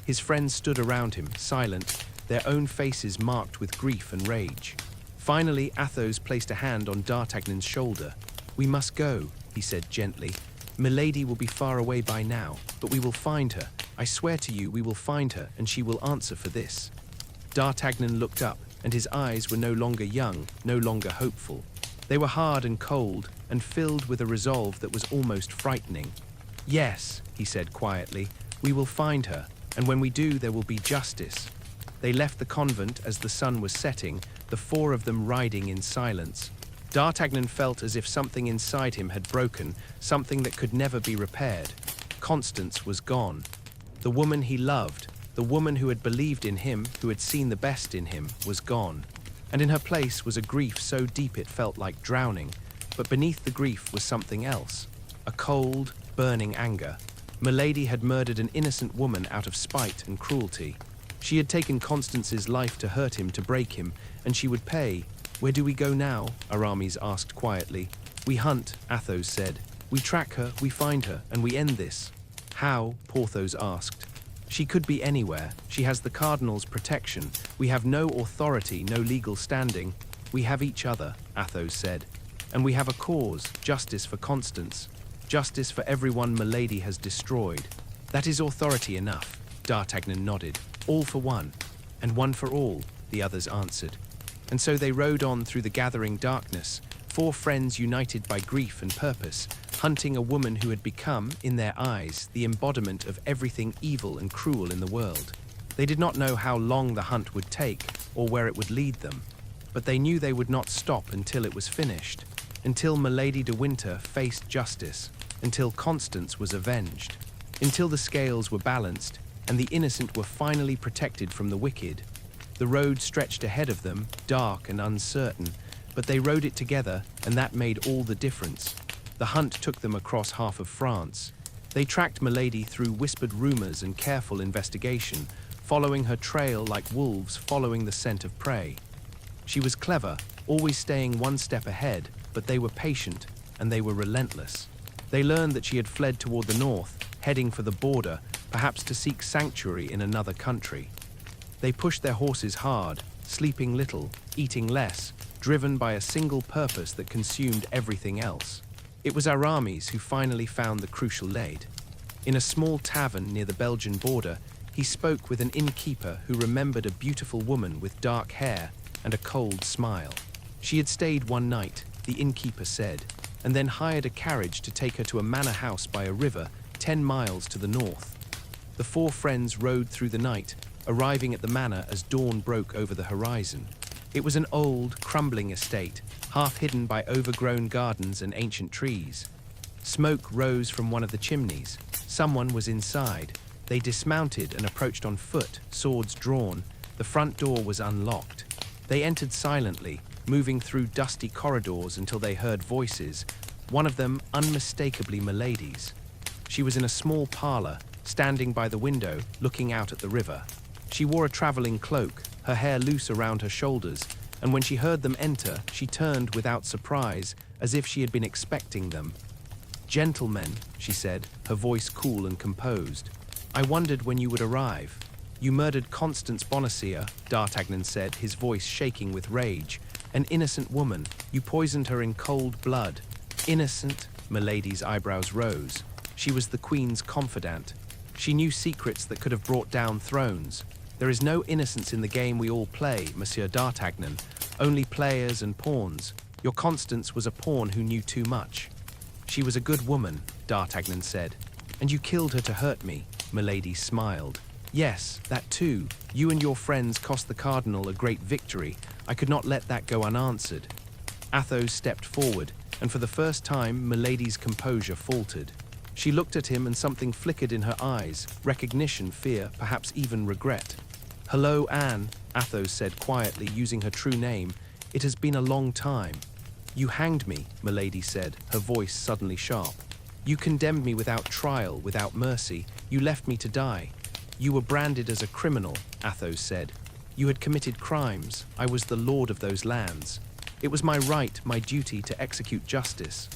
His friends stood around him, silent, their own faces marked with grief and rage. Finally, Athos placed a hand on D'Artagnan's shoulder. "We must go," he said gently. "Milady will be far away by now, but we will find her. I swear to you, we will find her, and she will answer for this." D'Artagnan looked up, and his eyes were no longer young, no longer hopeful. They were hard and cold, and filled with a resolve that was almost frightening. "Yes," he said quietly, "we will find her, and when we do, there will be justice." They left the convent as the sun was setting, the four of them riding in silence. D'Artagnan felt as if something inside him had broken, something that could never be repaired. Constance was gone. The woman he loved, the woman who had believed in him, who had seen the best in him, was gone. And in her place was a grief so deep it felt like drowning, but beneath the grief was something else, a cold, burning anger. Milady had murdered an innocent woman out of spite and cruelty. She had taken Constance's life to hurt him, to break him, and she would pay. "Where do we go now?" Aramis asked quietly. "We hunt," Athos said. "We track her, we find her, and we end this." "How?" Porthos asked. "She could be anywhere. She has the cardinal's protection. We have no authority, no legal standing. We have each other," Athos said. "And we have a cause, justice for Constance. Justice for everyone Milady has destroyed. That is authority enough." D'Artagnan nodded. "All for one, and one for all," the others answered. And so they rode on through the gathering darkness, four friends united by grief and purpose, hunting a woman who had become, in their eyes, the embodiment of everything evil and cruel in the world. They did not know how long the hunt would take, or where it would lead them, but they knew they would not stop until it was finished, until Milady de Winter faced justice, until Constance was avenged, until the scales were balanced, and the innocent were finally protected from the wicked. The road stretched ahead of them, dark and uncertain, but they rode it together, and that made all the difference. The hunt took them across half of France. They tracked Milady through whispered rumors and careful investigation, following her trail like wolves following the scent of prey. She was clever, always staying one step ahead, but they were patient, and they were relentless. They learned that she had fled toward the north, heading for the border, perhaps to seek sanctuary in another country. They pushed their horses hard, sleeping little, eating less, driven by a single purpose that consumed everything else. It was Aramis who finally found the crucial aid. In a small tavern near the Belgian border, he spoke with an innkeeper who remembered a beautiful woman with dark hair and a cold smile. She had stayed one night, the innkeeper said, and then hired a carriage to take her to a manor house by a river 10 miles to the north. The four friends rode through the night, arriving at the manor as dawn broke over the horizon. It was an old, crumbling estate, half hidden by overgrown gardens and ancient trees. Smoke rose from one of the chimneys. Someone was inside. They dismounted and approached on foot, swords drawn. The front door was unlocked. They entered silently, moving through dusty corridors until they heard voices, one of them unmistakably Milady's. She was in a small parlor, standing by the window, looking out at the river. She wore a traveling cloak, her hair loose around her shoulders, and when she heard them enter, she turned without surprise, as if she had been expecting them. "Gentlemen," she said, her voice cool and composed, "I wondered when you would arrive. You murdered Constance Bonacieux," D'Artagnan said, his voice shaking with rage. "An innocent woman. You poisoned her in cold blood." "Innocent?" Milady's eyebrows rose. She was the queen's confidant. She knew secrets that could have brought down thrones. "There is no innocence in the game we all play, Monsieur D'Artagnan. Only players and pawns. Your Constance was a pawn who knew too much." "She was a good woman," D'Artagnan said. "And you killed her to hurt me," Milady smiled. "Yes, that too. You and your friends cost the cardinal a great victory. I could not let that go unanswered." Athos stepped forward, and for the first time Milady's composure faltered. She looked at him and something flickered in her eyes, recognition, fear, perhaps even regret. "Hello, Anne," Athos said quietly, using her true name. "It has been a long time." "You hanged me," Milady said, her voice suddenly sharp. "You condemned me without trial, without mercy. You left me to die." "You were branded as a criminal," Athos said. "You had committed crimes. I was the lord of those lands. It was my right, my duty to execute justice."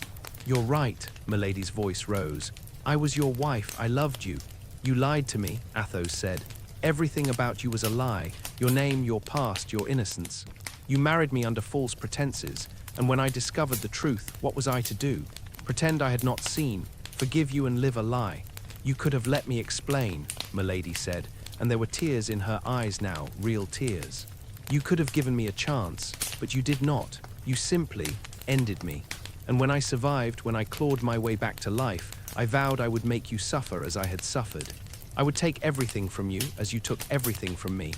"You're right," Milady's voice rose. "I was your wife, I loved you." "You lied to me," Athos said. "Everything about you was a lie, your name, your past, your innocence. You married me under false pretenses, and when I discovered the truth, what was I to do? Pretend I had not seen, forgive you and live a lie." "You could have let me explain," Milady said, and there were tears in her eyes now, real tears. "You could have given me a chance, but you did not. You simply ended me. And when I survived, when I clawed my way back to life, I vowed I would make you suffer as I had suffered. I would take everything from you as you took everything from me."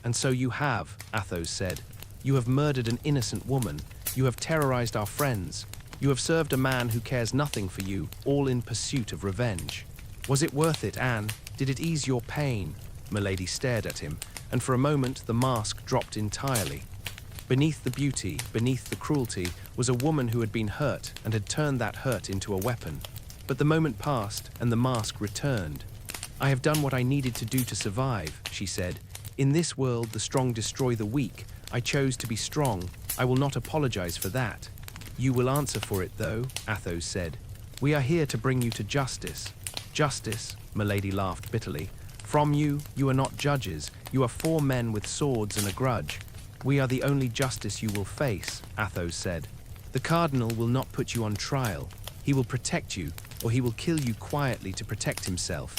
"And so you have," Athos said. "You have murdered an innocent woman. You have terrorized our friends. You have served a man who cares nothing for you, all in pursuit of revenge." Was it worth it, Anne? Did it ease your pain? Milady stared at him, and for a moment the mask dropped entirely. Beneath the beauty, beneath the cruelty, was a woman who had been hurt and had turned that hurt into a weapon. But the moment passed, and the mask returned. "I have done what I needed to do to survive," she said. "In this world, the strong destroy the weak. I chose to be strong. I will not apologize for that." "You will answer for it, though," Athos said. "We are here to bring you to justice." "Justice?" Milady laughed bitterly. "From you, you are not judges. You are 4 men with swords and a grudge." "We are the only justice you will face," Athos said. "The cardinal will not put you on trial. He will protect you, or he will kill you quietly to protect himself.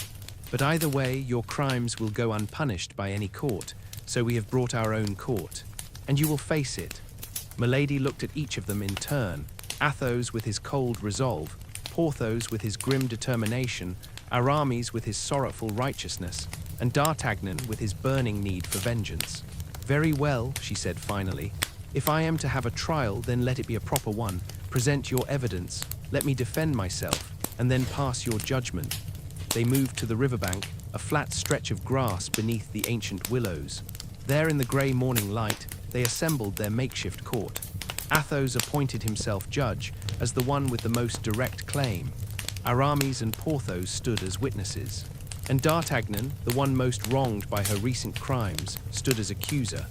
But either way, your crimes will go unpunished by any court, so we have brought our own court. And you will face it." Milady looked at each of them in turn, Athos with his cold resolve, Porthos with his grim determination, Aramis with his sorrowful righteousness, and D'Artagnan with his burning need for vengeance. "Very well," she said finally. "If I am to have a trial, then let it be a proper one. Present your evidence, let me defend myself, and then pass your judgment." They moved to the riverbank, a flat stretch of grass beneath the ancient willows. There in the grey morning light, they assembled their makeshift court. Athos appointed himself judge, as the one with the most direct claim. Aramis and Porthos stood as witnesses. And D'Artagnan, the one most wronged by her recent crimes, stood as accuser.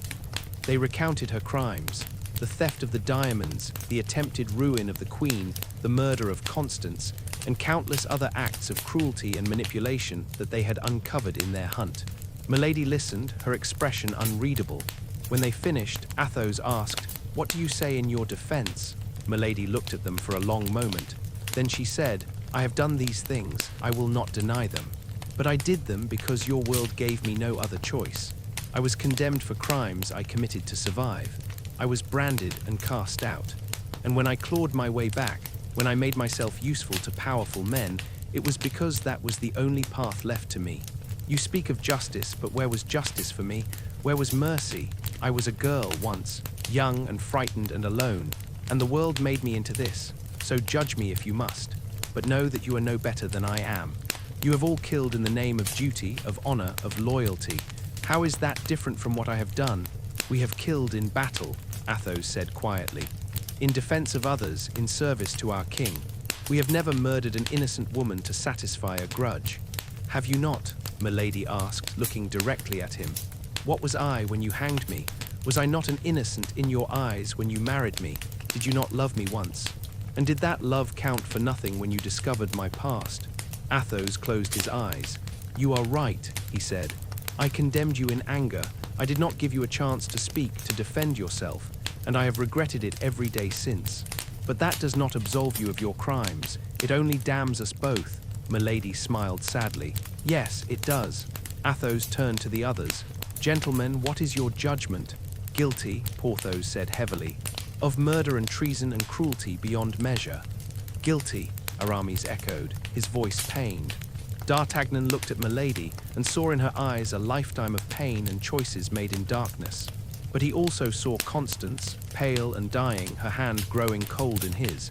They recounted her crimes: the theft of the diamonds, the attempted ruin of the queen, the murder of Constance, and countless other acts of cruelty and manipulation that they had uncovered in their hunt. Milady listened, her expression unreadable. When they finished, Athos asked, "What do you say in your defense?" Milady looked at them for a long moment. Then she said, "I have done these things, I will not deny them. But I did them because your world gave me no other choice. I was condemned for crimes I committed to survive. I was branded and cast out. And when I clawed my way back, when I made myself useful to powerful men, it was because that was the only path left to me. You speak of justice, but where was justice for me? Where was mercy? I was a girl once, young and frightened and alone, and the world made me into this. So judge me if you must, but know that you are no better than I am. You have all killed in the name of duty, of honor, of loyalty. How is that different from what I have done? We have killed in battle," Athos said quietly. "In defense of others, in service to our king. We have never murdered an innocent woman to satisfy a grudge." "Have you not?" Milady asked, looking directly at him. "What was I when you hanged me? Was I not an innocent in your eyes when you married me? Did you not love me once? And did that love count for nothing when you discovered my past?" Athos closed his eyes. "You are right," he said. "I condemned you in anger. I did not give you a chance to speak, to defend yourself, and I have regretted it every day since. But that does not absolve you of your crimes. It only damns us both." Milady smiled sadly. "Yes, it does." Athos turned to the others. "Gentlemen, what is your judgment?" "Guilty," Porthos said heavily, "of murder and treason and cruelty beyond measure." "Guilty," Aramis echoed, his voice pained. D'Artagnan looked at Milady and saw in her eyes a lifetime of pain and choices made in darkness. But he also saw Constance, pale and dying, her hand growing cold in his.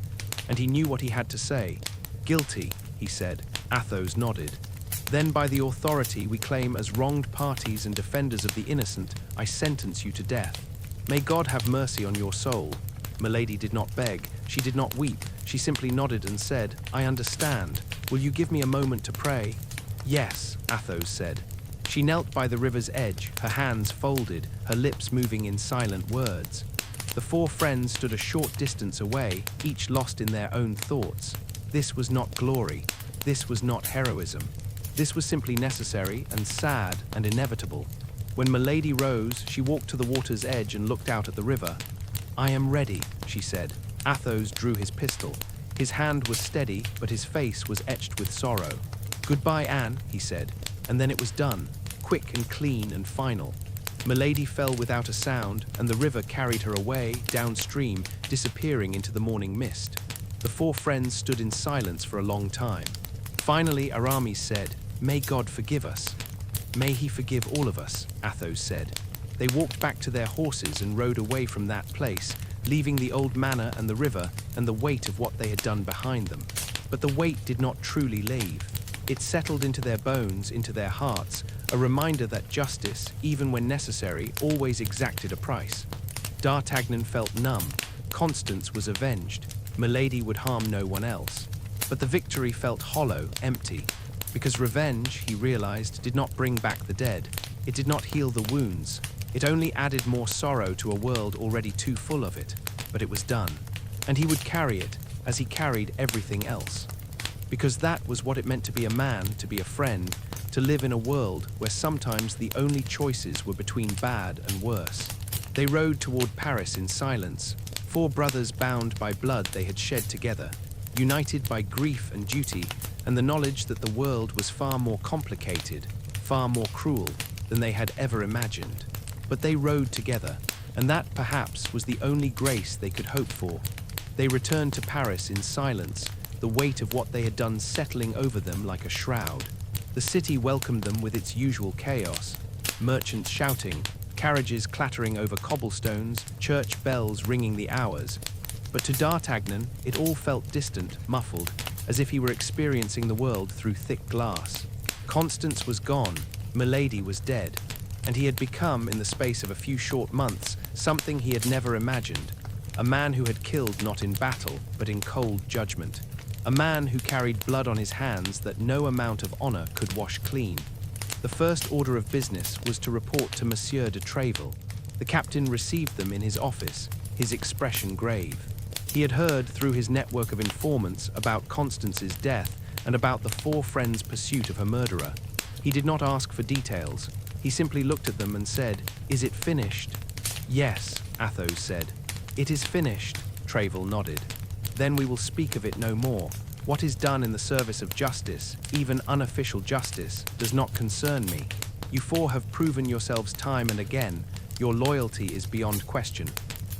And he knew what he had to say. "Guilty," he said. Athos nodded. "Then by the authority we claim as wronged parties and defenders of the innocent, I sentence you to death. May God have mercy on your soul." Milady did not beg, she did not weep, she simply nodded and said, "I understand. Will you give me a moment to pray?" "Yes," Athos said. She knelt by the river's edge, her hands folded, her lips moving in silent words. The 4 friends stood a short distance away, each lost in their own thoughts. This was not glory. This was not heroism. This was simply necessary and sad and inevitable. When Milady rose, she walked to the water's edge and looked out at the river. "I am ready," she said. Athos drew his pistol. His hand was steady, but his face was etched with sorrow. "Goodbye, Anne," he said, and then it was done, quick and clean and final. Milady fell without a sound, and the river carried her away, downstream, disappearing into the morning mist. The 4 friends stood in silence for a long time. Finally, Aramis said, "May God forgive us." "May he forgive all of us," Athos said. They walked back to their horses and rode away from that place, leaving the old manor and the river and the weight of what they had done behind them. But the weight did not truly leave. It settled into their bones, into their hearts, a reminder that justice, even when necessary, always exacted a price. D'Artagnan felt numb. Constance was avenged. Milady would harm no one else. But the victory felt hollow, empty. Because revenge, he realized, did not bring back the dead. It did not heal the wounds. It only added more sorrow to a world already too full of it. But it was done. And he would carry it, as he carried everything else. Because that was what it meant to be a man, to be a friend, to live in a world where sometimes the only choices were between bad and worse. They rode toward Paris in silence, four brothers bound by blood they had shed together, united by grief and duty, and the knowledge that the world was far more complicated, far more cruel than they had ever imagined. But they rode together, and that perhaps was the only grace they could hope for. They returned to Paris in silence, the weight of what they had done settling over them like a shroud. The city welcomed them with its usual chaos, merchants shouting, carriages clattering over cobblestones, church bells ringing the hours. But to D'Artagnan, it all felt distant, muffled, as if he were experiencing the world through thick glass. Constance was gone, Milady was dead, and he had become, in the space of a few short months, something he had never imagined. A man who had killed not in battle, but in cold judgment. A man who carried blood on his hands that no amount of honor could wash clean. The first order of business was to report to Monsieur de Treville. The captain received them in his office, his expression grave. He had heard through his network of informants about Constance's death and about the four friends' pursuit of her murderer. He did not ask for details. He simply looked at them and said, "Is it finished?" "Yes," Athos said. "It is finished," Treville nodded. "Then we will speak of it no more. What is done in the service of justice, even unofficial justice, does not concern me. You four have proven yourselves time and again. Your loyalty is beyond question.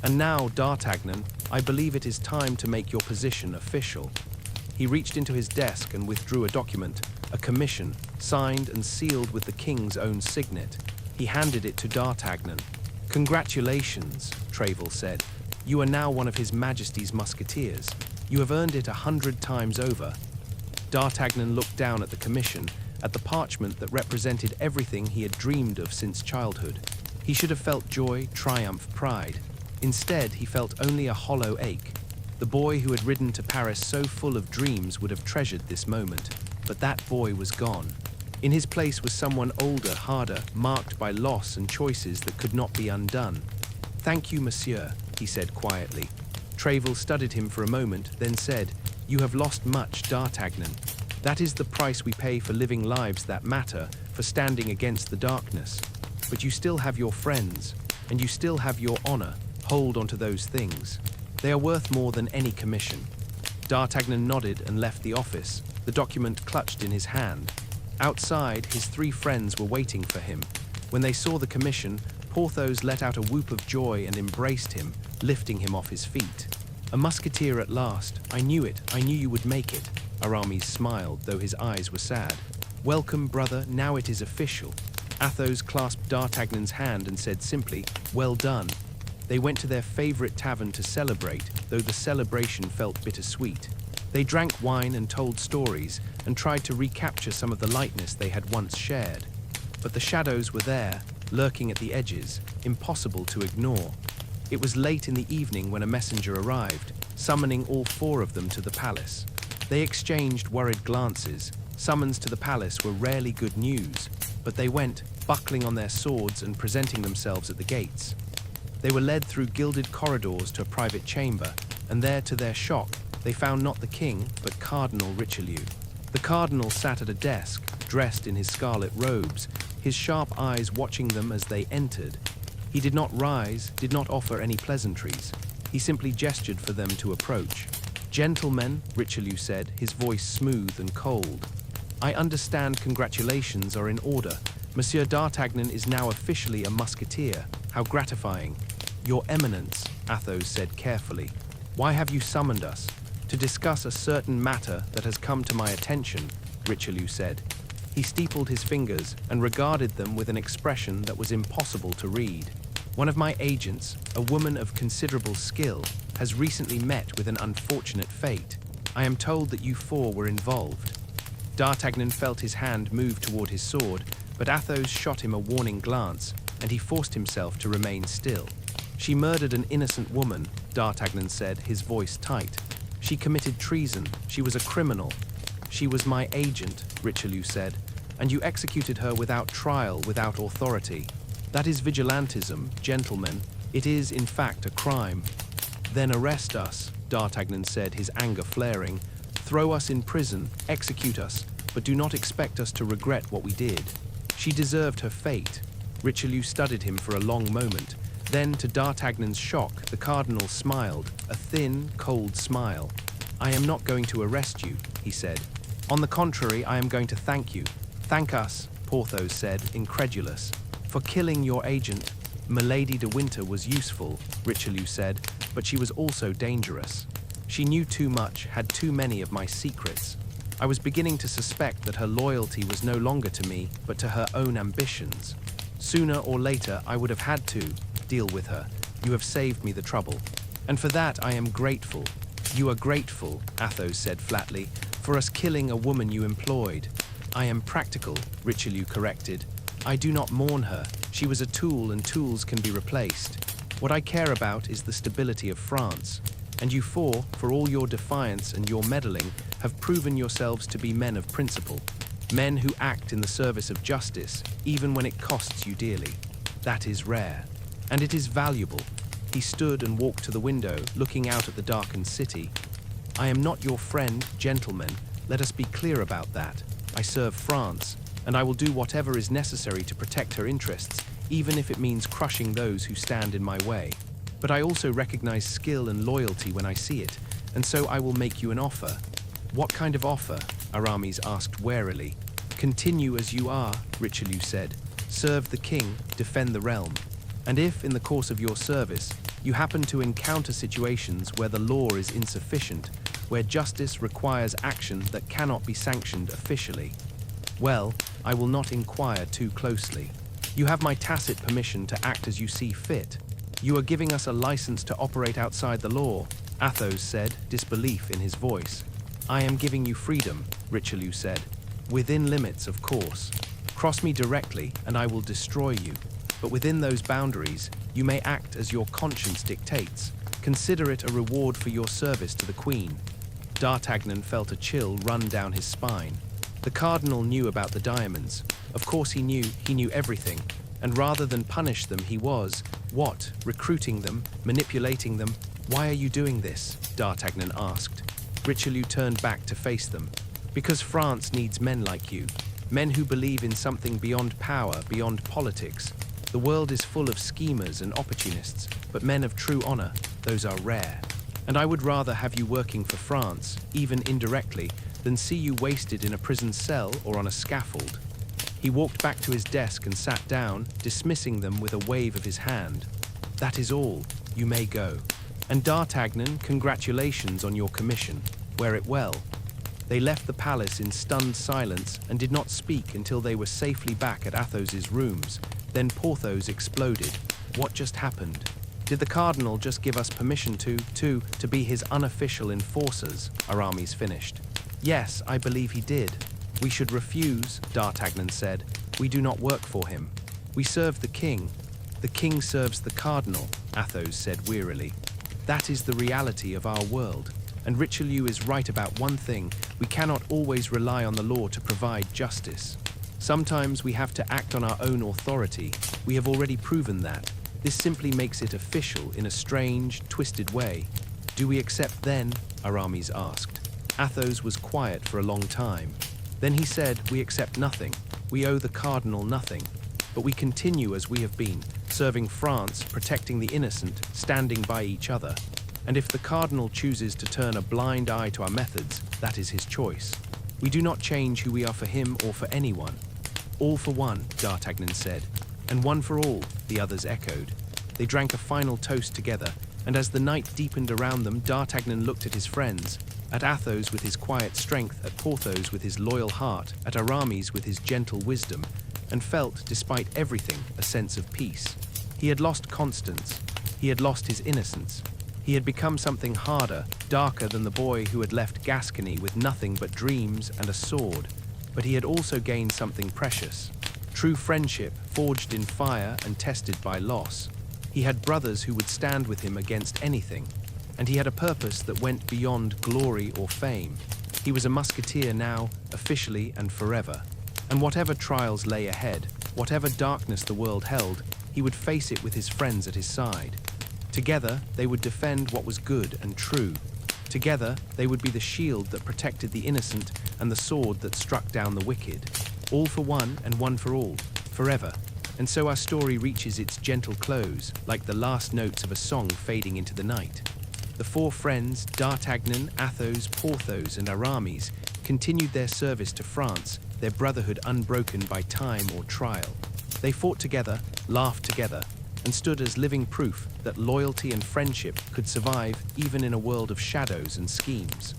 And now, D'Artagnan, I believe it is time to make your position official." He reached into his desk and withdrew a document, a commission, signed and sealed with the king's own signet. He handed it to D'Artagnan. "Congratulations," Treville said. "You are now one of His Majesty's Musketeers. You have earned it 100 times over." D'Artagnan looked down at the commission, at the parchment that represented everything he had dreamed of since childhood. He should have felt joy, triumph, pride. Instead, he felt only a hollow ache. The boy who had ridden to Paris so full of dreams would have treasured this moment. But that boy was gone. In his place was someone older, harder, marked by loss and choices that could not be undone. "Thank you, monsieur," he said quietly. Treville studied him for a moment, then said, "You have lost much, D'Artagnan. That is the price we pay for living lives that matter, for standing against the darkness. But you still have your friends, and you still have your honor. Hold on to those things. They are worth more than any commission." D'Artagnan nodded and left the office, the document clutched in his hand. Outside, his three friends were waiting for him. When they saw the commission, Porthos let out a whoop of joy and embraced him, lifting him off his feet. "A musketeer at last. I knew it. I knew you would make it." Aramis smiled, though his eyes were sad. "Welcome, brother. Now it is official." Athos clasped D'Artagnan's hand and said simply, "Well done." They went to their favorite tavern to celebrate, though the celebration felt bittersweet. They drank wine and told stories, and tried to recapture some of the lightness they had once shared. But the shadows were there, lurking at the edges, impossible to ignore. It was late in the evening when a messenger arrived, summoning all four of them to the palace. They exchanged worried glances. Summons to the palace were rarely good news, but they went, buckling on their swords and presenting themselves at the gates. They were led through gilded corridors to a private chamber, and there, to their shock, they found not the king, but Cardinal Richelieu. The cardinal sat at a desk, dressed in his scarlet robes, his sharp eyes watching them as they entered. He did not rise, did not offer any pleasantries. He simply gestured for them to approach. "Gentlemen," Richelieu said, his voice smooth and cold, "I understand congratulations are in order. Monsieur D'Artagnan is now officially a musketeer. How gratifying." "Your Eminence," Athos said carefully, "why have you summoned us?" "To discuss a certain matter that has come to my attention," Richelieu said. He steepled his fingers and regarded them with an expression that was impossible to read. "One of my agents, a woman of considerable skill, has recently met with an unfortunate fate. I am told that you four were involved." D'Artagnan felt his hand move toward his sword, but Athos shot him a warning glance, and he forced himself to remain still. She murdered an innocent woman, D'Artagnan said, his voice tight. She committed treason. She was a criminal. She was my agent, Richelieu said, and you executed her without trial, without authority. That is vigilantism, gentlemen. It is, in fact, a crime. Then arrest us, D'Artagnan said, his anger flaring. Throw us in prison, execute us, but do not expect us to regret what we did. She deserved her fate. Richelieu studied him for a long moment. Then, to D'Artagnan's shock, the cardinal smiled, a thin, cold smile. I am not going to arrest you, he said. On the contrary, I am going to thank you. Thank us, Porthos said, incredulous. For killing your agent. Milady de Winter was useful, Richelieu said, but she was also dangerous. She knew too much, had too many of my secrets. I was beginning to suspect that her loyalty was no longer to me, but to her own ambitions. Sooner or later, I would have had to deal with her. You have saved me the trouble. And for that, I am grateful. You are grateful, Athos said flatly, for us killing a woman you employed. I am practical, Richelieu corrected. I do not mourn her. She was a tool, and tools can be replaced. What I care about is the stability of France. And you four, for all your defiance and your meddling, have proven yourselves to be men of principle. Men who act in the service of justice, even when it costs you dearly. That is rare. And it is valuable. He stood and walked to the window, looking out at the darkened city. I am not your friend, gentlemen. Let us be clear about that. I serve France, and I will do whatever is necessary to protect her interests, even if it means crushing those who stand in my way. But I also recognize skill and loyalty when I see it, and so I will make you an offer. What kind of offer? Aramis asked warily. Continue as you are, Richelieu said. Serve the king, defend the realm. And if, in the course of your service, you happen to encounter situations where the law is insufficient, where justice requires action that cannot be sanctioned officially, well, I will not inquire too closely. You have my tacit permission to act as you see fit. You are giving us a license to operate outside the law, Athos said, disbelief in his voice. I am giving you freedom, Richelieu said. Within limits, of course. Cross me directly, and I will destroy you. But within those boundaries, you may act as your conscience dictates. Consider it a reward for your service to the Queen. D'Artagnan felt a chill run down his spine. The cardinal knew about the diamonds. Of course he knew everything. And rather than punish them, he was, what, recruiting them, manipulating them? Why are you doing this? D'Artagnan asked. Richelieu turned back to face them. Because France needs men like you. Men who believe in something beyond power, beyond politics. The world is full of schemers and opportunists, but men of true honor, those are rare. And I would rather have you working for France, even indirectly, than see you wasted in a prison cell or on a scaffold. He walked back to his desk and sat down, dismissing them with a wave of his hand. That is all. You may go. And D'Artagnan, congratulations on your commission. Wear it well. They left the palace in stunned silence and did not speak until they were safely back at Athos's rooms. Then Porthos exploded. What just happened? Did the cardinal just give us permission to be his unofficial enforcers? Aramis finished. Yes, I believe he did. We should refuse, D'Artagnan said. We do not work for him. We serve the king. The king serves the cardinal, Athos said wearily. That is the reality of our world. And Richelieu is right about one thing. We cannot always rely on the law to provide justice. Sometimes we have to act on our own authority. We have already proven that. This simply makes it official in a strange, twisted way. Do we accept then? Aramis asked. Athos was quiet for a long time. Then he said, we accept nothing. We owe the cardinal nothing. But we continue as we have been, serving France, protecting the innocent, standing by each other. And if the cardinal chooses to turn a blind eye to our methods, that is his choice. We do not change who we are for him or for anyone. All for one, D'Artagnan said. And one for all, the others echoed. They drank a final toast together, and as the night deepened around them, D'Artagnan looked at his friends, at Athos with his quiet strength, at Porthos with his loyal heart, at Aramis with his gentle wisdom, and felt, despite everything, a sense of peace. He had lost Constance. He had lost his innocence. He had become something harder, darker than the boy who had left Gascony with nothing but dreams and a sword. but he had also gained something precious. True friendship, forged in fire and tested by loss. He had brothers who would stand with him against anything, and he had a purpose that went beyond glory or fame. He was a musketeer now, officially and forever. And whatever trials lay ahead, whatever darkness the world held, he would face it with his friends at his side. Together, they would defend what was good and true. Together, they would be the shield that protected the innocent and the sword that struck down the wicked. All for one and one for all, forever. And so our story reaches its gentle close, like the last notes of a song fading into the night. The four friends, D'Artagnan, Athos, Porthos, and Aramis, continued their service to France, their brotherhood unbroken by time or trial. They fought together, laughed together, and stood as living proof that loyalty and friendship could survive even in a world of shadows and schemes.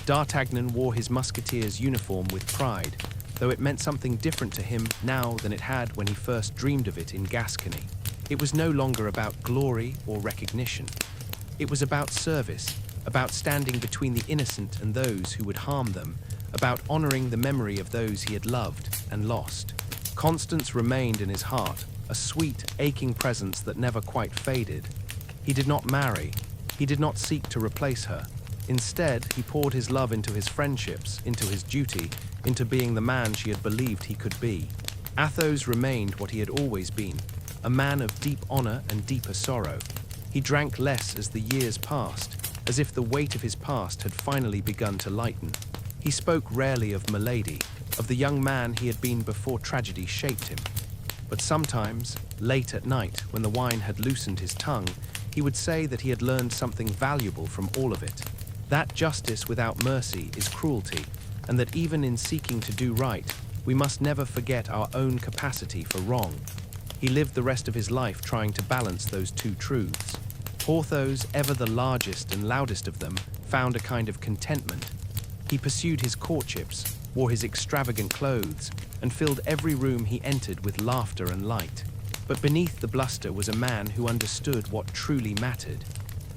D'Artagnan wore his musketeer's uniform with pride, though it meant something different to him now than it had when he first dreamed of it in Gascony. It was no longer about glory or recognition. It was about service, about standing between the innocent and those who would harm them, about honoring the memory of those he had loved and lost. Constance remained in his heart, a sweet, aching presence that never quite faded. He did not marry. He did not seek to replace her. Instead, he poured his love into his friendships, into his duty, into being the man she had believed he could be. Athos remained what he had always been, a man of deep honor and deeper sorrow. He drank less as the years passed, as if the weight of his past had finally begun to lighten. He spoke rarely of Milady, of the young man he had been before tragedy shaped him. But sometimes, late at night, when the wine had loosened his tongue, he would say that he had learned something valuable from all of it. That justice without mercy is cruelty, and that even in seeking to do right, we must never forget our own capacity for wrong. He lived the rest of his life trying to balance those two truths. Porthos, ever the largest and loudest of them, found a kind of contentment. He pursued his courtships, wore his extravagant clothes, and filled every room he entered with laughter and light. But beneath the bluster was a man who understood what truly mattered.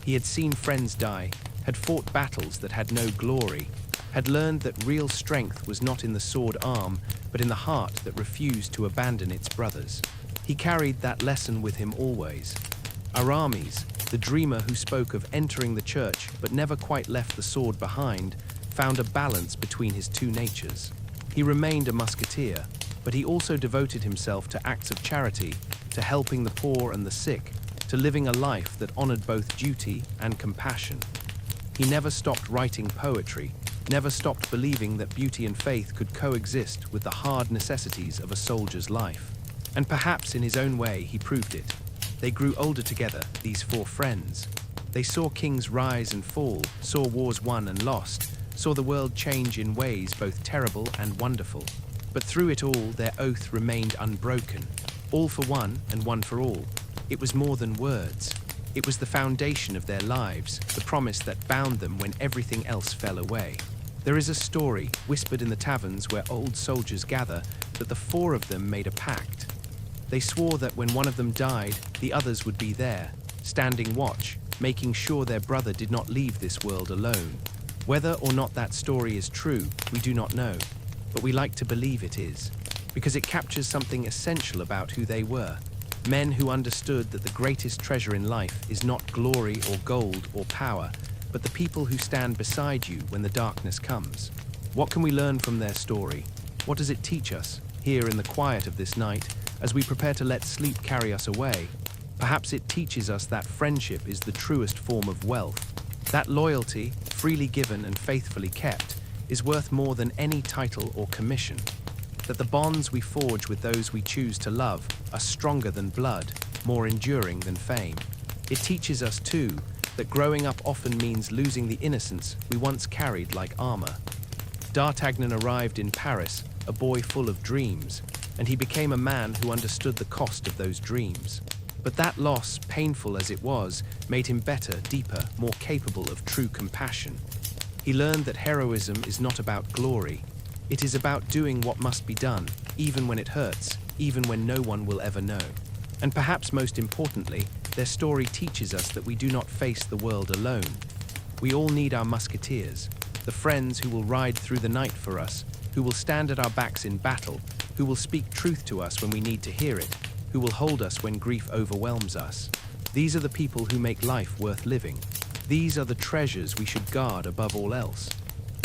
He had seen friends die, had fought battles that had no glory, had learned that real strength was not in the sword arm, but in the heart that refused to abandon its brothers. He carried that lesson with him always. Aramis, the dreamer who spoke of entering the church but never quite left the sword behind, found a balance between his two natures. He remained a musketeer, but he also devoted himself to acts of charity, to helping the poor and the sick, to living a life that honored both duty and compassion. He never stopped writing poetry, never stopped believing that beauty and faith could coexist with the hard necessities of a soldier's life. And perhaps in his own way he proved it. They grew older together, these four friends. They saw kings rise and fall, saw wars won and lost, saw the world change in ways both terrible and wonderful. But through it all, their oath remained unbroken. All for one and one for all. It was more than words. It was the foundation of their lives, the promise that bound them when everything else fell away. There is a story, whispered in the taverns where old soldiers gather, that the four of them made a pact. They swore that when one of them died, the others would be there, standing watch, making sure their brother did not leave this world alone. Whether or not that story is true, we do not know, but we like to believe it is, because it captures something essential about who they were. Men who understood that the greatest treasure in life is not glory or gold or power, but the people who stand beside you when the darkness comes. What can we learn from their story? What does it teach us, here in the quiet of this night, as we prepare to let sleep carry us away? Perhaps it teaches us that friendship is the truest form of wealth. That loyalty, freely given and faithfully kept, is worth more than any title or commission. That the bonds we forge with those we choose to love are stronger than blood, more enduring than fame. It teaches us, too, that growing up often means losing the innocence we once carried like armor. D'Artagnan arrived in Paris, a boy full of dreams, and he became a man who understood the cost of those dreams. But that loss, painful as it was, made him better, deeper, more capable of true compassion. He learned that heroism is not about glory. It is about doing what must be done, even when it hurts, even when no one will ever know. And perhaps most importantly, their story teaches us that we do not face the world alone. We all need our musketeers, the friends who will ride through the night for us, who will stand at our backs in battle, who will speak truth to us when we need to hear it, who will hold us when grief overwhelms us. These are the people who make life worth living. These are the treasures we should guard above all else.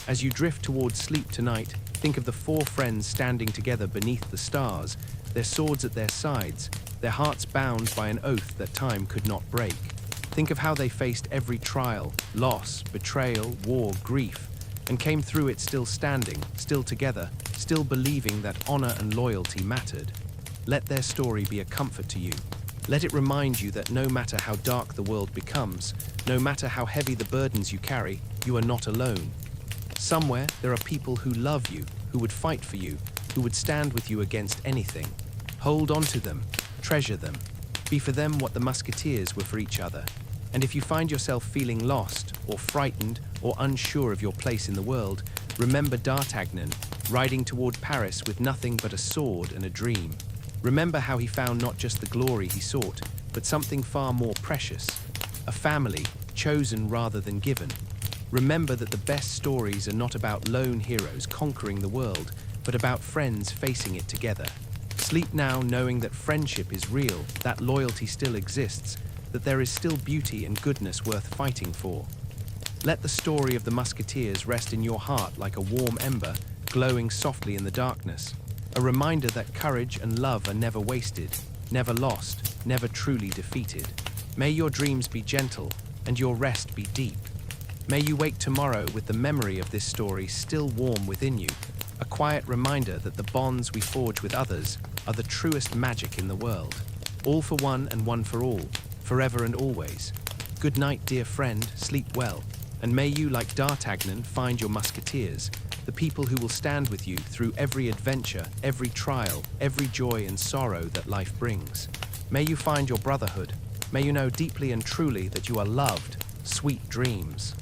As you drift towards sleep tonight, think of the four friends standing together beneath the stars, their swords at their sides, their hearts bound by an oath that time could not break. Think of how they faced every trial, loss, betrayal, war, grief, and came through it still standing, still together, still believing that honor and loyalty mattered. Let their story be a comfort to you. Let it remind you that no matter how dark the world becomes, no matter how heavy the burdens you carry, you are not alone. Somewhere, there are people who love you, who would fight for you, who would stand with you against anything. Hold on to them, treasure them. Be for them what the Musketeers were for each other. And if you find yourself feeling lost, or frightened, or unsure of your place in the world, remember D'Artagnan, riding toward Paris with nothing but a sword and a dream. Remember how he found not just the glory he sought, but something far more precious, a family, chosen rather than given. Remember that the best stories are not about lone heroes conquering the world, but about friends facing it together. Sleep now knowing that friendship is real, that loyalty still exists, that there is still beauty and goodness worth fighting for. Let the story of the Musketeers rest in your heart like a warm ember, glowing softly in the darkness. A reminder that courage and love are never wasted, never lost, never truly defeated. May your dreams be gentle and your rest be deep. May you wake tomorrow with the memory of this story still warm within you, a quiet reminder that the bonds we forge with others are the truest magic in the world. All for one and one for all, forever and always. Good night, dear friend, sleep well, and may you, like D'Artagnan, find your Musketeers, the people who will stand with you through every adventure, every trial, every joy and sorrow that life brings. May you find your brotherhood. May you know deeply and truly that you are loved. Sweet dreams.